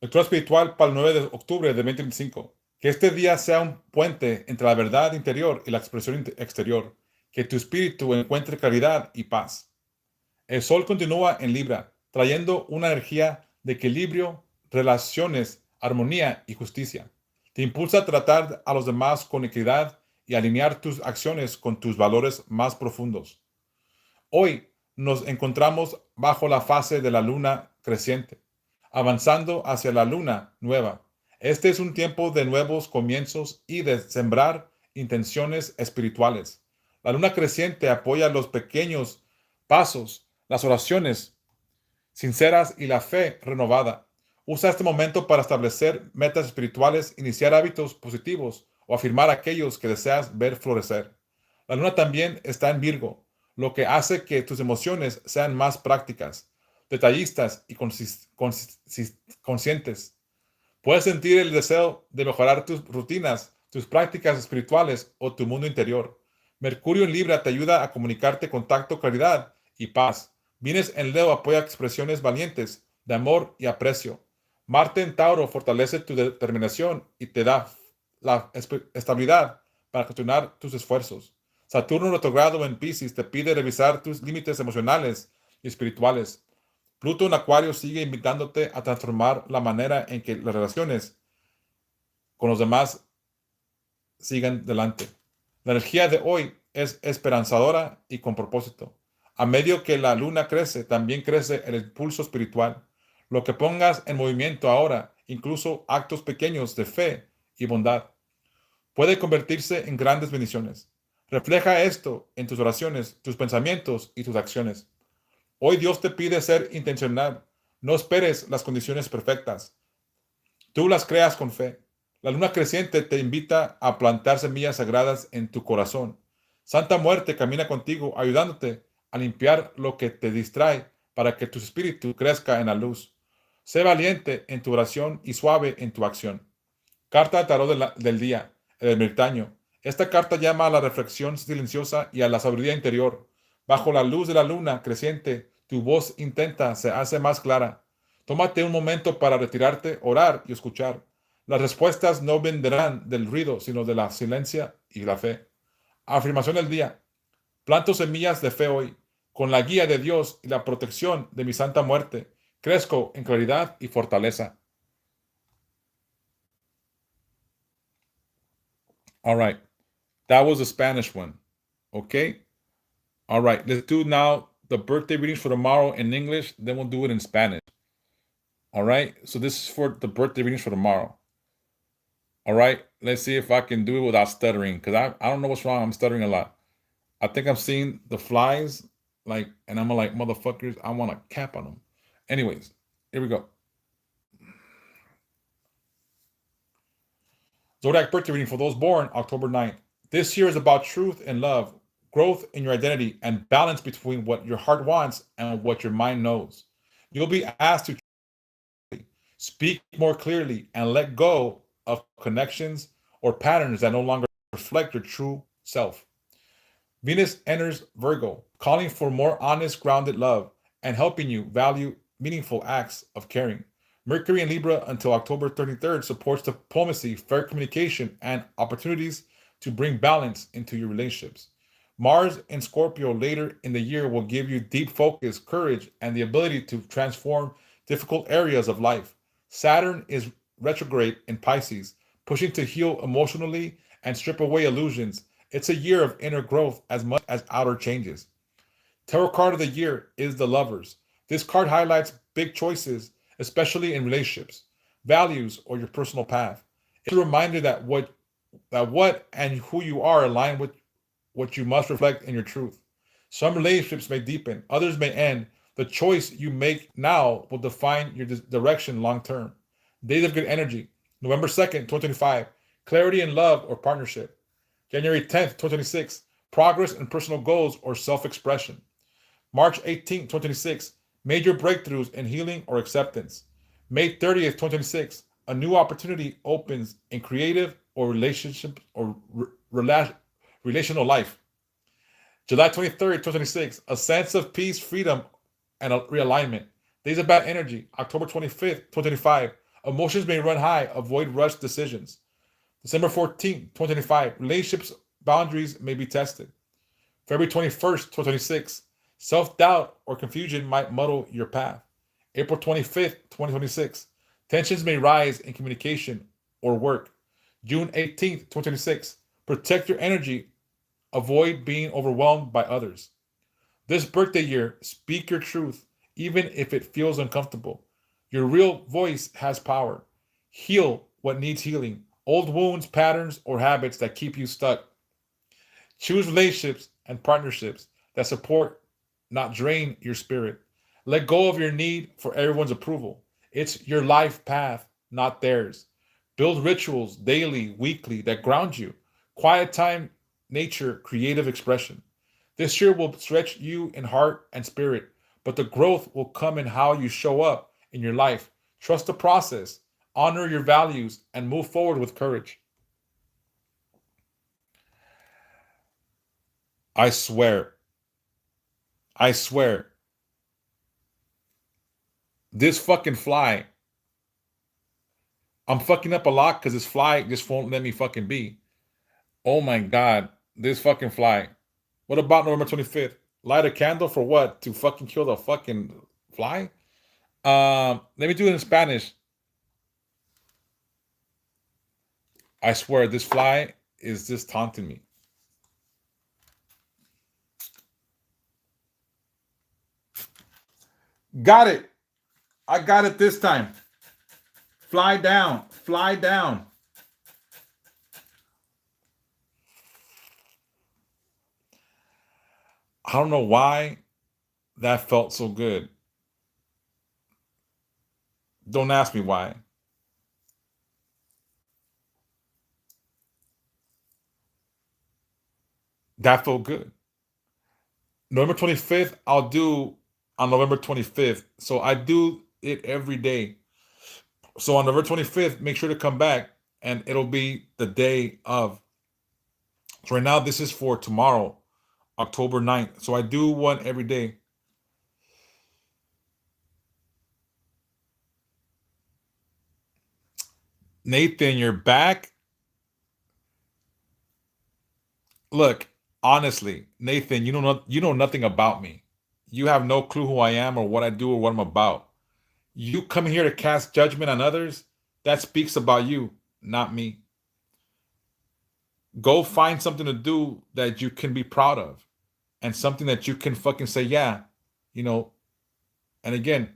Lectura espiritual para el 9 de octubre de 2025. Que este día sea un puente entre la verdad interior y la expresión exterior. Que tu espíritu encuentre claridad y paz. El sol continúa en Libra, trayendo una energía de equilibrio, relaciones, armonía y justicia. Te impulsa a tratar a los demás con equidad y alinear tus acciones con tus valores más profundos. Hoy nos encontramos bajo la fase de la luna creciente, avanzando hacia la luna nueva. Este es un tiempo de nuevos comienzos y de sembrar intenciones espirituales. La luna creciente apoya los pequeños pasos, las oraciones sinceras y la fe renovada. Usa este momento para establecer metas espirituales, iniciar hábitos positivos o afirmar aquellos que deseas ver florecer. La luna también está en Virgo, lo que hace que tus emociones sean más prácticas, detallistas y conscientes. Puedes sentir el deseo de mejorar tus rutinas, tus prácticas espirituales o tu mundo interior. Mercurio en Libra te ayuda a comunicarte con tacto, claridad y paz. Venus en Leo apoya expresiones valientes de amor y aprecio. Marte en Tauro fortalece tu determinación y te da la estabilidad para continuar tus esfuerzos. Saturno retrogrado en Piscis te pide revisar tus límites emocionales y espirituales. Pluto en Acuario sigue invitándote a transformar la manera en que las relaciones con los demás sigan delante. La energía de hoy es esperanzadora y con propósito. A medio que la luna crece, también crece el impulso espiritual. Lo que pongas en movimiento ahora, incluso actos pequeños de fe y bondad, puede convertirse en grandes bendiciones. Refleja esto en tus oraciones, tus pensamientos y tus acciones. Hoy Dios te pide ser intencional. No esperes las condiciones perfectas. Tú las creas con fe. La luna creciente te invita a plantar semillas sagradas en tu corazón. Santa Muerte camina contigo, ayudándote a limpiar lo que te distrae para que tu espíritu crezca en la luz. Sé valiente en tu oración y suave en tu acción. Carta de tarot del día, el ermitaño. Esta carta llama a la reflexión silenciosa y a la sabiduría interior. Bajo la luz de la luna creciente, tu voz intenta se hace más clara. Tómate un momento para retirarte, orar y escuchar. Las respuestas no vendrán del ruido, sino de la silencia y la fe. Afirmación del día. Planto semillas de fe hoy. Con la guía de Dios y la protección de mi Santa Muerte, crezco en claridad y fortaleza. All right. That was the Spanish one. Okay. All right. Let's do now the birthday readings for tomorrow in English, then we'll do it in Spanish. All right. So this is for the birthday readings for tomorrow. All right. Let's see if I can do it without stuttering, because I don't know what's wrong. I'm stuttering a lot. I think I'm seeing the flies, like, and I'm like, motherfuckers, I want to cap on them. Anyways, here we go. Zodiac birthday reading for those born October 9th. This year is about truth and love, growth in your identity, and balance between what your heart wants and what your mind knows. You'll be asked to speak more clearly and let go of connections or patterns that no longer reflect your true self. Venus enters Virgo, calling for more honest, grounded love and helping you value meaningful acts of caring. Mercury in Libra until October 23rd supports diplomacy, fair communication, and opportunities to bring balance into your relationships. Mars in Scorpio later in the year will give you deep focus, courage, and the ability to transform difficult areas of life. Saturn is retrograde in Pisces, pushing to heal emotionally and strip away illusions. It's a year of inner growth as much as outer changes. Tarot card of the year is the Lovers. This card highlights big choices, especially in relationships, values, or your personal path. It's a reminder that what and who you are align with what you must reflect in your truth. Some relationships may deepen, others may end. The choice you make now will define your direction long term. Days of good energy. November 2nd, 2025. Clarity in love or partnership. January 10th, 2026. Progress in personal goals or self expression. March 18th, 2026. Major breakthroughs in healing or acceptance. May 30th, 2026. A new opportunity opens in creative or relationship or relational life. July 23rd, 2026. A sense of peace, freedom, and a realignment. Days of bad energy. October 25th, 2025. Emotions may run high. Avoid rushed decisions. December 14th, 2025. Relationships boundaries may be tested. February 21st, 2026. Self-doubt or confusion might muddle your path. April 25th, 2026. Tensions may rise in communication or work. June 18th, 2026. Protect your energy. Avoid being overwhelmed by others. This birthday year, speak your truth, even if it feels uncomfortable. Your real voice has power. Heal what needs healing. Old wounds, patterns, or habits that keep you stuck. Choose relationships and partnerships that support, not drain your spirit. Let go of your need for everyone's approval. It's your life path, not theirs. Build rituals daily, weekly that ground you. Quiet time, nature, creative expression. This year will stretch you in heart and spirit, but the growth will come in how you show up in your life. Trust the process, honor your values, and move forward with courage. I swear, I swear, this fucking fly, I'm fucking up a lot because this fly just won't let me fucking be. Oh my God, this fucking fly. What about November 25th? Light a candle for what? To fucking kill the fucking fly? Let me do it in Spanish. I swear, this fly is just taunting me. Got it. I got it this time. Fly down. Fly down. I don't know why that felt so good. Don't ask me why. That felt good. November 25th, I'll do on November 25th. So I do it every day. So on November 25th, make sure to come back and it'll be the day of. So right now, this is for tomorrow, October 9th. So I do one every day. Nathan, you're back. Look, honestly, Nathan, you know nothing about me. You have no clue who I am or what I do or what I'm about. You come here to cast judgment on others, that speaks about you, not me. Go find something to do that you can be proud of and something that you can fucking say, yeah. you know, and again,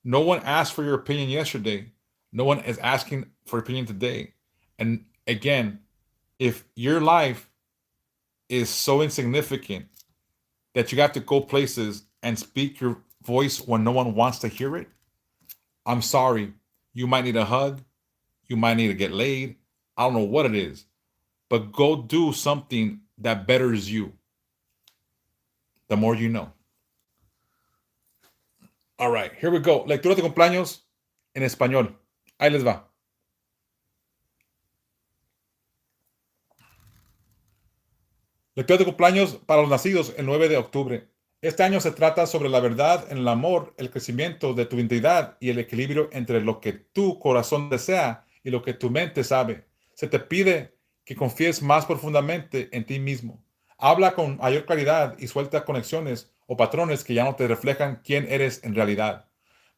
no one asked for your opinion yesterday. No one is asking for opinion today. And again, if your life is so insignificant that you have to go places and speak your voice when no one wants to hear it, I'm sorry. You might need a hug. You might need to get laid. I don't know what it is, but go do something that betters you. The more you know. All right, here we go. Lectura de cumpleaños en español. Ahí les va. Lectura de cumpleaños para los nacidos el 9 de octubre. Este año se trata sobre la verdad en el amor, el crecimiento de tu identidad y el equilibrio entre lo que tu corazón desea y lo que tu mente sabe. Se te pide que confíes más profundamente en ti mismo. Habla con mayor claridad y suelta conexiones o patrones que ya no te reflejan quién eres en realidad.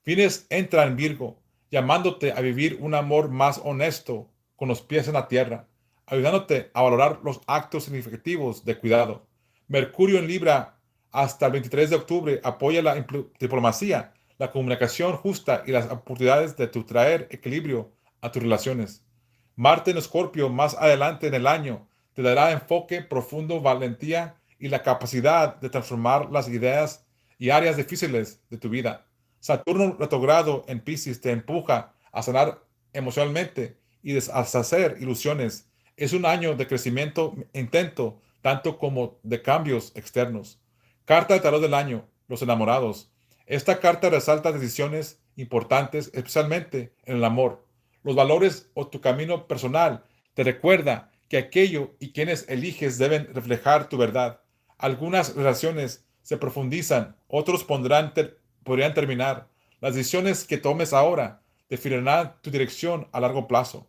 Fines entra en Virgo, llamándote a vivir un amor más honesto con los pies en la tierra, ayudándote a valorar los actos significativos de cuidado. Mercurio en Libra hasta el 23 de octubre apoya la diplomacia, la comunicación justa y las oportunidades de tu traer equilibrio a tus relaciones. Marte en Escorpio más adelante en el año te dará enfoque profundo, valentía y la capacidad de transformar las ideas y áreas difíciles de tu vida. Saturno retrogrado en Piscis te empuja a sanar emocionalmente y deshacer ilusiones. Es un año de crecimiento intento, tanto como de cambios externos. Carta de tarot del año, los enamorados. Esta carta resalta decisiones importantes, especialmente en el amor. Los valores o tu camino personal te recuerda que aquello y quienes eliges deben reflejar tu verdad. Algunas relaciones se profundizan, otros podrían terminar. Las decisiones que tomes ahora definirán tu dirección a largo plazo.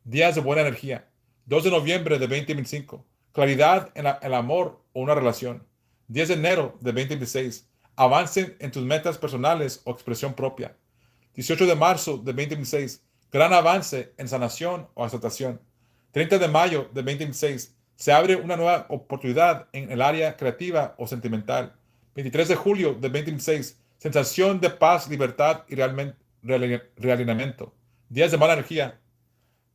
Días de buena energía. 2 de noviembre de 2025. Claridad en el amor o una relación. 10 de enero de 2026. Avancen en tus metas personales o expresión propia. 18 de marzo de 2026. Gran avance en sanación o aceptación. 30 de mayo de 2026. Se abre una nueva oportunidad en el área creativa o sentimental. 23 de julio de 2026. Sensación de paz, libertad y realineamiento. Días de mala energía.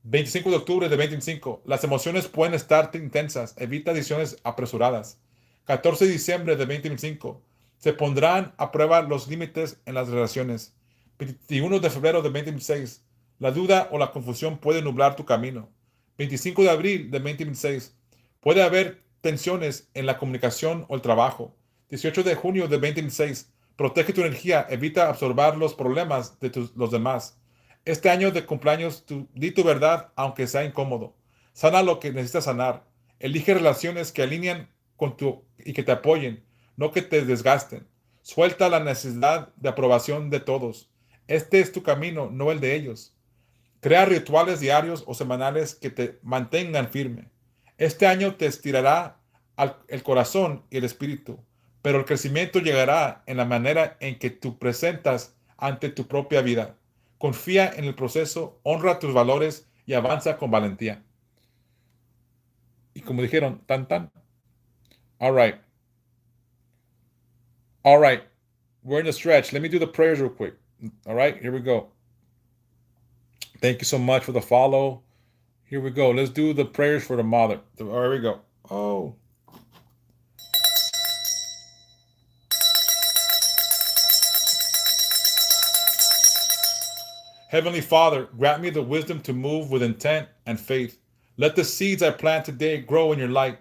25 de octubre de 2025. Las emociones pueden estar intensas. Evita decisiones apresuradas. 14 de diciembre de 2025. Se pondrán a prueba los límites en las relaciones. 21 de febrero de 2026. La duda o la confusión puede nublar tu camino. 25 de abril de 2026. Puede haber tensiones en la comunicación o el trabajo. 18 de junio de 2026. Protege tu energía. Evita absorber los problemas de los demás. Este año de cumpleaños, di tu verdad aunque sea incómodo. Sana lo que necesitas sanar. Elige relaciones que alinean con y que te apoyen, no que te desgasten. Suelta la necesidad de aprobación de todos. Este es tu camino, no el de ellos. Crea rituales diarios o semanales que te mantengan firme. Este año te estirará el corazón y el espíritu, pero el crecimiento llegará en la manera en que tú presentas ante tu propia vida. Confía en el proceso, honra tus valores y avanza con valentía. Y como dijeron, tan tan. All right. All right. We're in the stretch. Let me do the prayers real quick. All right. Here we go. Thank you so much for the follow. Here we go. Let's do the prayers for the mother. There we go. Oh. Heavenly Father, grant me the wisdom to move with intent and faith. Let the seeds I plant today grow in your light.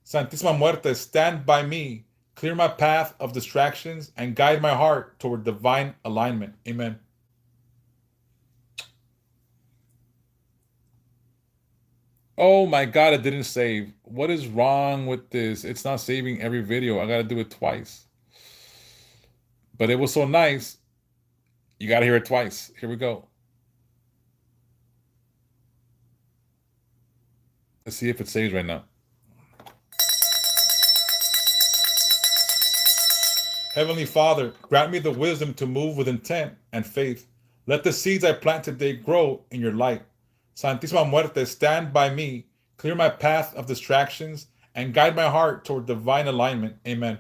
Santísima Muerte, stand by me, clear my path of distractions, and guide my heart toward divine alignment. Amen. Oh my God, it didn't save. What is wrong with this? It's not saving every video. I got to do it twice. But it was so nice. You got to hear it twice. Here we go. Let's see if it saves right now. Heavenly Father, grant me the wisdom to move with intent and faith. Let the seeds I plant today grow in your light. Santísima Muerte, stand by me, clear my path of distractions, and guide my heart toward divine alignment. Amen.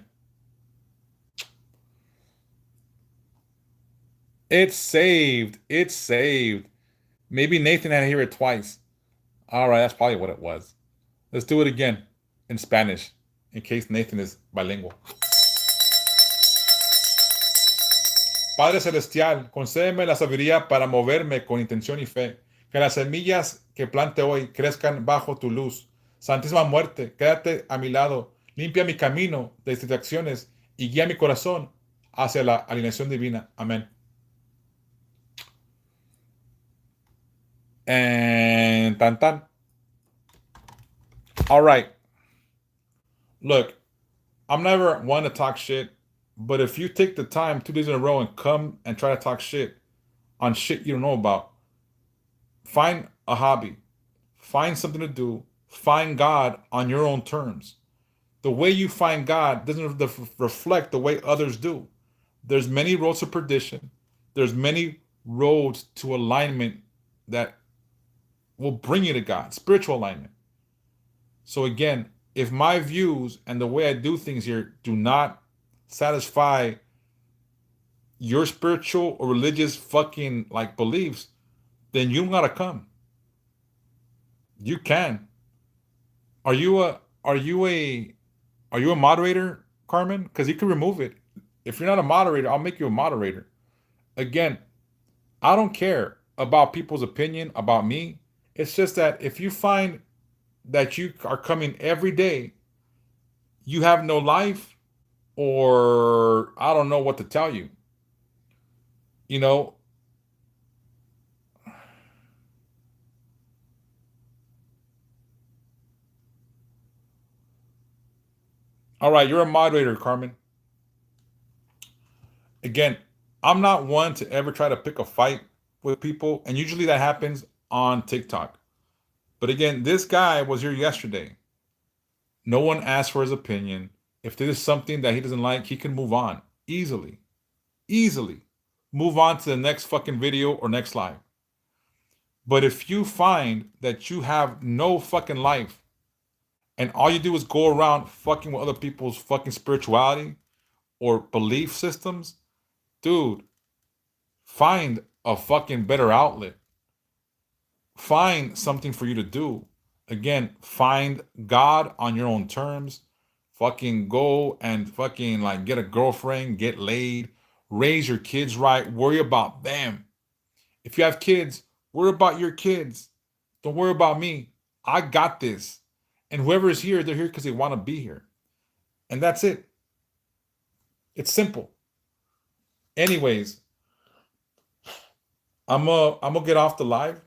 It's saved. It's saved. Maybe Nathan had to hear it twice. All right, that's probably what it was. Let's do it again in Spanish, in case Nathan is bilingual. Padre Celestial, concédeme la sabiduría para moverme con intención y fe. Que las semillas que plante hoy crezcan bajo tu luz. Santísima muerte, quédate a mi lado. Limpia mi camino de distracciones y guía mi corazón hacia la alineación divina. Amén. And tan tan. All right. Look, I'm never one to talk shit, but if you take the time 2 days in a row and come and try to talk shit on shit you don't know about, find a hobby, find something to do, find God on your own terms. The way you find God doesn't reflect the way others do. There's many roads to perdition. There's many roads to alignment that will bring you to God, spiritual alignment. So again, if my views and the way I do things here do not satisfy your spiritual or religious fucking like beliefs, then you don't gotta come. You can. Are you a are you a are you a moderator, Carmen? Because you can remove it. If you're not a moderator, I'll make you a moderator. Again, I don't care about people's opinion about me. It's just that if you find that you are coming every day, you have no life, or I don't know what to tell you. You know, all right, you're a moderator, Carmen. Again, I'm not one to ever try to pick a fight with people, and usually that happens on TikTok. But again, this guy was here yesterday. No one asked for his opinion. If there is something that he doesn't like, he can move on easily. Easily. Move on to the next fucking video or next live. But if you find that you have no fucking life and all you do is go around fucking with other people's fucking spirituality or belief systems, dude, find a fucking better outlet. Find something for you to do. Again, find God on your own terms. Fucking go and fucking like get a girlfriend, get laid, raise your kids right, worry about them. If you have kids, worry about your kids. Don't worry about me. I got this. And whoever is here, they're here because they want to be here. And that's it. It's simple. Anyways, I'm gonna get off the live.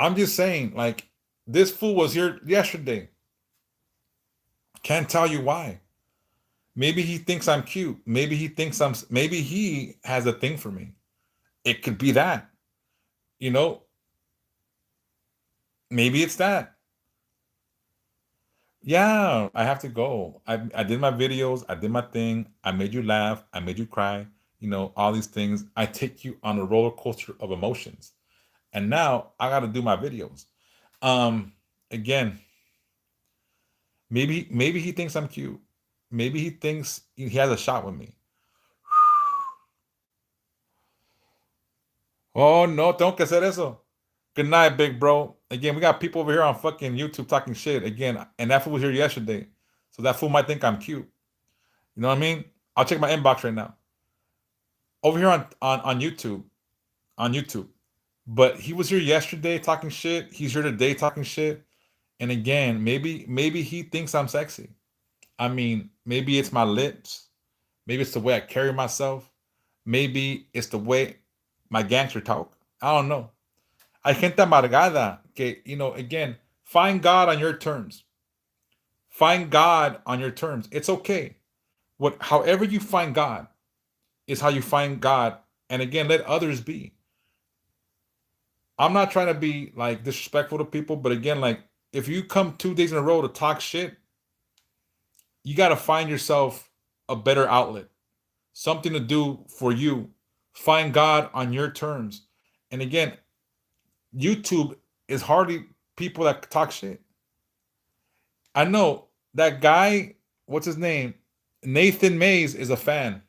I'm just saying, like, this fool was here yesterday. Can't tell you why. Maybe he thinks I'm cute. Maybe he has a thing for me. It could be that. You know, maybe it's that. Yeah, I have to go. I did my videos, I did my thing, I made you laugh, I made you cry, all these things. I take you on a roller coaster of emotions. And now I gotta do my videos. Um, Again, maybe he thinks I'm cute. Maybe he thinks he has a shot with me. Oh no, tengo que hacer eso. Good night, big bro. Again, we got people over here on fucking YouTube talking shit again, and that fool was here yesterday. So that fool might think I'm cute. You know what I mean? I'll check my inbox right now. Over here on YouTube. On YouTube. But he was here yesterday talking shit. He's here today talking shit. And again, maybe he thinks I'm sexy. I mean, maybe it's my lips. Maybe it's the way I carry myself. Maybe it's the way my gangster talk. I don't know. Hay gente amargada que, again, find God on your terms. Find God on your terms. It's okay. However you find God is how you find God. And again, let others be. I'm not trying to be like disrespectful to people, but again, like if you come 2 days in a row to talk shit, you got to find yourself a better outlet, something to do for you. Find God on your terms. And again, YouTube is hardly people that talk shit. I know that guy, what's his name? Nathan Mays is a fan.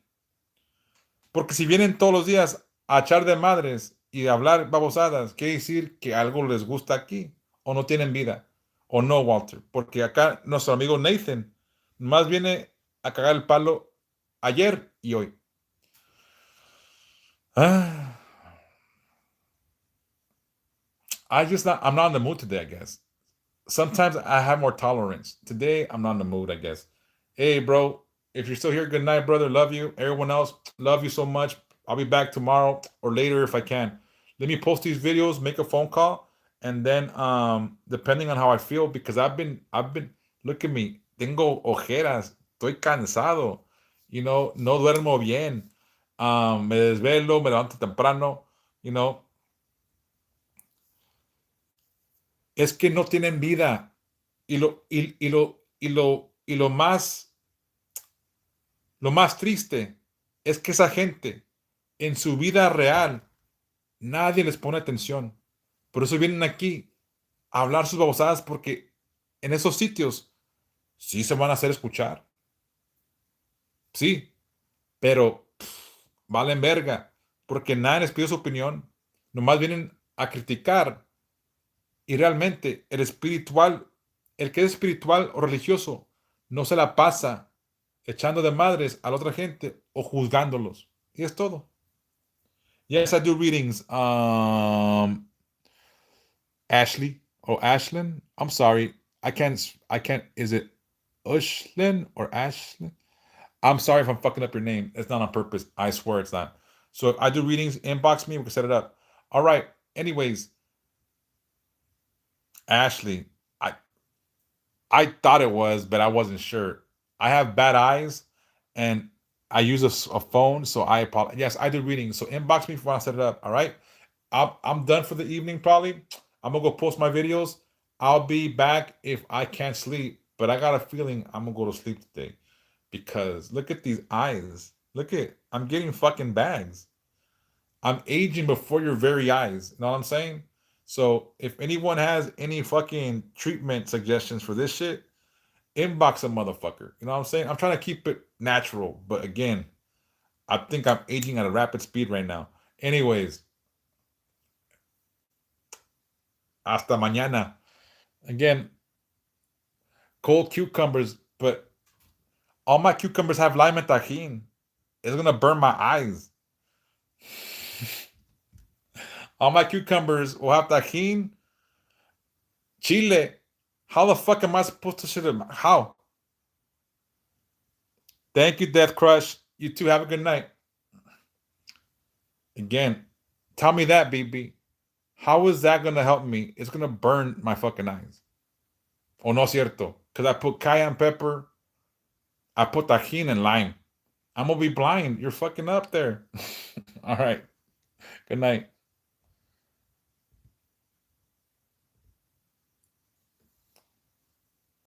Porque si vienen todos los días a echar de madres y a hablar babosadas, quiere decir que algo les gusta aquí, o no tienen vida, o no, Walter. Porque acá nuestro amigo Nathan más viene a cagar el palo ayer y hoy. Ah, I'm not in the mood today, I guess. Sometimes I have more tolerance. Today, I'm not in the mood, I guess. Hey, bro, if you're still here, good night, brother. Love you. Everyone else, love you so much. I'll be back tomorrow or later if I can. Let me post these videos, make a phone call, and then depending on how I feel, because I've been look at me, tengo ojeras, estoy cansado, no duermo bien. Me desvelo, me levanto temprano, you know, es que no tienen vida. Y lo más triste es que esa gente en su vida real nadie les pone atención. Por eso vienen aquí a hablar sus babosadas porque en esos sitios sí se van a hacer escuchar. Sí, pero valen verga porque nadie les pide su opinión. Nomás vienen a criticar y realmente el que es espiritual o religioso, no se la pasa echando de madres a la otra gente o juzgándolos. Y es todo. Yes, I do readings. Ashley or Ashlyn. I'm sorry. I can't. Is it Ushlin or Ashlyn? I'm sorry if I'm fucking up your name. It's not on purpose. I swear it's not. So if I do readings, inbox me. We can set it up. All right. Anyways, Ashley, I I thought it was, but I wasn't sure. I have bad eyes, and I use a phone, so I apologize. Yes, I do readings. So inbox me if you want to set it up. All right. I'm done for the evening. Probably. I'm gonna go post my videos. I'll be back if I can't sleep, but I got a feeling I'm gonna go to sleep today because look at these eyes. I'm getting fucking bags. I'm aging before your very eyes. You know what I'm saying? So if anyone has any fucking treatment suggestions for this shit, inbox a motherfucker. You know what I'm saying? I'm trying to keep it natural, but again, I think I'm aging at a rapid speed right now. Anyways, hasta mañana. Again, cold cucumbers, but all my cucumbers have lime and tajin. It's gonna burn my eyes. All my cucumbers will have tajin, chile. How the fuck am I supposed to shit them? How? Thank you, Death Crush. You too. Have a good night. Again, tell me that, BB. How is that gonna help me? It's gonna burn my fucking eyes. Oh, no cierto. Because I put cayenne pepper, I put tajin and lime. I'm gonna be blind. You're fucking up there. All right. Good night.